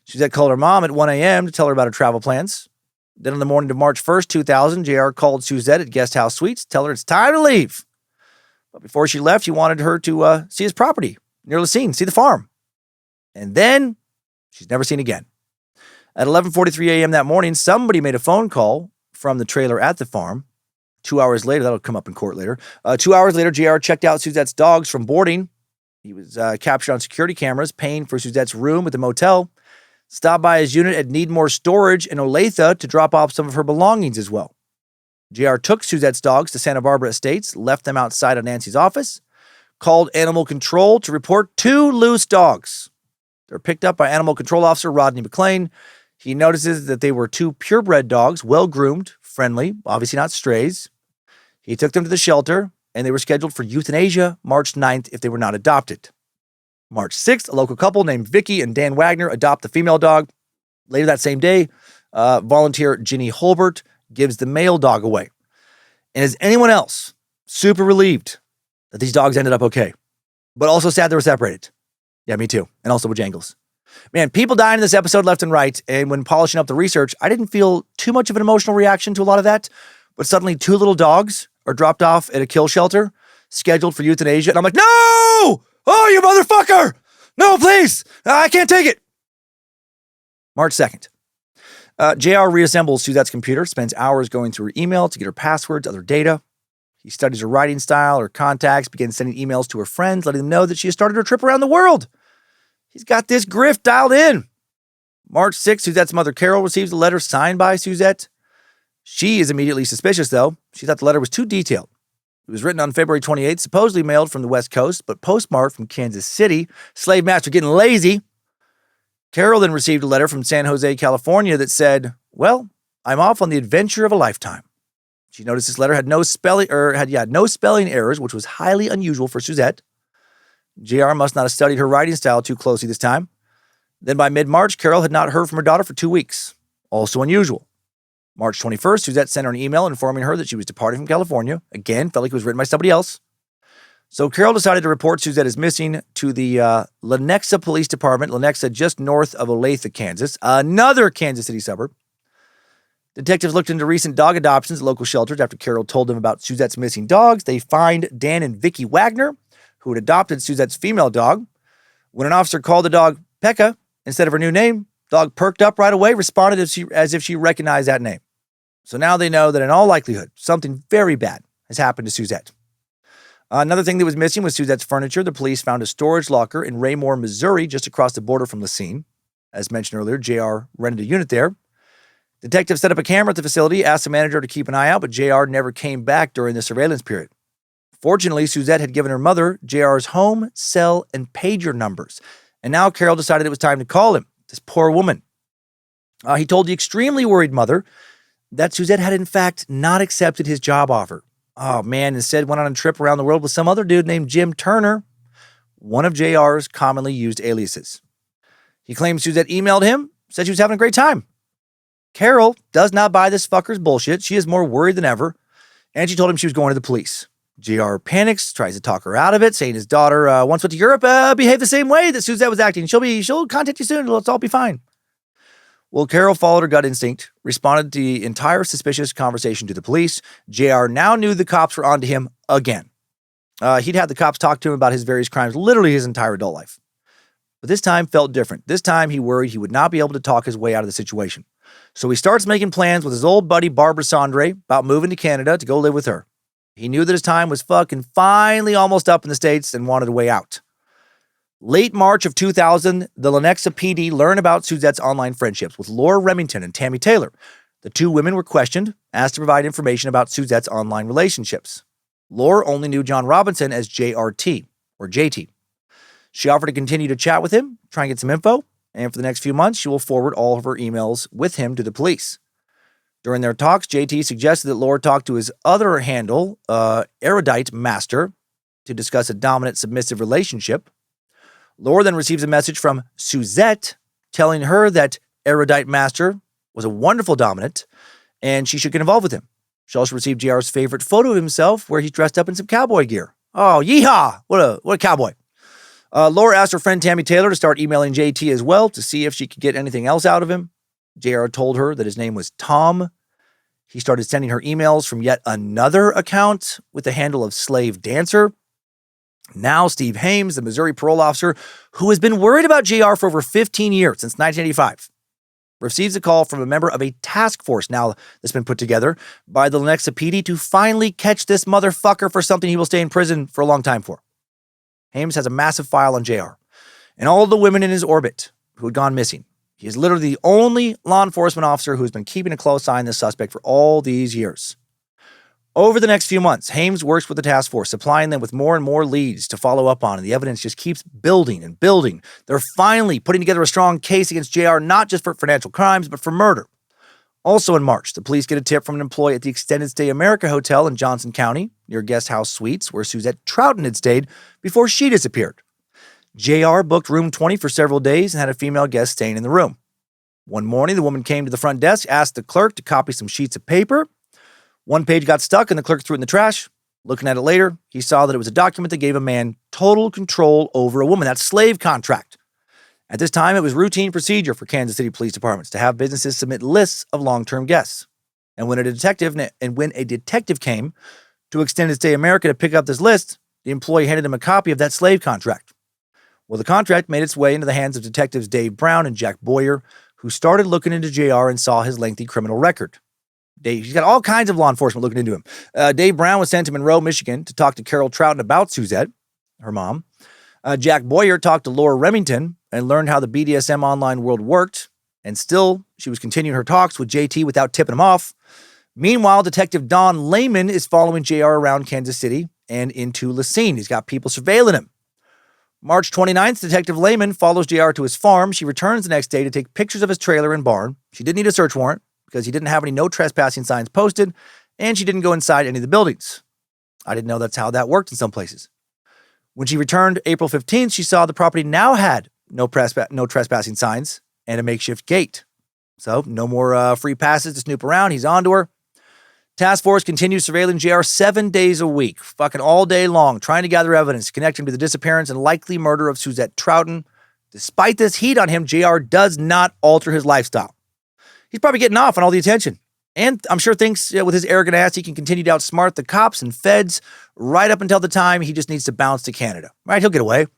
Suzette called her mom at 1 a.m. to tell her about her travel plans. Then on the morning of March 1st, 2000, JR called Suzette at Guest House Suites to tell her it's time to leave. But before she left, he wanted her to see his property near the scene, see the farm. And then she's never seen again. At 11:43 a.m. that morning, somebody made a phone call from the trailer at the farm. 2 hours later, that'll come up in court later. 2 hours later, JR checked out Suzette's dogs from boarding. He was captured on security cameras, paying for Suzette's room at the motel. Stopped by his unit at Needmore Storage in Olathe to drop off some of her belongings as well. JR took Suzette's dogs to Santa Barbara Estates, left them outside of Nancy's office, called Animal Control to report 2 loose dogs. They're picked up by Animal Control Officer Rodney McLean. He notices that they were 2 purebred dogs, well-groomed, friendly, obviously not strays. He took them to the shelter, and they were scheduled for euthanasia March 9th if they were not adopted. March 6th, a local couple named Vicky and Dan Wagner adopt the female dog. Later that same day, volunteer Ginny Holbert gives the male dog away. And is anyone else super relieved that these dogs ended up okay, but also sad they were separated? Yeah, me too. And also Bojangles. Man, people dying in this episode left and right. And when polishing up the research, I didn't feel too much of an emotional reaction to a lot of that. But suddenly 2 little dogs are dropped off at a kill shelter, scheduled for euthanasia. And I'm like, no! Oh, you motherfucker! No, please! I can't take it! March 2nd. JR reassembles Suzette's computer, spends hours going through her email to get her passwords, other data. He studies her writing style, her contacts, begins sending emails to her friends, letting them know that she has started her trip around the world. He's got this grift dialed in. March 6th, Suzette's mother, Carol, receives a letter signed by Suzette. She is immediately suspicious, though. She thought the letter was too detailed. It was written on February 28th, supposedly mailed from the West Coast, but postmarked from Kansas City. Slavemaster getting lazy. Carol then received a letter from San Jose, California that said, well, I'm off on the adventure of a lifetime. She noticed this letter had no spelling errors, which was highly unusual for Suzette. JR must not have studied her writing style too closely this time. Then by mid-March, Carol had not heard from her daughter for 2 weeks. Also unusual. March 21st, Suzette sent her an email informing her that she was departing from California. Again, felt like it was written by somebody else. So Carol decided to report Suzette as missing to the Lenexa Police Department, Lenexa just north of Olathe, Kansas, another Kansas City suburb. Detectives looked into recent dog adoptions at local shelters after Carol told them about Suzette's missing dogs. They find Dan and Vicky Wagner, who had adopted Suzette's female dog. When an officer called the dog Pekka instead of her new name, the dog perked up right away, responded as if she recognized that name. So now they know that in all likelihood, something very bad has happened to Suzette. Another thing that was missing was Suzette's furniture. The police found a storage locker in Raymore, Missouri, just across the border from the scene. As mentioned earlier, JR rented a unit there. Detectives set up a camera at the facility, asked the manager to keep an eye out, but JR never came back during the surveillance period. Fortunately, Suzette had given her mother JR's home, cell, and pager numbers. And now Carol decided it was time to call him, this poor woman. He told the extremely worried mother that Suzette had in fact not accepted his job offer. Oh man, instead went on a trip around the world with some other dude named Jim Turner, one of JR's commonly used aliases. He claimed Suzette emailed him, said she was having a great time. Carol does not buy this fucker's bullshit. She is more worried than ever, and she told him she was going to the police. JR panics, tries to talk her out of it, saying his daughter once went to Europe, behaved the same way that Suzette was acting. She'll contact you soon. Let's all be fine. Well, Carol followed her gut instinct, responded to the entire suspicious conversation to the police. JR now knew the cops were onto him again. He'd had the cops talk to him about his various crimes literally his entire adult life. But this time felt different. This time he worried he would not be able to talk his way out of the situation. So he starts making plans with his old buddy Barbara Sandre about moving to Canada to go live with her. He knew that his time was fucking finally almost up in the States and wanted a way out. Late March of 2000, the Lenexa PD learned about Suzette's online friendships with Laura Remington and Tammy Taylor. The two women were questioned, asked to provide information about Suzette's online relationships. Laura only knew John Robinson as JRT, or JT. She offered to continue to chat with him, try and get some info, and for the next few months, she will forward all of her emails with him to the police. During their talks, JT suggested that Laura talk to his other handle, Erudite Master, to discuss a dominant submissive relationship. Laura then receives a message from Suzette telling her that Erudite Master was a wonderful dominant and she should get involved with him. She also received JR's favorite photo of himself where he's dressed up in some cowboy gear. Oh, yeehaw! What a cowboy. Laura asked her friend Tammy Taylor to start emailing JT as well to see if she could get anything else out of him. JR told her that his name was Tom. He started sending her emails from yet another account with the handle of Slave Dancer. Now, Steve Hames, the Missouri parole officer, who has been worried about JR for over 15 years, since 1985, receives a call from a member of a task force now that's been put together by the Lenexa PD to finally catch this motherfucker for something he will stay in prison for a long time for. Hames has a massive file on JR and all the women in his orbit who had gone missing. He is literally the only law enforcement officer who has been keeping a close eye on this suspect for all these years. Over the next few months, Hames works with the task force, supplying them with more and more leads to follow up on, and the evidence just keeps building and building. They're finally putting together a strong case against JR, not just for financial crimes, but for murder. Also in March, the police get a tip from an employee at the Extended Stay America Hotel in Johnson County, near Guest House Suites, where Suzette Troughton had stayed before she disappeared. JR booked room 20 for several days and had a female guest staying in the room. One morning, the woman came to the front desk, asked the clerk to copy some sheets of paper. One page got stuck and the clerk threw it in the trash. Looking at it later, he saw that it was a document that gave a man total control over a woman. That's slave contract. At this time, it was routine procedure for Kansas City police departments to have businesses submit lists of long-term guests. And when a detective came to Extended Stay America to pick up this list, the employee handed him a copy of that slave contract. Well, the contract made its way into the hands of detectives Dave Brown and Jack Boyer, who started looking into JR and saw his lengthy criminal record. He's got all kinds of law enforcement looking into him. Dave Brown was sent to Monroe, Michigan to talk to Carol Troughton about Suzette, her mom. Jack Boyer talked to Laura Remington and learned how the BDSM online world worked. And still, she was continuing her talks with JT without tipping him off. Meanwhile, Detective Don Lehman is following JR around Kansas City and into Lacine. He's got people surveilling him. March 29th, Detective Lehman follows JR to his farm. She returns the next day to take pictures of his trailer and barn. She didn't need a search warrant because he didn't have any no trespassing signs posted, and she didn't go inside any of the buildings. I didn't know that's how that worked in some places. When she returned April 15th, she saw the property now had no trespassing signs and a makeshift gate. So no more free passes to snoop around. He's on to her. Task force continues surveilling JR 7 days a week, fucking all day long, trying to gather evidence to connect him to the disappearance and likely murder of Suzette Troughton. Despite this heat on him, JR does not alter his lifestyle. He's probably getting off on all the attention. And I'm sure thinks with his arrogant ass, he can continue to outsmart the cops and feds right up until the time he just needs to bounce to Canada. Right, he'll get away.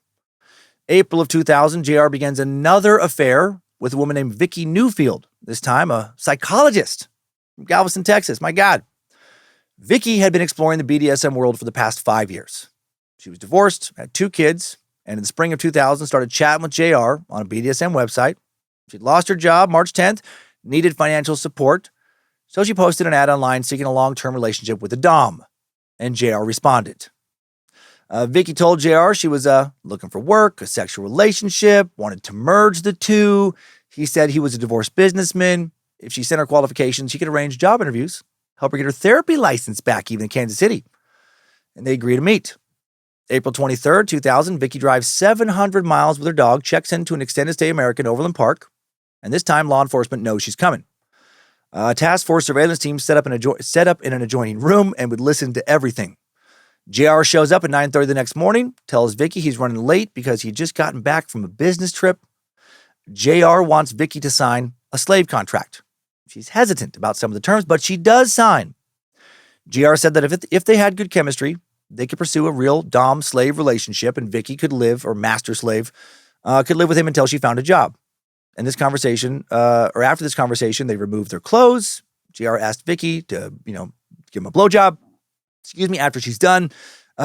April of 2000, JR begins another affair with a woman named Vicki Newfield, this time a psychologist from Galveston, Texas. My God. Vicki had been exploring the BDSM world for the past 5 years. She was divorced, had 2 kids, and in the spring of 2000 started chatting with JR on a BDSM website. She'd lost her job March 10th, needed financial support, so she posted an ad online seeking a long-term relationship with a dom, and JR responded. Vicky told JR she was looking for work, a sexual relationship, wanted to merge the two. He said he was a divorced businessman. If she sent her qualifications, he could arrange job interviews, help her get her therapy license back even in Kansas City. And they agree to meet. April 23rd, 2000, Vicky drives 700 miles with her dog, checks into an extended stay American Overland Park, and this time law enforcement knows she's coming. A task force surveillance team set up in an adjoining room and would listen to everything. JR shows up at 9:30 the next morning, tells Vicky he's running late because he'd just gotten back from a business trip. JR wants Vicky to sign a slave contract. She's hesitant about some of the terms, but she does sign. JR said that if they had good chemistry, they could pursue a real dom-slave relationship, and Vicky could live, or master-slave, could live with him until she found a job. And this conversation, or after this conversation, they removed their clothes. JR asked Vicky to, give him a blowjob. After she's done,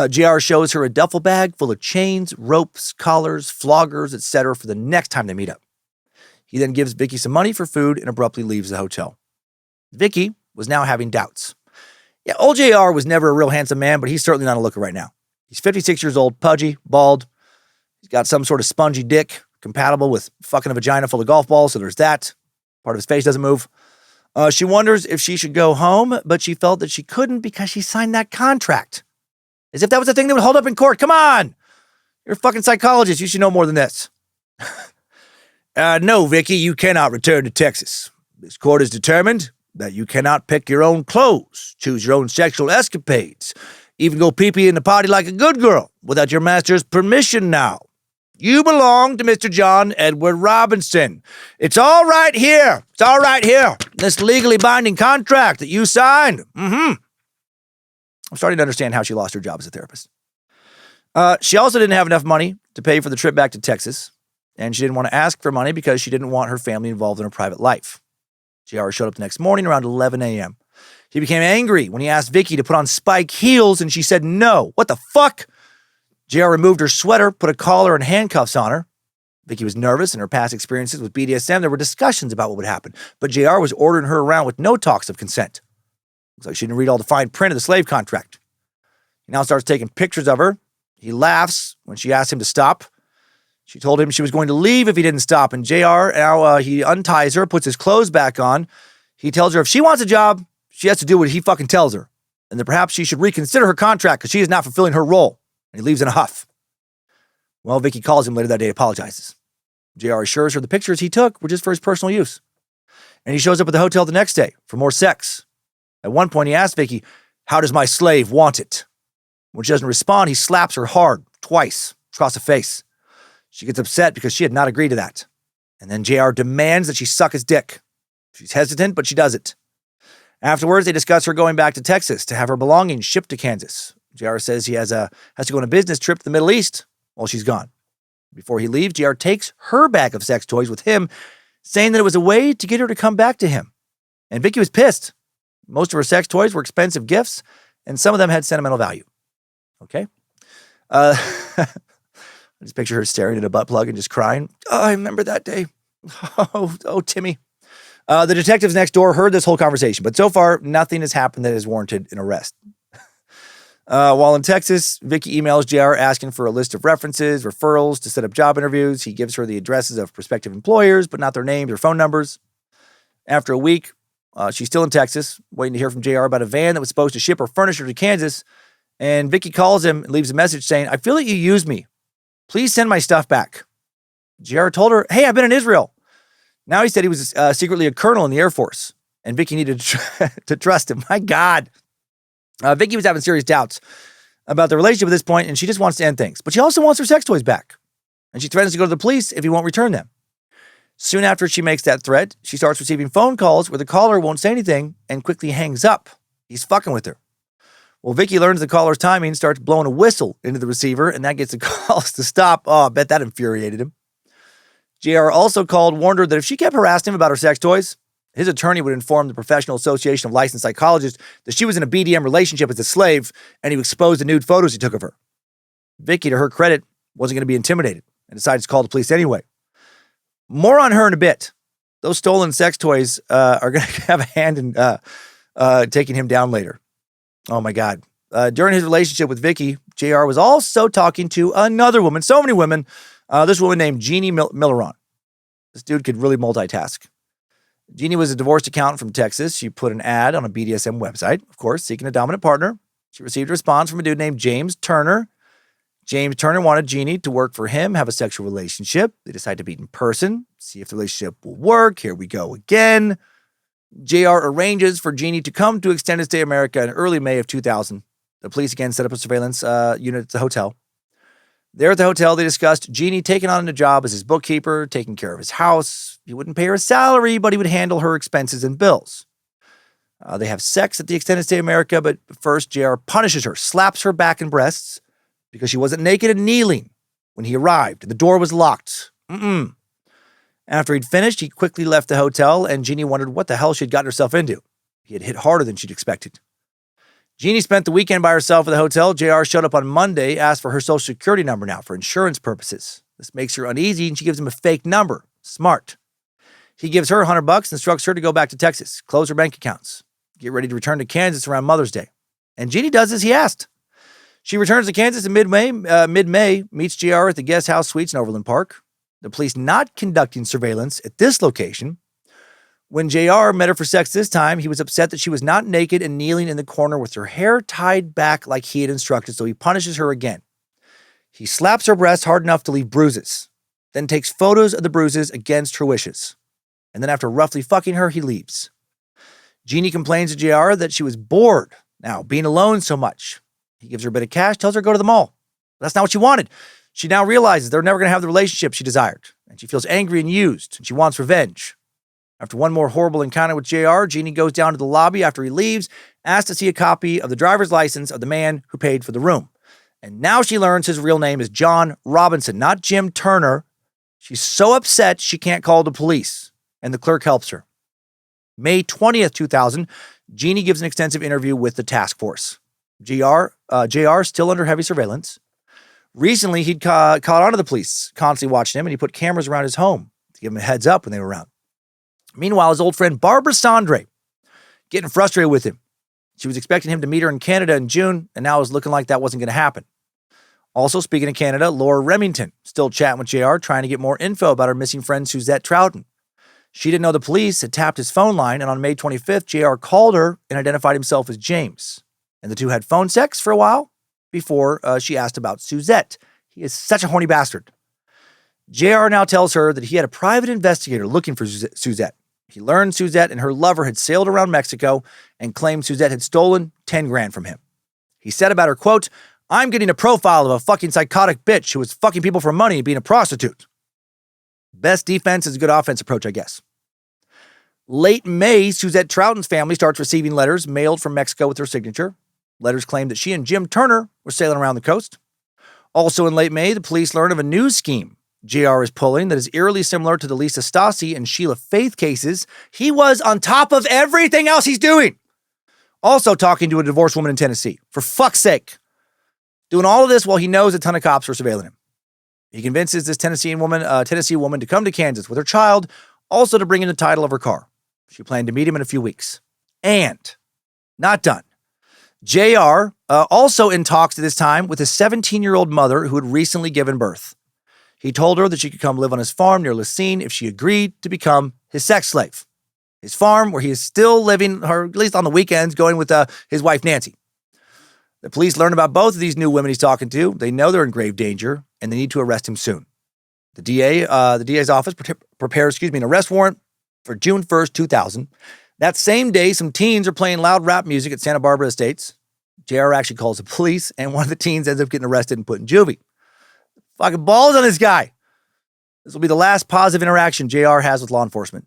JR shows her a duffel bag full of chains, ropes, collars, floggers, etc. for the next time they meet up. He then gives Vicky some money for food and abruptly leaves the hotel. Vicky was now having doubts. Yeah, old JR was never a real handsome man, but he's certainly not a looker right now. He's 56 years old, pudgy, bald. He's got some sort of spongy dick, compatible with fucking a vagina full of golf balls, so there's that. Part of his face doesn't move. She wonders if she should go home, but she felt that she couldn't because she signed that contract. As if that was a thing that would hold up in court. Come on! You're a fucking psychologist. You should know more than this. No, Vicky, you cannot return to Texas. This court has determined that you cannot pick your own clothes, choose your own sexual escapades, even go pee-pee in the potty like a good girl without your master's permission now. You belong to Mr. John Edward Robinson. It's all right here. It's all right here. This legally binding contract that you signed. I'm starting to understand how she lost her job as a therapist. She also didn't have enough money to pay for the trip back to Texas, and she didn't want to ask for money because she didn't want her family involved in her private life. JR showed up the next morning around 11 a.m. He became angry when he asked Vicky to put on spike heels, and she said no. What the fuck? JR removed her sweater, put a collar and handcuffs on her. Vicky was nervous in her past experiences with BDSM. There were discussions about what would happen, but JR was ordering her around with no talks of consent. Looks like she didn't read all the fine print of the slave contract. He now starts taking pictures of her. He laughs when she asks him to stop. She told him she was going to leave if he didn't stop, and JR, now he unties her, puts his clothes back on. He tells her if she wants a job, she has to do what he fucking tells her, and that perhaps she should reconsider her contract because she is not fulfilling her role. And he leaves in a huff. Well, Vicky calls him later that day, apologizes. JR assures her the pictures he took were just for his personal use. And he shows up at the hotel the next day for more sex. At one point, he asks Vicky, "How does my slave want it?" When she doesn't respond, he slaps her hard, twice, across the face. She gets upset because she had not agreed to that. And then JR demands that she suck his dick. She's hesitant, but she does it. Afterwards, they discuss her going back to Texas to have her belongings shipped to Kansas. JR says he has to go on a business trip to the Middle East while she's gone. Before he leaves, JR takes her bag of sex toys with him, saying that it was a way to get her to come back to him. And Vicky was pissed. Most of her sex toys were expensive gifts, and some of them had sentimental value. Okay? I just picture her staring at a butt plug and just crying. Oh, I remember that day. Oh, Timmy. The detectives next door heard this whole conversation, but so far, nothing has happened that has warranted an arrest. While in Texas, Vicky emails JR asking for a list of references, referrals to set up job interviews. He gives her the addresses of prospective employers, but not their names or phone numbers. After a week, she's still in Texas, waiting to hear from JR about a van that was supposed to ship her furniture to Kansas. And Vicky calls him and leaves a message saying, "I feel that you used me. Please send my stuff back." JR told her, "Hey, I've been in Israel." Now he said he was secretly a colonel in the Air Force, and Vicky needed to trust him. My God. Vicky was having serious doubts about the relationship at this point, and she just wants to end things. But she also wants her sex toys back, and she threatens to go to the police if he won't return them. Soon after she makes that threat, she starts receiving phone calls where the caller won't say anything and quickly hangs up. He's fucking with her. Well, Vicky learns the caller's timing, starts blowing a whistle into the receiver, and that gets the calls to stop. Oh, I bet that infuriated him. JR also warned her that if she kept harassing him about her sex toys, his attorney would inform the Professional Association of Licensed Psychologists that she was in a BDM relationship as a slave, and he would expose the nude photos he took of her. Vicky, to her credit, wasn't going to be intimidated and decided to call the police anyway. More on her in a bit. Those stolen sex toys are going to have a hand in taking him down later. Oh my God. During his relationship with Vicky, JR was also talking to another woman, so many women, this woman named Jeannie Milleron. This dude could really multitask. Jeannie was a divorced accountant from Texas. She put an ad on a BDSM website, of course, seeking a dominant partner. She received a response from a dude named James Turner. James Turner wanted Jeannie to work for him, have a sexual relationship. They decided to meet in person, see if the relationship will work. Here we go again. JR arranges for Jeannie to come to Extended Stay America in early May of 2000. The police again set up a surveillance unit at the hotel. There at the hotel, they discussed Jeannie taking on a job as his bookkeeper, taking care of his house. He wouldn't pay her a salary, but he would handle her expenses and bills. They have sex at the Extended Stay America, but first JR punishes her, slaps her back and breasts because she wasn't naked and kneeling when he arrived. The door was locked. After he'd finished, he quickly left the hotel, and Jeannie wondered what the hell she'd gotten herself into. He had hit harder than she'd expected. Jeannie spent the weekend by herself at the hotel. JR showed up on Monday, asked for her social security number now for insurance purposes. This makes her uneasy, and she gives him a fake number. Smart. He gives her $100 and instructs her to go back to Texas, close her bank accounts, get ready to return to Kansas around Mother's Day. And Jeannie does as he asked. She returns to Kansas in mid-May, meets JR at the guest house suites in Overland Park. The police not conducting surveillance at this location. When JR met her for sex this time, he was upset that she was not naked and kneeling in the corner with her hair tied back like he had instructed, so he punishes her again. He slaps her breast hard enough to leave bruises, then takes photos of the bruises against her wishes. And then after roughly fucking her, he leaves. Jeannie complains to JR that she was bored now, being alone so much. He gives her a bit of cash, tells her to go to the mall. That's not what she wanted. She now realizes they're never going to have the relationship she desired, and she feels angry and used, and she wants revenge. After one more horrible encounter with JR, Jeannie goes down to the lobby after he leaves, asks to see a copy of the driver's license of the man who paid for the room. And now she learns his real name is John Robinson, not Jim Turner. She's so upset she can't call the police, and the clerk helps her. May 20th, 2000, Jeannie gives an extensive interview with the task force. JR still under heavy surveillance. Recently, he'd caught on to the police, constantly watching him, and he put cameras around his home to give him a heads up when they were around. Meanwhile, his old friend Barbara Sandre, getting frustrated with him. She was expecting him to meet her in Canada in June, and now it was looking like that wasn't going to happen. Also, speaking of Canada, Laura Remington, still chatting with JR, trying to get more info about her missing friend Suzette Troughton. She didn't know the police had tapped his phone line, and on May 25th, JR called her and identified himself as James. And the two had phone sex for a while before she asked about Suzette. He is such a horny bastard. JR now tells her that he had a private investigator looking for Suzette. He learned Suzette and her lover had sailed around Mexico and claimed Suzette had stolen 10 grand from him. He said about her, quote, "I'm getting a profile of a fucking psychotic bitch who was fucking people for money and being a prostitute." Best defense is a good offense approach, I guess. Late May, Suzette Troughton's family starts receiving letters mailed from Mexico with her signature. Letters claim that she and Jim Turner were sailing around the coast. Also in late May, the police learn of a new scheme JR is pulling that is eerily similar to the Lisa Stassi and Sheila Faith cases. He was on top of everything else he's doing. Also talking to a divorced woman in Tennessee. For fuck's sake. Doing all of this while he knows a ton of cops are surveilling him. He convinces this Tennessee woman to come to Kansas with her child, also to bring in the title of her car. She planned to meet him in a few weeks. And not done. JR also in talks at this time with his 17-year-old mother who had recently given birth. He told her that she could come live on his farm near Lacine if she agreed to become his sex slave. His farm where he is still living, or at least on the weekends, going with his wife Nancy. The police learn about both of these new women he's talking to. They know they're in grave danger, and they need to arrest him soon. The DA's office prepares an arrest warrant for June 1st, 2000. That same day, some teens are playing loud rap music at Santa Barbara Estates. JR actually calls the police, and one of the teens ends up getting arrested and put in juvie. Fucking balls on this guy. This will be the last positive interaction JR has with law enforcement.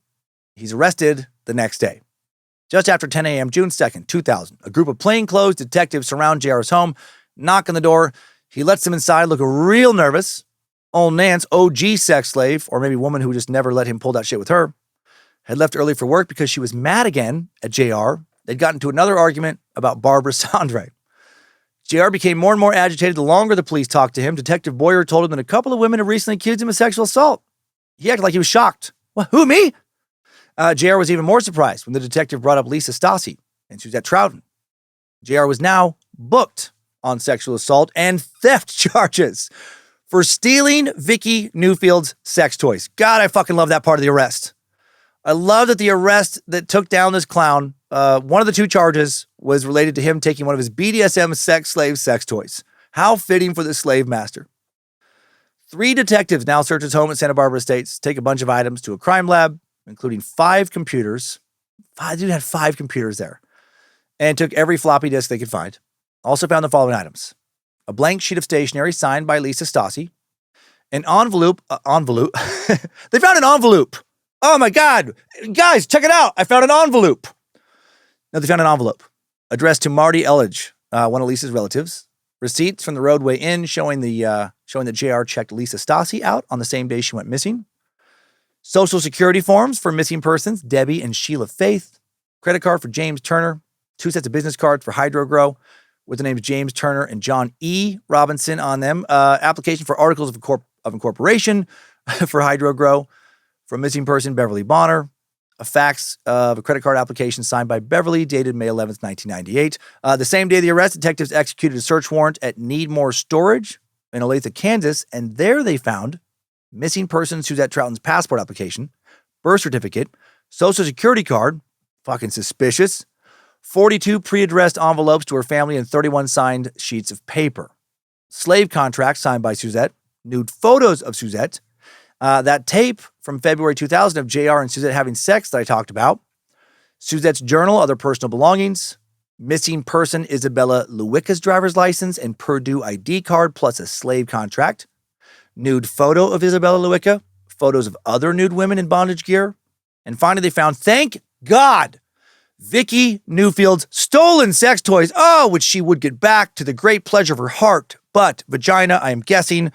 He's arrested the next day. Just after 10 a.m., June 2nd, 2000, a group of plainclothes detectives surround JR's home, knock on the door. He lets them inside, look real nervous. Old Nance, OG sex slave, or maybe woman who just never let him pull that shit with her, had left early for work because she was mad again at JR. They'd gotten into another argument about Barbara Sandre. JR became more and more agitated the longer the police talked to him. Detective Boyer told him that a couple of women had recently accused him of sexual assault. He acted like he was shocked. What, who, me? JR was even more surprised when the detective brought up Lisa Stassi and Suzette Troughton. JR was now booked on sexual assault and theft charges for stealing Vicky Newfield's sex toys. God, I fucking love that part of the arrest. I love that the arrest that took down this clown, one of the two charges was related to him taking one of his BDSM slave sex toys. How fitting for the slave master. 3 detectives now search his home at Santa Barbara Estates, take a bunch of items to a crime lab, including 5 computers. Dude had 5 computers there. And took every floppy disk they could find. Also found the following items. A blank sheet of stationery signed by Lisa Stassi. An envelope. They found an envelope. Oh my God. Guys, check it out. I found an envelope. No, they found an envelope addressed to Marty Elledge, one of Lisa's relatives. Receipts from the Roadway Inn showing that JR checked Lisa Stassi out on the same day she went missing. Social Security forms for missing persons, Debbie and Sheila Faith. Credit card for James Turner. 2 sets of business cards for Hydrogrow with the names James Turner and John E. Robinson on them. Application for articles of incorporation for Hydrogrow from missing person Beverly Bonner. A fax of a credit card application signed by Beverly dated May 11th, 1998. The same day of the arrest, detectives executed a search warrant at Needmore Storage in Olathe, Kansas, and there they found missing person Suzette Troughton's passport application, birth certificate, social security card, fucking suspicious, 42 pre-addressed envelopes to her family and 31 signed sheets of paper. Slave contracts signed by Suzette, nude photos of Suzette, that tape from February 2000 of JR and Suzette having sex that I talked about, Suzette's journal, other personal belongings, missing person Isabella Lewicka's driver's license and Purdue ID card plus a slave contract, nude photo of Isabella Lewicka, photos of other nude women in bondage gear, and finally they found, thank God, Vicky Newfield's stolen sex toys, which she would get back to the great pleasure of her heart, but vagina, I am guessing.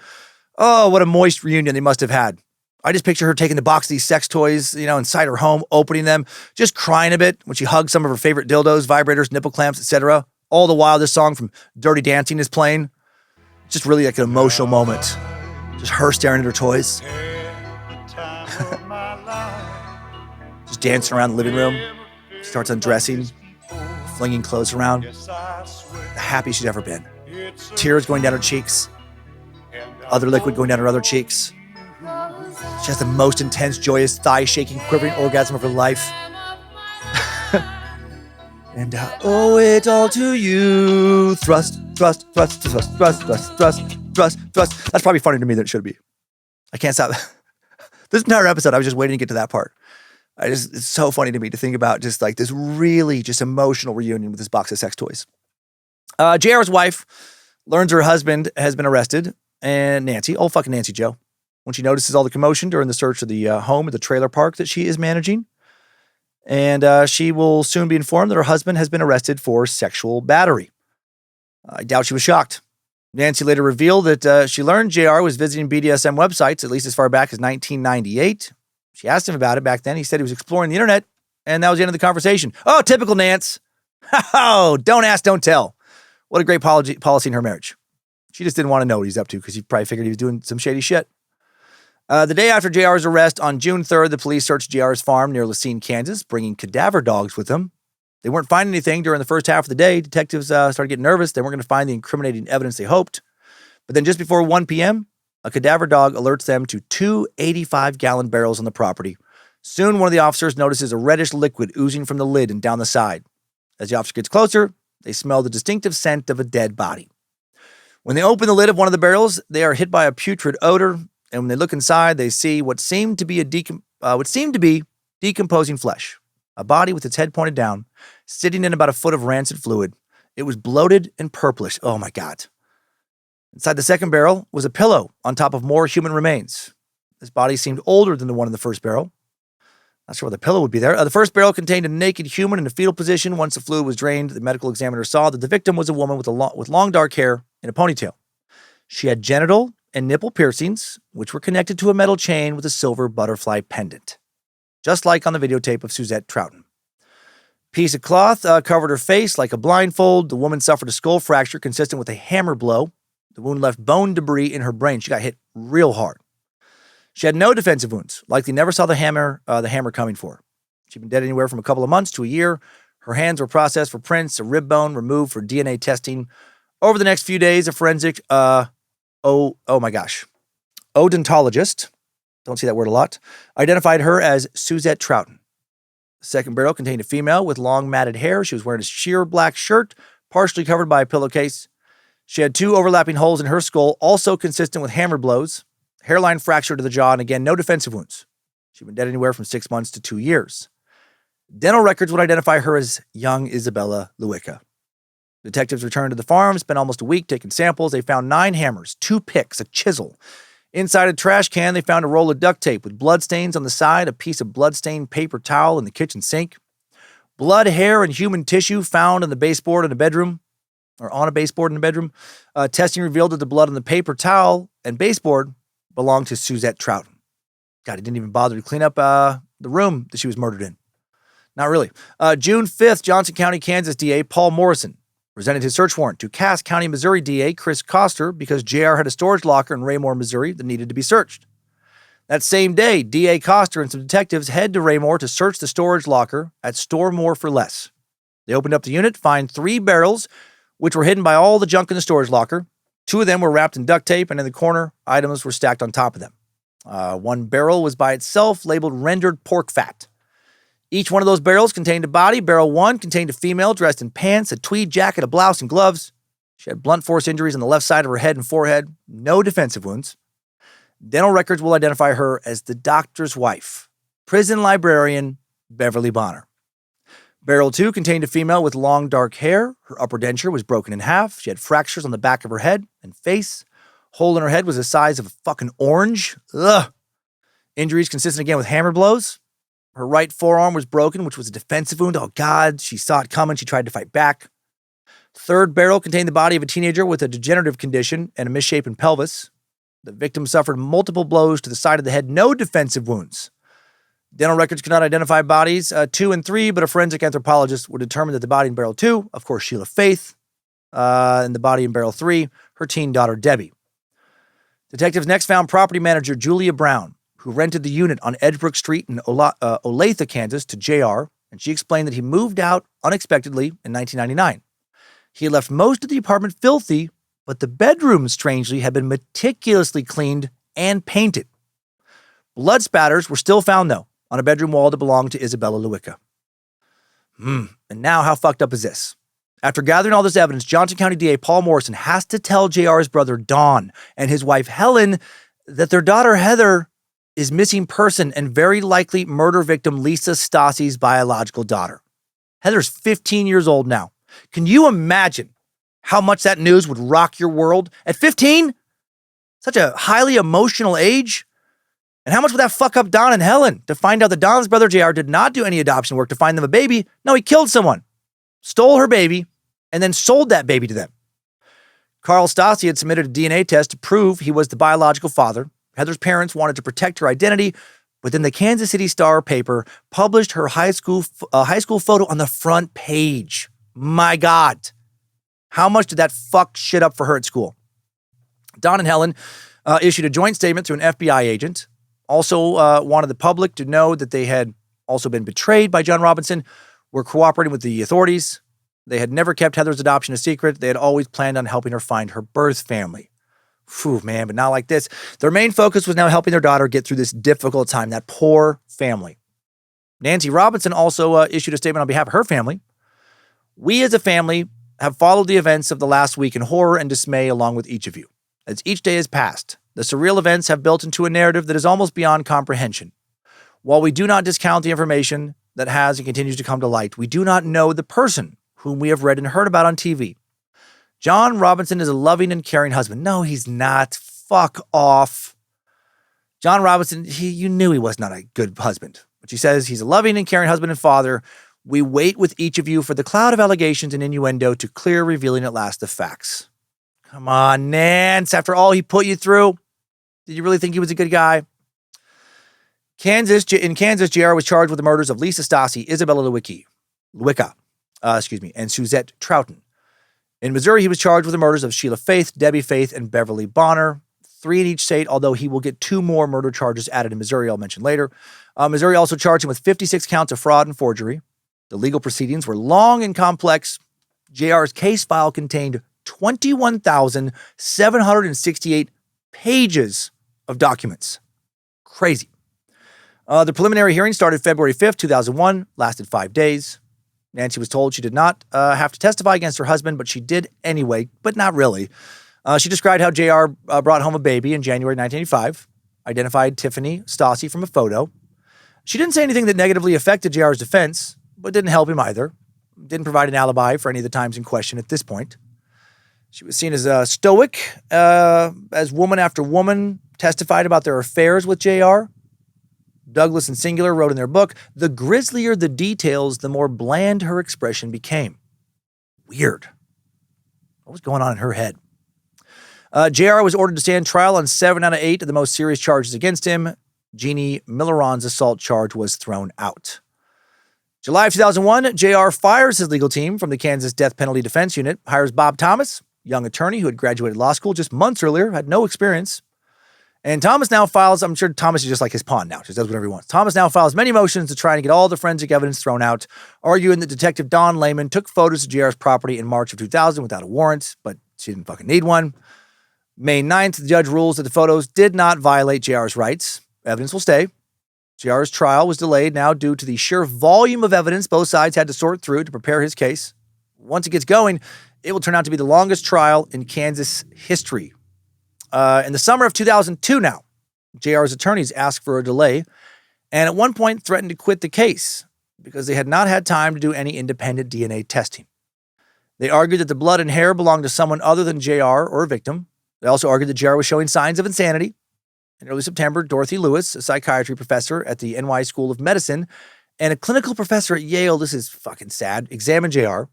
Oh, what a moist reunion they must have had. I just picture her taking the box of these sex toys, inside her home, opening them, just crying a bit when she hugs some of her favorite dildos, vibrators, nipple clamps, etc. All the while this song from Dirty Dancing is playing. Just really like an emotional moment. Just her staring at her toys. Just dancing around the living room. She starts undressing, flinging clothes around. The happiest she's ever been. Tears going down her cheeks. Other liquid going down her other cheeks. She has the most intense, joyous, thigh-shaking, quivering orgasm of her life. And owe it all to you. Thrust, thrust, thrust, thrust, thrust, thrust, thrust, thrust, thrust. That's probably funnier to me than it should be. I can't stop. This entire episode, I was just waiting to get to that part. It's so funny to me to think about just like this really just emotional reunion with this box of sex toys. JR's wife learns her husband has been arrested, and Nancy, old fucking Nancy Joe, when she notices all the commotion during the search of the home at the trailer park that she is managing. And she will soon be informed that her husband has been arrested for sexual battery. I doubt she was shocked. Nancy later revealed that she learned JR was visiting BDSM websites at least as far back as 1998. She asked him about it back then. He said he was exploring the internet, and that was the end of the conversation. Oh, typical Nance. Oh, don't ask, don't tell. What a great policy in her marriage. She just didn't want to know what he's up to because he probably figured he was doing some shady shit. The day after JR's arrest, on June 3rd, the police searched JR's farm near Lacine, Kansas, bringing cadaver dogs with them. They weren't finding anything during the first half of the day. Detectives started getting nervous. They weren't going to find the incriminating evidence they hoped. But then just before 1 p.m., a cadaver dog alerts them to 2 85-gallon barrels on the property. Soon, one of the officers notices a reddish liquid oozing from the lid and down the side. As the officer gets closer, they smell the distinctive scent of a dead body. When they open the lid of one of the barrels, they are hit by a putrid odor, and when they look inside, they see what seemed to be decomposing flesh. A body with its head pointed down, sitting in about a foot of rancid fluid. It was bloated and purplish. Oh my God. Inside the second barrel was a pillow on top of more human remains. This body seemed older than the one in the first barrel. Not sure why the pillow would be there. The first barrel contained a naked human in a fetal position. Once the fluid was drained, the medical examiner saw that the victim was a woman with long dark hair and a ponytail. She had genital and nipple piercings, which were connected to a metal chain with a silver butterfly pendant, just like on the videotape of Suzette Troughton. Piece of cloth covered her face like a blindfold. The woman suffered a skull fracture consistent with a hammer blow. The wound left bone debris in her brain. She got hit real hard. She had no defensive wounds, likely never saw the hammer coming for her. She'd been dead anywhere from a couple of months to a year. Her hands were processed for prints, a rib bone removed for DNA testing. Over the next few days, a forensic, odontologist, don't see that word a lot, identified her as Suzette Troughton. The second barrel contained a female with long matted hair. She was wearing a sheer black shirt, partially covered by a pillowcase. She had 2 overlapping holes in her skull, also consistent with hammer blows, hairline fracture to the jaw, and again, no defensive wounds. She'd been dead anywhere from 6 months to 2 years. Dental records would identify her as young Isabella Lewicka. Detectives returned to the farm, spent almost a week taking samples. They found 9 hammers, 2 picks, a chisel. Inside a trash can, they found a roll of duct tape with bloodstains on the side, a piece of bloodstained paper towel in the kitchen sink. Blood, hair, and human tissue found on the baseboard in the bedroom, or on a baseboard in the bedroom. Testing revealed that the blood on the paper towel and baseboard belonged to Suzette Troughton. God, he didn't even bother to clean up the room that she was murdered in. Not really. June 5th, Johnson County, Kansas DA Paul Morrison presented his search warrant to Cass County, Missouri DA Chris Koster because JR had a storage locker in Raymore, Missouri that needed to be searched. That same day, DA Koster and some detectives head to Raymore to search the storage locker at Store More for Less. They opened up the unit, find 3 barrels, which were hidden by all the junk in the storage locker. 2 of them were wrapped in duct tape, and in the corner, items were stacked on top of them. 1 barrel was by itself labeled rendered pork fat. Each one of those barrels contained a body. Barrel 1 contained a female dressed in pants, a tweed jacket, a blouse, and gloves. She had blunt force injuries on the left side of her head and forehead, no defensive wounds. Dental records will identify her as the doctor's wife, prison librarian Beverly Bonner. Barrel 2 contained a female with long dark hair. Her upper denture was broken in half. She had fractures on the back of her head and face. Hole in her head was the size of a fucking orange. Ugh. Injuries consistent again with hammer blows. Her right forearm was broken, which was a defensive wound. Oh, God, she saw it coming. She tried to fight back. Third barrel contained the body of a teenager with a degenerative condition and a misshapen pelvis. The victim suffered multiple blows to the side of the head, no defensive wounds. Dental records could not identify bodies 2 and 3, but a forensic anthropologist would determine that the body in barrel 2, of course, Sheila Faith, and the body in barrel 3, her teen daughter, Debbie. Detectives next found property manager Julia Brown, who rented the unit on Edgebrook Street in Olathe, Kansas, to JR, and she explained that he moved out unexpectedly in 1999. He had left most of the apartment filthy, but the bedrooms, strangely, had been meticulously cleaned and painted. Blood spatters were still found, though, on a bedroom wall that belonged to Isabella Lewicka. And now, how fucked up is this? After gathering all this evidence, Johnson County DA Paul Morrison has to tell JR's brother Don and his wife Helen that their daughter Heather is missing person and very likely murder victim Lisa Stassi's biological daughter. Heather's 15 years old now. Can you imagine how much that news would rock your world? At 15? Such a highly emotional age? And how much would that fuck up Don and Helen to find out that Don's brother JR did not do any adoption work to find them a baby? No, he killed someone, stole her baby, and then sold that baby to them. Carl Stassi had submitted a DNA test to prove he was the biological father. Heather's parents wanted to protect her identity, but then the Kansas City Star paper published her high school photo on the front page. My God. How much did that fuck shit up for her at school? Don and Helen issued a joint statement through an FBI agent. Also wanted the public to know that they had also been betrayed by John Robinson, were cooperating with the authorities. They had never kept Heather's adoption a secret. They had always planned on helping her find her birth family. Phew, man, but not like this. Their main focus was now helping their daughter get through this difficult time, that poor family. Nancy Robinson also issued a statement on behalf of her family. We as a family have followed the events of the last week in horror and dismay along with each of you. As each day has passed, the surreal events have built into a narrative that is almost beyond comprehension. While we do not discount the information that has and continues to come to light, we do not know the person whom we have read and heard about on TV. John Robinson is a loving and caring husband. No, he's not. Fuck off. John Robinson, you knew he was not a good husband. But she says he's a loving and caring husband and father. We wait with each of you for the cloud of allegations and innuendo to clear, revealing at last the facts. Come on, Nance. After all he put you through, did you really think he was a good guy? In Kansas, JR was charged with the murders of Lisa Stassi, Isabella Lewicka, and Suzette Troughton. In Missouri, he was charged with the murders of Sheila Faith, Debbie Faith, and Beverly Bonner. 3 in each state, although he will get 2 more murder charges added in Missouri, I'll mention later. Missouri also charged him with 56 counts of fraud and forgery. The legal proceedings were long and complex. JR's case file contained 21,768 pages of documents. Crazy. The preliminary hearing started February 5th, 2001, lasted 5 days. Nancy was told she did not have to testify against her husband, but she did anyway, but not really. She described how JR brought home a baby in January 1985, identified Tiffany Stassi from a photo. She didn't say anything that negatively affected JR's defense, but didn't help him either. Didn't provide an alibi for any of the times in question at this point. She was seen as stoic, as woman after woman testified about their affairs with JR. Douglas and Singular wrote in their book, "The grislier the details, the more bland her expression became." Weird. What was going on in her head? JR was ordered to stand trial on 7 out of 8 of the most serious charges against him. Jeannie Milleron's assault charge was thrown out. July of 2001, JR fires his legal team from the Kansas Death Penalty Defense Unit, hires Bob Thomas, young attorney who had graduated law school just months earlier, had no experience. And Thomas now files, I'm sure Thomas is just like his pawn now, just does whatever he wants. Thomas now files many motions to try and get all the forensic evidence thrown out, arguing that Detective Don Lehman took photos of JR's property in March of 2000 without a warrant, but she didn't fucking need one. May 9th, the judge rules that the photos did not violate JR's rights. Evidence will stay. JR's trial was delayed now due to the sheer volume of evidence both sides had to sort through to prepare his case. Once it gets going, it will turn out to be the longest trial in Kansas history. In the summer of 2002 now, JR's attorneys asked for a delay and at one point threatened to quit the case because they had not had time to do any independent DNA testing. They argued that the blood and hair belonged to someone other than JR or a victim. They also argued that JR was showing signs of insanity. In early September, Dorothy Lewis, a psychiatry professor at the NY School of Medicine and a clinical professor at Yale, this is fucking sad, examined JR.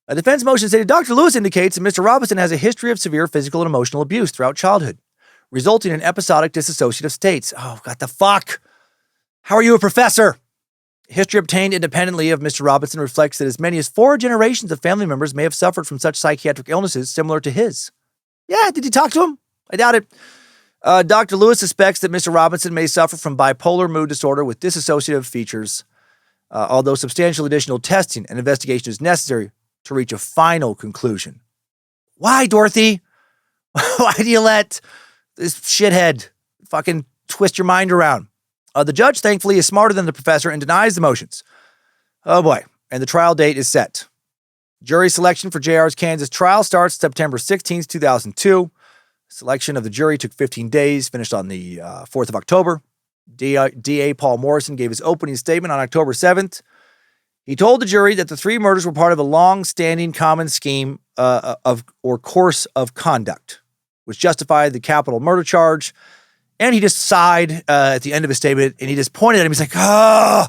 A defense motion stated Dr. Lewis indicates that Mr. Robinson has a history of severe physical and emotional abuse throughout childhood, resulting in episodic dissociative states. Oh, what the fuck? How are you a professor? History obtained independently of Mr. Robinson reflects that as many as 4 generations of family members may have suffered from such psychiatric illnesses similar to his. Yeah, did you talk to him? I doubt it. Dr. Lewis suspects that Mr. Robinson may suffer from bipolar mood disorder with dissociative features, although substantial additional testing and investigation is necessary to reach a final conclusion. Why, Dorothy? Why do you let this shithead fucking twist your mind around? The judge, thankfully, is smarter than the professor and denies the motions. Oh boy. And the trial date is set. Jury selection for JR's Kansas trial starts September 16th, 2002. Selection of the jury took 15 days, finished on the 4th of October. DA Paul Morrison gave his opening statement on October 7th. He told the jury that the 3 murders were part of a long-standing common scheme or course of conduct, which justified the capital murder charge. And he just sighed at the end of his statement, and he just pointed at him. He's like, oh,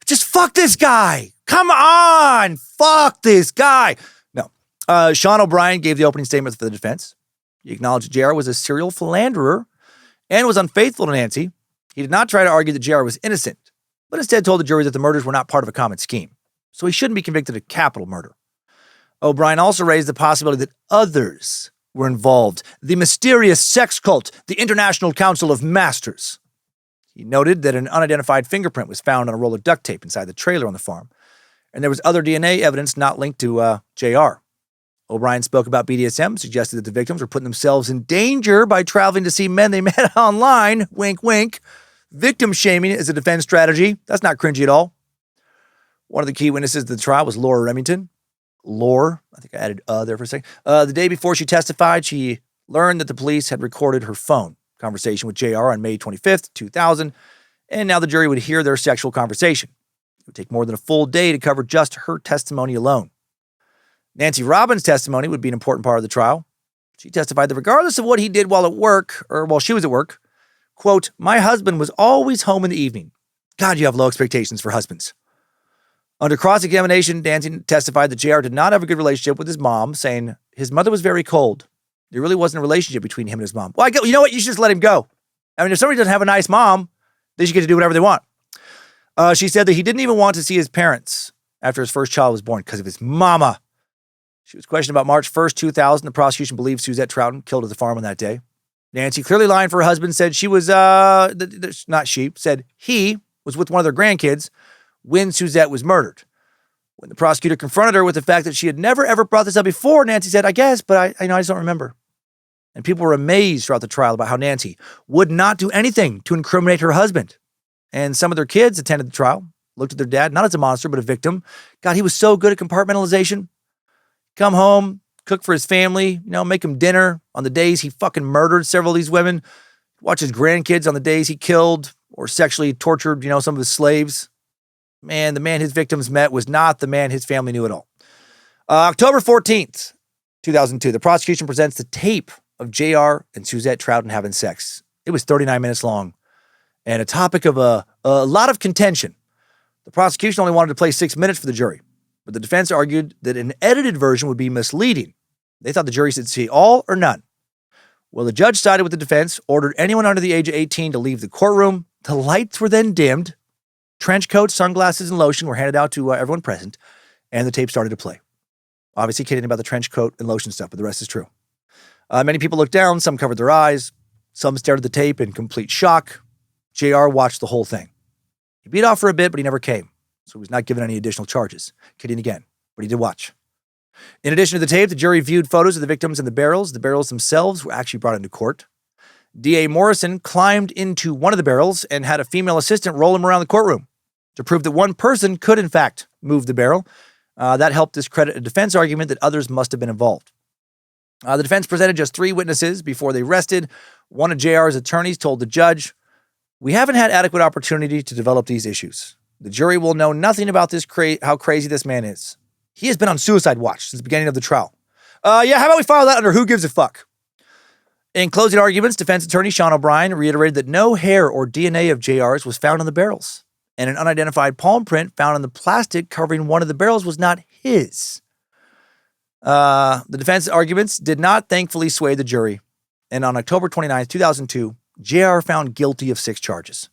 just fuck this guy. Come on, fuck this guy. No. Sean O'Brien gave the opening statement for the defense. He acknowledged JR was a serial philanderer and was unfaithful to Nancy. He did not try to argue that JR was innocent, but instead told the jury that the murders were not part of a common scheme, so he shouldn't be convicted of capital murder. O'Brien also raised the possibility that others were involved. The mysterious sex cult, the International Council of Masters. He noted that an unidentified fingerprint was found on a roll of duct tape inside the trailer on the farm, and there was other DNA evidence not linked to JR. O'Brien spoke about BDSM, suggested that the victims were putting themselves in danger by traveling to see men they met online. Wink, wink. Victim shaming is a defense strategy. That's not cringy at all. One of the key witnesses to the trial was Laura Remington. Lore, I think I added there for a second. The day before she testified, she learned that the police had recorded her phone conversation with JR on May 25th, 2000, and now the jury would hear their sexual conversation. It would take more than a full day to cover just her testimony alone. Nancy Robbins' testimony would be an important part of the trial. She testified that regardless of what he did while at work, or while she was at work, quote, my husband was always home in the evening. God, you have low expectations for husbands. Under cross-examination, Nancy testified that JR did not have a good relationship with his mom, saying his mother was very cold. There really wasn't a relationship between him and his mom. Well, you know what? You should just let him go. I mean, if somebody doesn't have a nice mom, they should get to do whatever they want. She said that he didn't even want to see his parents after his first child was born because of his mama. She was questioned about March 1st, 2000. The prosecution believed Suzette Troughton killed at the farm on that day. Nancy, clearly lying for her husband, said she was, said he was with one of their grandkids when Suzette was murdered. When the prosecutor confronted her with the fact that she had never, ever brought this up before, Nancy said, I guess, but I just don't remember. And people were amazed throughout the trial about how Nancy would not do anything to incriminate her husband. And some of their kids attended the trial, looked at their dad, not as a monster, but a victim. God, he was so good at compartmentalization. Come home, cook for his family, make him dinner on the days he fucking murdered several of these women, watch his grandkids on the days he killed or sexually tortured, some of his slaves. Man, the man his victims met was not the man his family knew at all. October 14th, 2002, the prosecution presents the tape of JR and Suzette Trouten having sex. It was 39 minutes long and a topic of a lot of contention. The prosecution only wanted to play 6 minutes for the jury, but the defense argued that an edited version would be misleading. They thought the jury should see all or none. Well, the judge sided with the defense, ordered anyone under the age of 18 to leave the courtroom. The lights were then dimmed. Trench coats, sunglasses, and lotion were handed out to everyone present, and the tape started to play. Obviously kidding about the trench coat and lotion stuff, but the rest is true. Many people looked down, some covered their eyes, some stared at the tape in complete shock. JR watched the whole thing. He beat off for a bit, but he never came, so he was not given any additional charges. Kidding again, but he did watch. In addition to the tape, the jury viewed photos of the victims in the barrels. The barrels themselves were actually brought into court. D.A. Morrison climbed into one of the barrels and had a female assistant roll him around the courtroom to prove that one person could, in fact, move the barrel. That helped discredit a defense argument that others must have been involved. The defense presented just 3 witnesses before they rested. One of JR's attorneys told the judge, "We haven't had adequate opportunity to develop these issues. The jury will know nothing about this how crazy this man is. He has been on suicide watch since the beginning of the trial. How about we file that under who gives a fuck?" In closing arguments, defense attorney Sean O'Brien reiterated that no hair or DNA of JR's was found on the barrels, and an unidentified palm print found on the plastic covering one of the barrels was not his. The defense arguments did not thankfully sway the jury, and on October 29, 2002, JR found guilty of 6 charges.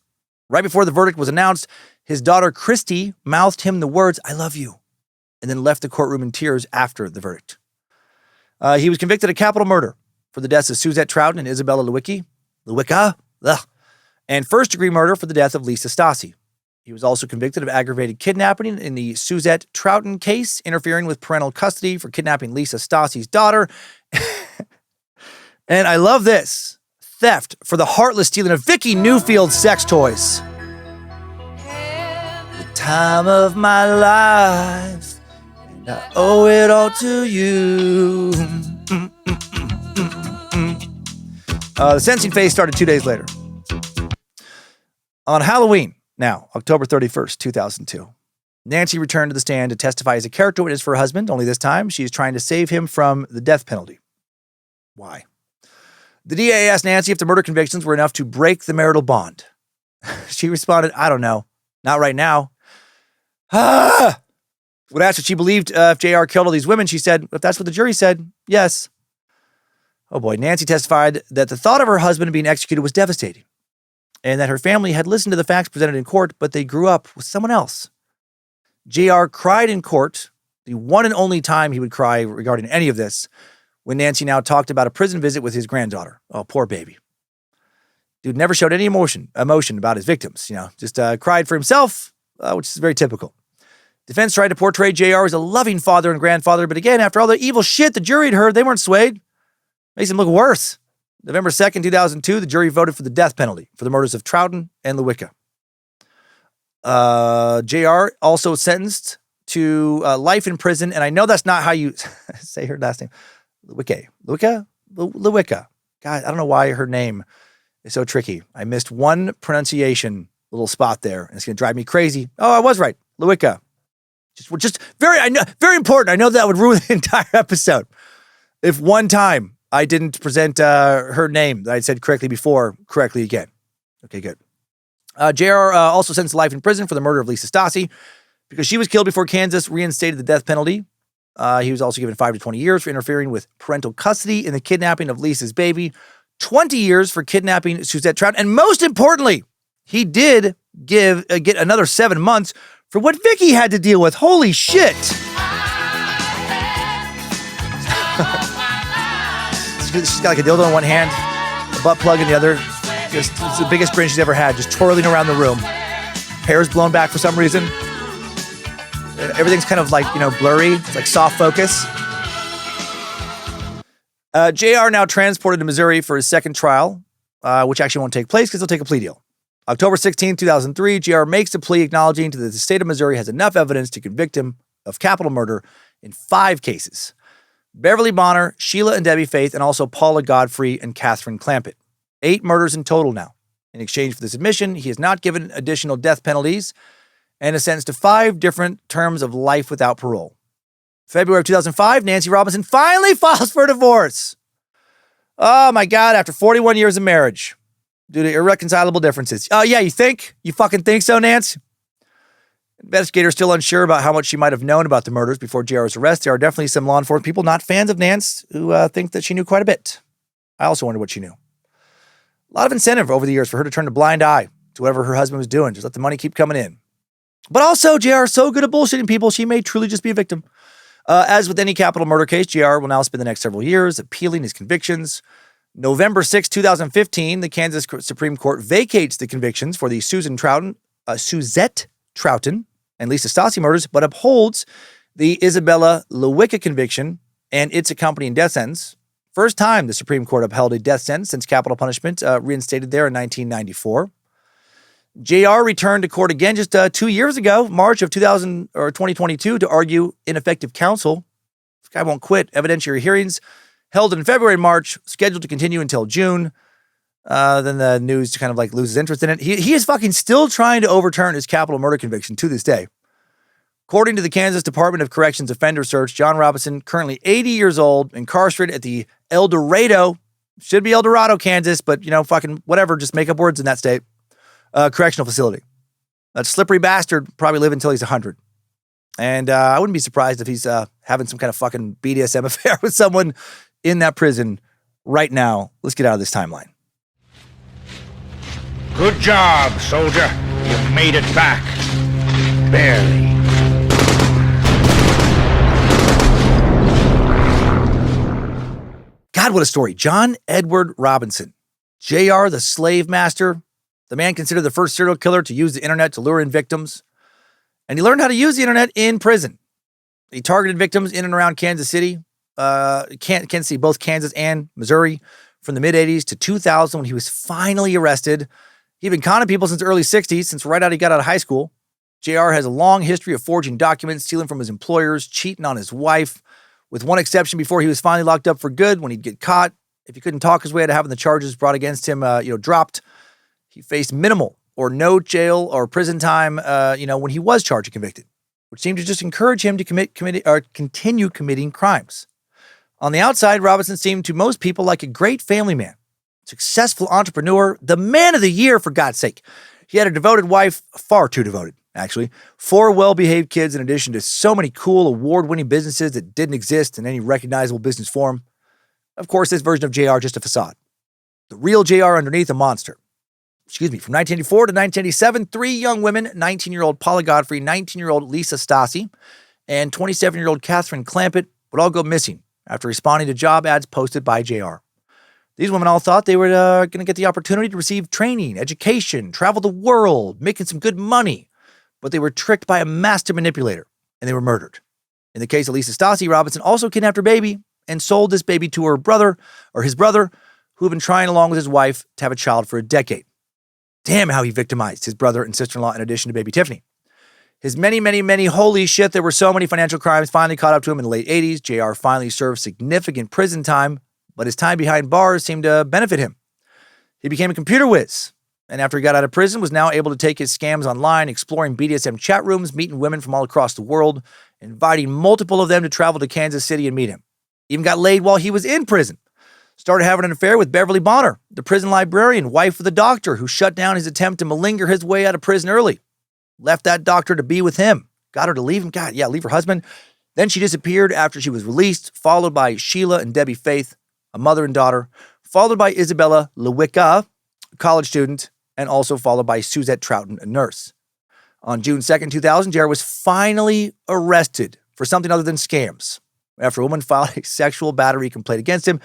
Right before the verdict was announced, his daughter Christy mouthed him the words, "I love you," and then left the courtroom in tears after the verdict. He was convicted of capital murder for the deaths of Suzette Trouten and Isabella Lewicka, and first-degree murder for the death of Lisa Stasi. He was also convicted of aggravated kidnapping in the Suzette Trouten case, interfering with parental custody for kidnapping Lisa Stasi's daughter. And I love this. Theft for the heartless stealing of Vicky Newfield's sex toys. The time of my life, and I owe it all to you. The sentencing phase started 2 days later. On Halloween, now, October 31st, 2002, Nancy returned to the stand to testify as a character witness for her husband, only this time she is trying to save him from the death penalty. Why? The DA asked Nancy if the murder convictions were enough to break the marital bond. She responded, "I don't know. Not right now." When asked if she believed if JR killed all these women, she said, "If that's what the jury said, yes." Oh boy, Nancy testified that the thought of her husband being executed was devastating, and that her family had listened to the facts presented in court, but they grew up with someone else. JR cried in court, the one and only time he would cry regarding any of this, when Nancy now talked about a prison visit with his granddaughter. Oh, poor baby. Dude never showed any emotion about his victims, just cried for himself, which is very typical. Defense tried to portray JR as a loving father and grandfather, but again, after all the evil shit the jury had heard, they weren't swayed. Makes him look worse. November 2nd, 2002, the jury voted for the death penalty for the murders of Trouten and Lewicka. JR also sentenced to life in prison, and I know that's not how you say her last name. Lewicka? God, I don't know why her name is so tricky. I missed one pronunciation little spot there, and it's going to drive me crazy. Oh, I was right. Lewicka. Just very important. I know that would ruin the entire episode. If one time I didn't present her name that I said correctly before correctly again. Okay, good. JR also sentenced to life in prison for the murder of Lisa Stasi because she was killed before Kansas reinstated the death penalty. He was also given 5 to 20 years for interfering with parental custody in the kidnapping of Lisa's baby, 20 years for kidnapping Suzette Trouten, and most importantly, he did get another 7 months for what Vicky had to deal with. Holy shit! She's got like a dildo in one hand, a butt plug in the other. Just it's the biggest grin she's ever had, just twirling around the room. Hair's blown back for some reason. Everything's kind of like, blurry. It's like soft focus. JR now transported to Missouri for his second trial, which actually won't take place because he'll take a plea deal. October 16, 2003, JR makes a plea acknowledging that the state of Missouri has enough evidence to convict him of capital murder in 5 cases. Beverly Bonner, Sheila and Debbie Faith, and also Paula Godfrey and Catherine Clampett. 8 murders in total now. In exchange for this admission, he is not given additional death penalties and is sentenced to 5 different terms of life without parole. February of 2005, Nancy Robinson finally files for divorce. Oh my God, after 41 years of marriage, due to irreconcilable differences. Oh yeah, you think? You fucking think so, Nance? Investigators still unsure about how much she might have known about the murders before JR's arrest. There are definitely some law enforcement people not fans of Nance who think that she knew quite a bit. I also wonder what she knew. A lot of incentive over the years for her to turn a blind eye to whatever her husband was doing. Just let the money keep coming in. But also, JR is so good at bullshitting people, she may truly just be a victim. As with any capital murder case, JR will now spend the next several years appealing his convictions. November 6, 2015, the Kansas Supreme Court vacates the convictions for the Suzette Troughton and Lisa Stassi murders, but upholds the Isabella Lewicka conviction and its accompanying death sentence. First time the Supreme Court upheld a death sentence since capital punishment reinstated there in 1994. JR returned to court again just 2 years ago, March of 2022, to argue ineffective counsel. This guy won't quit. Evidentiary hearings held in February and March, scheduled to continue until June. Then the news kind of like loses interest in it. He is fucking still trying to overturn his capital murder conviction to this day. According to the Kansas Department of Corrections Offender Search, John Robinson, currently 80 years old, incarcerated at the El Dorado, should be El Dorado, Kansas, but fucking whatever, just make up words in that state. Correctional facility. That slippery bastard probably live until he's 100. And I wouldn't be surprised if he's having some kind of fucking BDSM affair with someone in that prison right now. Let's get out of this timeline. Good job, soldier. You made it back. Barely. God, what a story. John Edward Robinson. JR, the Slavemaster. The man considered the first serial killer to use the internet to lure in victims. And he learned how to use the internet in prison. He targeted victims in and around Kansas City, Kansas City, both Kansas and Missouri, from the mid-'80s to 2000 when he was finally arrested. He'd been conning people since the early 60s, since right out he got out of high school. JR has a long history of forging documents, stealing from his employers, cheating on his wife, with one exception before he was finally locked up for good when he'd get caught. If he couldn't talk his way out of having the charges brought against him, dropped, he faced minimal or no jail or prison time, when he was charged and convicted, which seemed to just encourage him to continue committing crimes. On the outside, Robinson seemed to most people like a great family man, successful entrepreneur, the man of the year, for God's sake. He had a devoted wife, far too devoted, actually, 4 well-behaved kids in addition to so many cool award-winning businesses that didn't exist in any recognizable business form. Of course, this version of JR just a facade. The real JR underneath, a monster. From 1984 to 1987, 3 young women, 19-year-old Paula Godfrey, 19-year-old Lisa Stassi, and 27-year-old Catherine Clampett would all go missing after responding to job ads posted by JR. These women all thought they were going to get the opportunity to receive training, education, travel the world, making some good money, but they were tricked by a master manipulator, and they were murdered. In the case of Lisa Stassi, Robinson also kidnapped her baby and sold this baby to his brother, who had been trying along with his wife to have a child for a decade. Damn how he victimized his brother and sister-in-law in addition to baby Tiffany. His many, holy shit, there were so many financial crimes finally caught up to him in the late 80s. JR finally served significant prison time, but his time behind bars seemed to benefit him. He became a computer whiz, and after he got out of prison, was now able to take his scams online, exploring BDSM chat rooms, meeting women from all across the world, inviting multiple of them to travel to Kansas City and meet him. Even got laid while he was in prison. Started having an affair with Beverly Bonner, the prison librarian, wife of the doctor who shut down his attempt to malinger his way out of prison early. Left that doctor to be with him. Got her to leave him. Leave her husband. Then she disappeared after she was released, followed by Sheila and Debbie Faith, a mother and daughter, followed by Isabella Lewicka, a college student, and also followed by Suzette Troughton, a nurse. On June 2nd, 2000, JR was finally arrested for something other than scams after a woman filed a sexual battery complaint against him.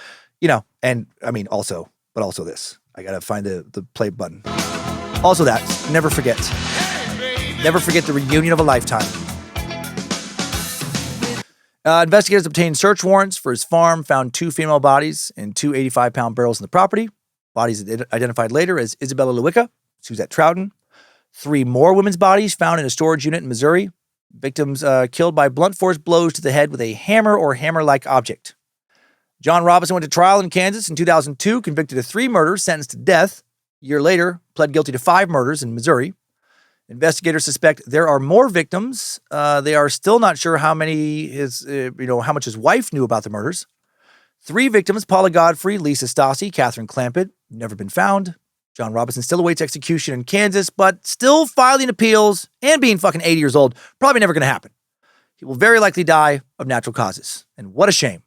Also this. I gotta find the play button. Also that, never forget. Never forget the reunion of a lifetime. Investigators obtained search warrants for his farm, found 2 female bodies and 2 85-pound barrels in the property. Bodies identified later as Isabella Lewicka, Suzette Troughton. 3 more women's bodies found in a storage unit in Missouri. Victims killed by blunt force blows to the head with a hammer or hammer-like object. John Robinson went to trial in Kansas in 2002, convicted of 3 murders, sentenced to death. A year later, pled guilty to 5 murders in Missouri. Investigators suspect there are more victims. They are still not sure how many how much his wife knew about the murders. 3 victims: Paula Godfrey, Lisa Stassi, Catherine Clampett, never been found. John Robinson still awaits execution in Kansas, but still filing appeals and being fucking 80 years old. Probably never going to happen. He will very likely die of natural causes. And what a shame.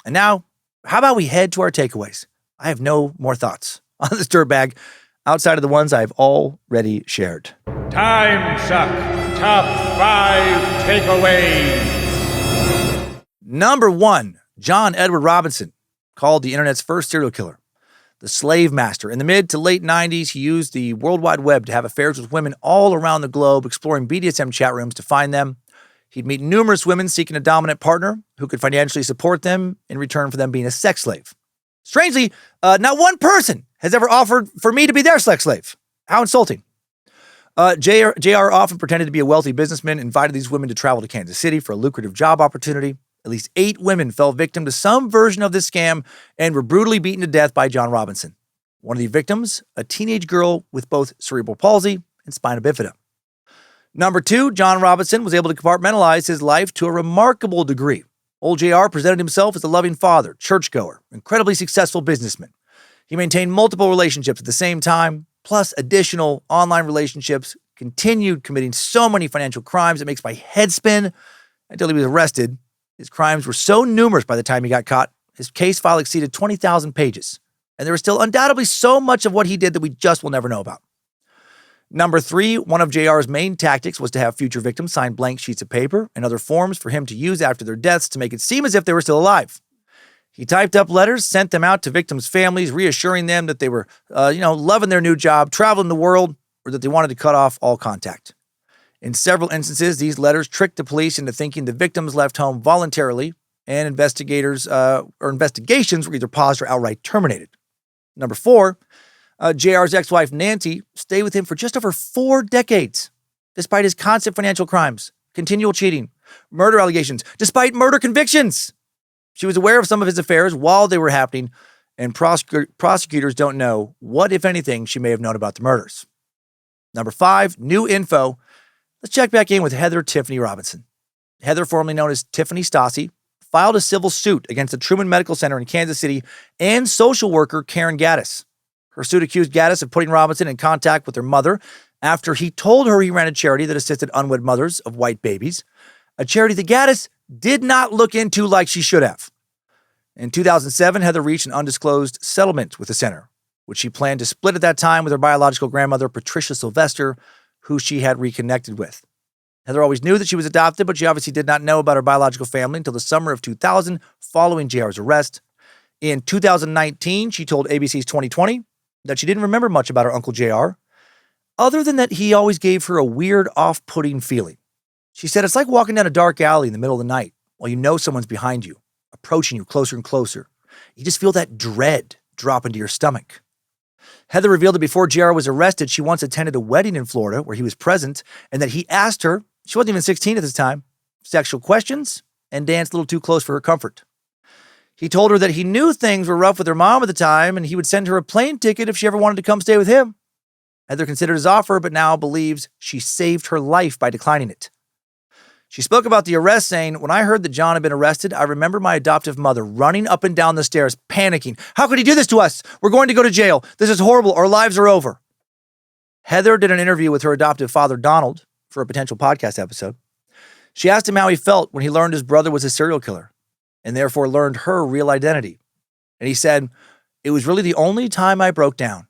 And now, how about we head to our takeaways? I have no more thoughts on this dirtbag outside of the ones I've already shared. Timesuck Top 5 Takeaways. Number 1, John Edward Robinson, called the internet's first serial killer. The Slavemaster. In the mid to late 90s, he used the World Wide Web to have affairs with women all around the globe, exploring BDSM chat rooms to find them. He'd meet numerous women seeking a dominant partner who could financially support them in return for them being a sex slave. Strangely, not one person has ever offered for me to be their sex slave. How insulting. JR often pretended to be a wealthy businessman, invited these women to travel to Kansas City for a lucrative job opportunity. At least 8 women fell victim to some version of this scam and were brutally beaten to death by John Robinson. One of the victims, a teenage girl with both cerebral palsy and spina bifida. Number 2, John Robinson was able to compartmentalize his life to a remarkable degree. Old JR presented himself as a loving father, churchgoer, incredibly successful businessman. He maintained multiple relationships at the same time, plus additional online relationships, continued committing so many financial crimes it makes my head spin until he was arrested. His crimes were so numerous by the time he got caught, his case file exceeded 20,000 pages. And there is still undoubtedly so much of what he did that we just will never know about. Number 3, one of JR's main tactics was to have future victims sign blank sheets of paper and other forms for him to use after their deaths to make it seem as if they were still alive. He typed up letters, sent them out to victims' families, reassuring them that they were, loving their new job, traveling the world, or that they wanted to cut off all contact. In several instances, these letters tricked the police into thinking the victims left home voluntarily, and investigations were either paused or outright terminated. Number 4, JR's ex-wife Nancy stayed with him for just over 4 decades, despite his constant financial crimes, continual cheating, murder allegations, despite murder convictions. She was aware of some of his affairs while they were happening, and prosecutors don't know what, if anything, she may have known about the murders. Number 5, new info. Let's check back in with Heather Tiffany Robinson. Heather, formerly known as Tiffany Stassi, filed a civil suit against the Truman Medical Center in Kansas City and social worker Karen Gaddis. Her suit accused Gaddis of putting Robinson in contact with her mother after he told her he ran a charity that assisted unwed mothers of white babies, a charity that Gaddis did not look into like she should have. In 2007, Heather reached an undisclosed settlement with the center, which she planned to split at that time with her biological grandmother, Patricia Sylvester, who she had reconnected with. Heather always knew that she was adopted, but she obviously did not know about her biological family until the summer of 2000, following JR's arrest. In 2019, she told ABC's 2020 that she didn't remember much about her Uncle JR, other than that he always gave her a weird, off-putting feeling. She said, it's like walking down a dark alley in the middle of the night while you know someone's behind you, approaching you closer and closer. You just feel that dread drop into your stomach. Heather revealed that before JR was arrested, she once attended a wedding in Florida where he was present, and that he asked her, she wasn't even 16 at this time, sexual questions and danced a little too close for her comfort. He told her that he knew things were rough with her mom at the time, and he would send her a plane ticket if she ever wanted to come stay with him. Heather considered his offer, but now believes she saved her life by declining it. She spoke about the arrest, saying, when I heard that John had been arrested, I remember my adoptive mother running up and down the stairs, panicking. How could he do this to us? We're going to go to jail. This is horrible. Our lives are over. Heather did an interview with her adoptive father, Donald, for a potential podcast episode. She asked him how he felt when he learned his brother was a serial killer, and therefore learned her real identity. And he said, it was really the only time I broke down.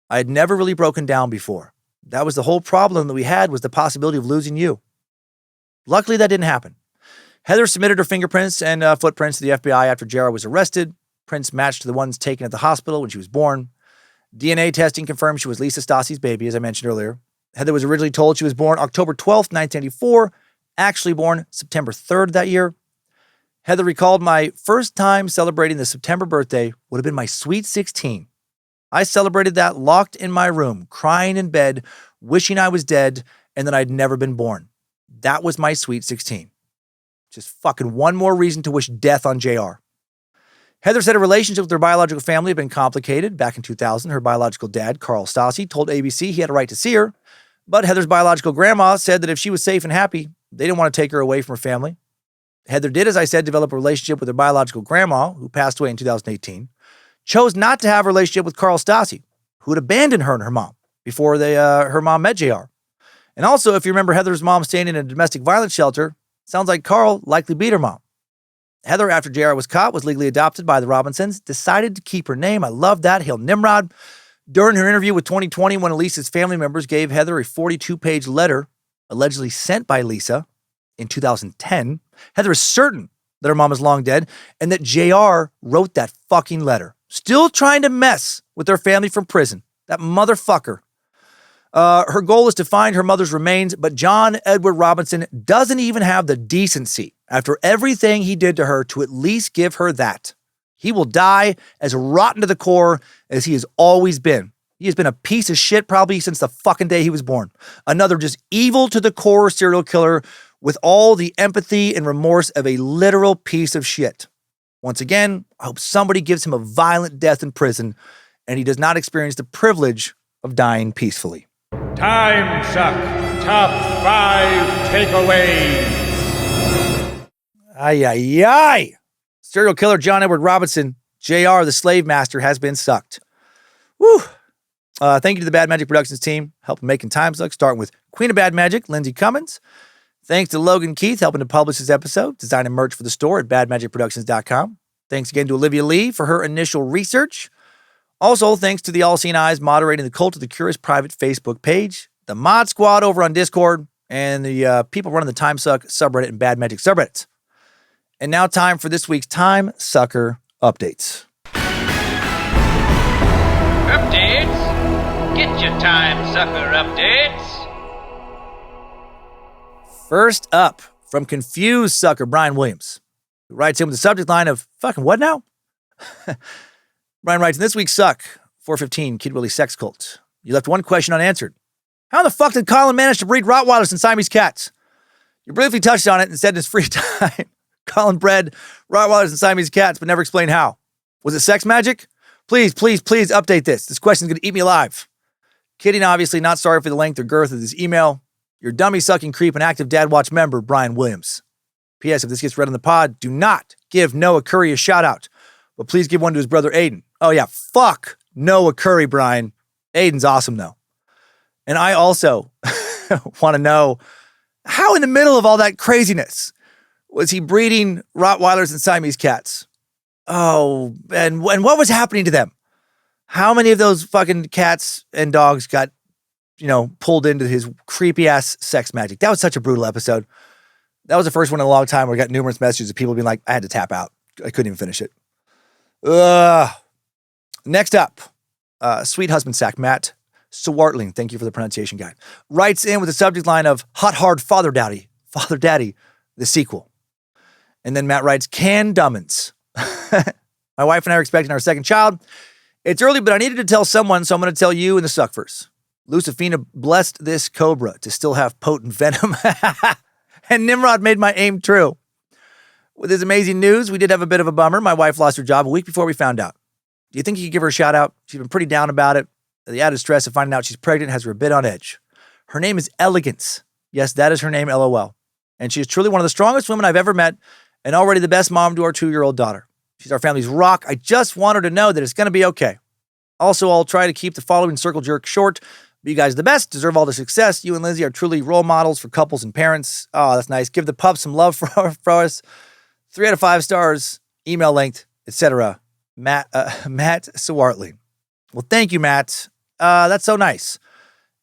I had never really broken down before. That was the whole problem that we had, was the possibility of losing you. Luckily, that didn't happen. Heather submitted her fingerprints and footprints to the FBI after JR was arrested. Prints matched to the ones taken at the hospital when she was born. DNA testing confirmed she was Lisa Stassi's baby, as I mentioned earlier. Heather was originally told she was born October 12th, 1994, actually born September 3rd that year. Heather recalled, my first time celebrating the September birthday would have been my sweet 16. I celebrated that locked in my room, crying in bed, wishing I was dead and that I'd never been born. That was my sweet 16. Just fucking one more reason to wish death on JR. Heather said her relationship with her biological family had been complicated. Back in 2000, her biological dad, Carl Stassi, told ABC he had a right to see her, but Heather's biological grandma said that if she was safe and happy, they didn't want to take her away from her family. Heather did, as I said, develop a relationship with her biological grandma, who passed away in 2018, chose not to have a relationship with Carl Stassi, who had abandoned her and her mom before her mom met JR. And also, if you remember Heather's mom staying in a domestic violence shelter, sounds like Carl likely beat her mom. Heather, after JR was caught, was legally adopted by the Robinsons, decided to keep her name. I love that. Hail Nimrod. During her interview with 2020, when Lisa's family members gave Heather a 42-page letter allegedly sent by Lisa in 2010, Heather is certain that her mom is long dead and that JR wrote that fucking letter. Still trying to mess with her family from prison. That motherfucker. Her goal is to find her mother's remains, but John Edward Robinson doesn't even have the decency, after everything he did to her, to at least give her that. He will die as rotten to the core as he has always been. He has been a piece of shit probably since the fucking day he was born. Another just evil to the core serial killer with all the empathy and remorse of a literal piece of shit. Once again, I hope somebody gives him a violent death in prison and he does not experience the privilege of dying peacefully. Timesuck Top 5 Takeaways. Ay, ay, ay. Serial killer John Edward Robinson, JR, the Slavemaster, has been sucked. Woo. Thank you to the Bad Magic Productions team, helping making Timesuck, starting with Queen of Bad Magic, Lindsay Cummins. Thanks to Logan Keith, helping to publish this episode, designing merch for the store at badmagicproductions.com. Thanks again to Olivia Lee for her initial research. Also, thanks to the All Seeing Eyes moderating the Cult of the Curious private Facebook page, the Mod Squad over on Discord, and the people running the Timesuck subreddit and Bad Magic subreddits. And now time for this week's Time Sucker updates. Updates? Get your Time Sucker updates. First up, from Confused Sucker, Brian Williams, who writes in with the subject line of, fucking what now? Brian writes, in this week's Suck, 415, Kid Willie Sex Cult, you left one question unanswered. How the fuck did Colin manage to breed Rottweilers and Siamese cats? You briefly touched on it and said in his free time, Colin bred Rottweilers and Siamese cats, but never explained how. Was it sex magic? Please, please, please update this. This question's going to eat me alive. Kidding, obviously, not sorry for the length or girth of this email. Your dummy-sucking creep and active Dad Watch member, Brian Williams. P.S. If this gets read on the pod, do not give Noah Curry a shout-out, but please give one to his brother Aiden. Oh, yeah, fuck Noah Curry, Brian. Aiden's awesome, though. And I also want to know, how in the middle of all that craziness was he breeding Rottweilers and Siamese cats? Oh, and what was happening to them? How many of those fucking cats and dogs got, pulled into his creepy-ass sex magic? That was such a brutal episode. That was the first one in a long time where I got numerous messages of people being like, I had to tap out. I couldn't even finish it. Next up, sweet husband sack, Matt Swartling, thank you for the pronunciation guide, writes in with the subject line of Hot Hard Father Daddy, the sequel. And then Matt writes, Can Dummins. My wife and I are expecting our second child. It's early, but I needed to tell someone, so I'm going to tell you in the Suckverse. Lucifina blessed this cobra to still have potent venom. And Nimrod made my aim true. With his amazing news, we did have a bit of a bummer. My wife lost her job a week before we found out. Do you think you could give her a shout out? She's been pretty down about it. The added stress of finding out she's pregnant has her a bit on edge. Her name is Elegance. Yes, that is her name, LOL. And she is truly one of the strongest women I've ever met and already the best mom to our 2-year-old daughter. She's our family's rock. I just want her to know that it's going to be okay. Also, I'll try to keep the following circle jerk short. But you guys are the best, deserve all the success. You and Lindsay are truly role models for couples and parents. Oh, that's nice. Give the pup some love for us. 3 out of 5 stars, email linked, etc. Matt Swartling. Well, thank you, Matt. That's so nice.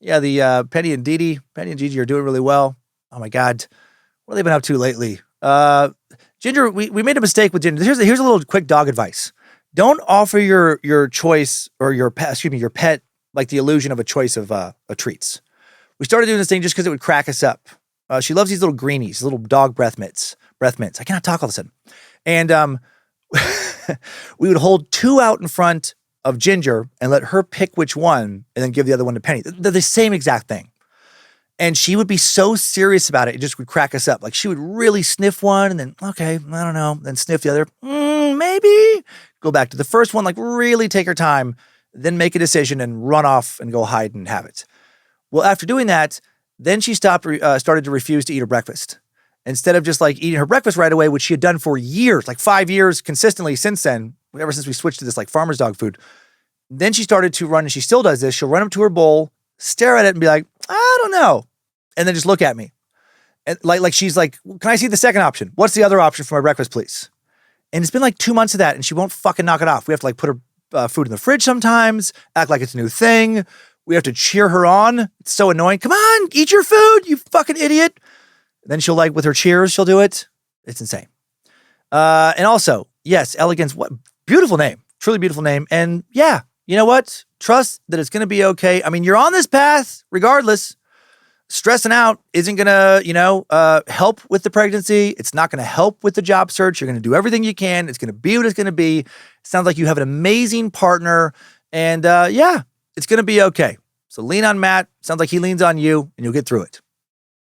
Yeah, the Penny and Gigi are doing really well. Oh my God. What have they been up to lately? Ginger, we made a mistake with Ginger. Here's a little quick dog advice. Don't offer your choice or your pet like the illusion of a choice of treats. We started doing this thing just because it would crack us up. She loves these little greenies, little dog breath mitts. breath mints. I cannot talk all of a sudden. And we would hold 2 out in front of Ginger and let her pick which one and then give the other one to Penny. They're the same exact thing. And she would be so serious about it, it just would crack us up. Like she would really sniff one and then, okay, I don't know, then sniff the other. Maybe. Go back to the first one, like really take her time, then make a decision and run off and go hide and have it. Well, after doing that, then she started to refuse to eat her breakfast. Instead of just like eating her breakfast right away, which she had done for years, like 5 years consistently since then, ever since we switched to this like farmer's dog food. Then she started to run, and she still does this. She'll run up to her bowl, stare at it and be like, I don't know. And then just look at me. And like she's like, can I see the second option? What's the other option for my breakfast, please? And it's been like 2 months of that, and she won't fucking knock it off. We have to like put her food in the fridge sometimes, act like it's a new thing. We have to cheer her on. It's so annoying. Come on, eat your food, you fucking idiot. Then she'll like, with her cheers, she'll do it. It's insane. And also, yes, Elegance, what beautiful name. Truly beautiful name. And yeah, you know what? Trust that it's going to be okay. I mean, you're on this path regardless. Stressing out isn't going to, help with the pregnancy. It's not going to help with the job search. You're going to do everything you can. It's going to be what it's going to be. It sounds like you have an amazing partner. And yeah, it's going to be okay. So lean on Matt. Sounds like he leans on you, and you'll get through it.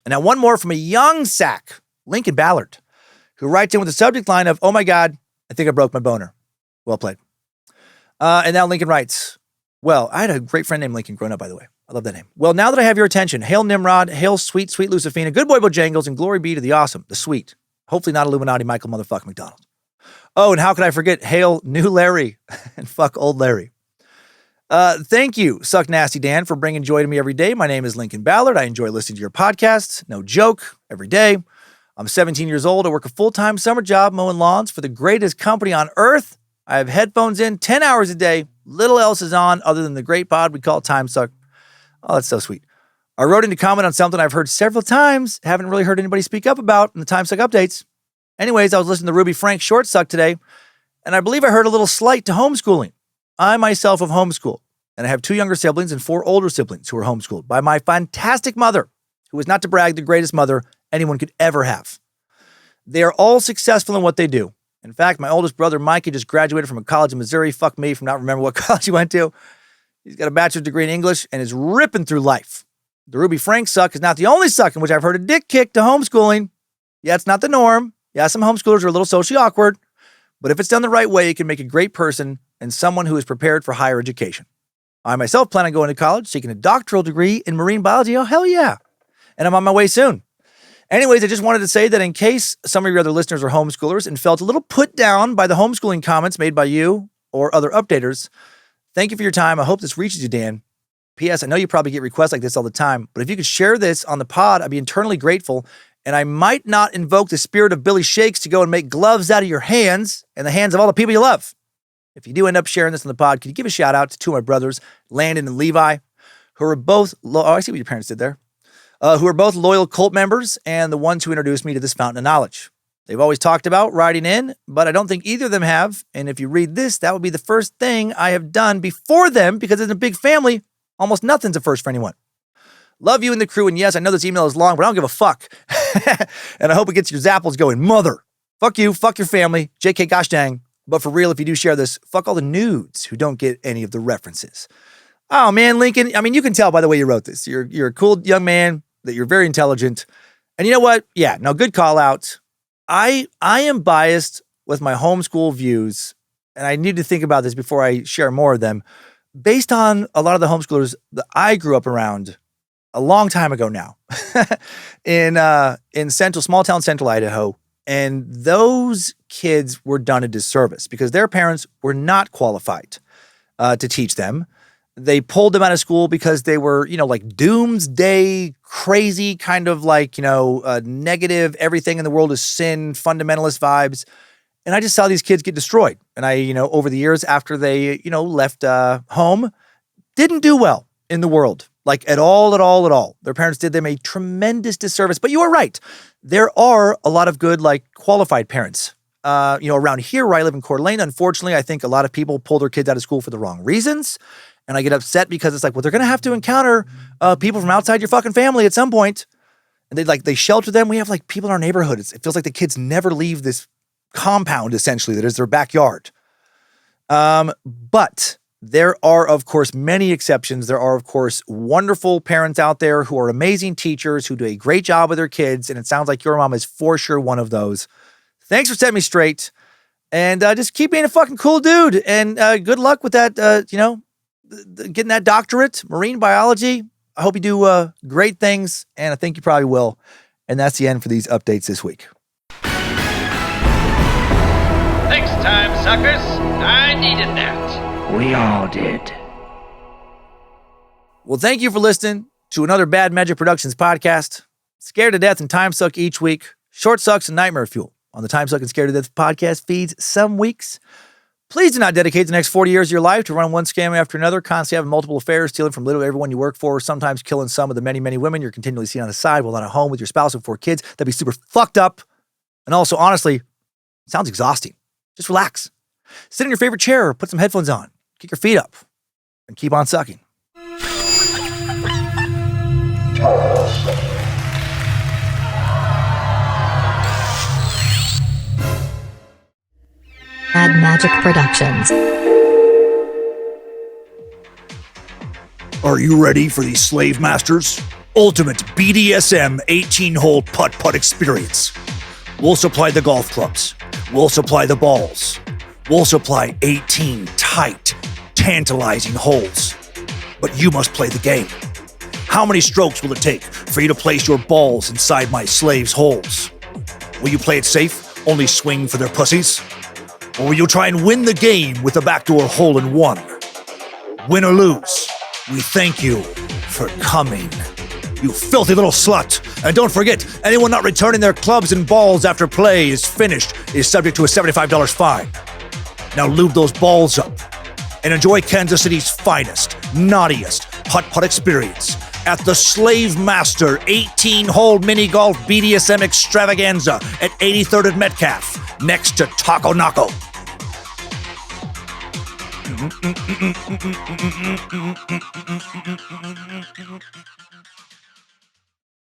And now one more from a young sack, Lincoln Ballard, who writes in with the subject line of, oh my God, I think I broke my boner. Well played. And now Lincoln writes, well, I had a great friend named Lincoln growing up, by the way. I love that name. Well, now that I have your attention, hail Nimrod, hail sweet, sweet Lucifina, good boy Bojangles, and glory be to the awesome, the sweet, hopefully not Illuminati Michael motherfucking McDonald. Oh, and how could I forget, hail new Larry and fuck old Larry. Thank you, Suck Nasty Dan, for bringing joy to me every day. My name is Lincoln Ballard. I enjoy listening to your podcasts. No joke, every day. I'm 17 years old. I work a full-time summer job mowing lawns for the greatest company on earth. I have headphones in 10 hours a day. Little else is on other than the great pod we call Timesuck. Oh, that's so sweet. I wrote in to comment on something I've heard several times, haven't really heard anybody speak up about in the Timesuck updates. Anyways, I was listening to Ruby Frank Short Suck today, and I believe I heard a little slight to homeschooling. I myself have homeschooled, and I have 2 younger siblings and 4 older siblings who are homeschooled by my fantastic mother, who is, not to brag, the greatest mother anyone could ever have. They are all successful in what they do. In fact, my oldest brother, Mikey, just graduated from a college in Missouri. Fuck me for not remembering what college he went to. He's got a bachelor's degree in English and is ripping through life. The Ruby Frank suck is not the only suck in which I've heard a dick kick to homeschooling. Yeah, it's not the norm. Yeah, some homeschoolers are a little socially awkward. But if it's done the right way, it can make a great person and someone who is prepared for higher education. I myself plan on going to college, seeking a doctoral degree in marine biology. Oh, hell yeah. And I'm on my way soon. Anyways, I just wanted to say that in case some of your other listeners are homeschoolers and felt a little put down by the homeschooling comments made by you or other updaters, thank you for your time. I hope this reaches you, Dan. P.S. I know you probably get requests like this all the time, but if you could share this on the pod, I'd be eternally grateful. And I might not invoke the spirit of Billy Shakes to go and make gloves out of your hands and the hands of all the people you love. If you do end up sharing this on the pod, can you give a shout out to 2 of my brothers, Landon and Levi, who are both, I see what your parents did there, who are both loyal cult members and the ones who introduced me to this fountain of knowledge. They've always talked about writing in, but I don't think either of them have. And if you read this, that would be the first thing I have done before them, because in a big family, almost nothing's a first for anyone. Love you and the crew. And yes, I know this email is long, but I don't give a fuck. And I hope it gets your zapples going. Mother, fuck you, fuck your family, JK gosh dang. But for real, if you do share this, fuck all the nudes who don't get any of the references. Oh man, Lincoln, I mean, you can tell by the way you wrote this. You're a cool young man, that you're very intelligent. And you know what? Yeah, no, good call out. I am biased with my homeschool views, and I need to think about this before I share more of them, based on a lot of the homeschoolers that I grew up around a long time ago now in small town central Idaho. And those kids were done a disservice because their parents were not qualified to teach them. They pulled them out of school because they were, like doomsday, crazy kind of like, negative, everything in the world is sin, fundamentalist vibes. And I just saw these kids get destroyed. And I, over the years after they, left home, didn't do well in the world, like at all. Their parents did them a tremendous disservice. But you are right. There are a lot of good, like qualified parents. Around here where I live in Coeur d'Alene, unfortunately, I think a lot of people pull their kids out of school for the wrong reasons. And I get upset because it's like, well, they're going to have to encounter people from outside your fucking family at some point. And they shelter them. We have like people in our neighborhood. It feels like the kids never leave this compound, essentially, that is their backyard. But there are, of course, many exceptions. There are, of course, wonderful parents out there who are amazing teachers who do a great job with their kids. And it sounds like your mom is for sure one of those. Thanks for setting me straight. And just keep being a fucking cool dude. And good luck with that, getting that doctorate, marine biology. I hope you do great things. And I think you probably will. And that's the end for these updates this week. Thanks, time suckers. I needed that. We all did. Well, thank you for listening to another Bad Magic Productions podcast. Scared to Death and Timesuck each week. Short Sucks and Nightmare Fuel on the Timesuck and Scared to Death podcast feeds some weeks. Please do not dedicate the next 40 years of your life to run one scam after another, constantly having multiple affairs, stealing from literally everyone you work for, sometimes killing some of the many, many women you're continually seeing on the side while not at home with your spouse and 4 kids. That'd be super fucked up. And also, honestly, sounds exhausting. Just relax. Sit in your favorite chair or put some headphones on. Kick your feet up and keep on sucking. Bad Magic Productions. Are you ready for the Slavemasters ultimate BDSM 18-hole putt-putt experience? We'll supply the golf clubs. We'll supply the balls. We'll supply 18 tight, tantalizing holes. But you must play the game. How many strokes will it take for you to place your balls inside my slaves' holes? Will you play it safe, only swing for their pussies? Or will you try and win the game with a backdoor hole-in-one? Win or lose, we thank you for coming, you filthy little slut. And don't forget, anyone not returning their clubs and balls after play is finished is subject to a $75 fine. Now lube those balls up and enjoy Kansas City's finest, naughtiest putt-putt experience at the Slavemaster 18-hole mini-golf BDSM extravaganza at 83rd and Metcalf, next to Taco Naco.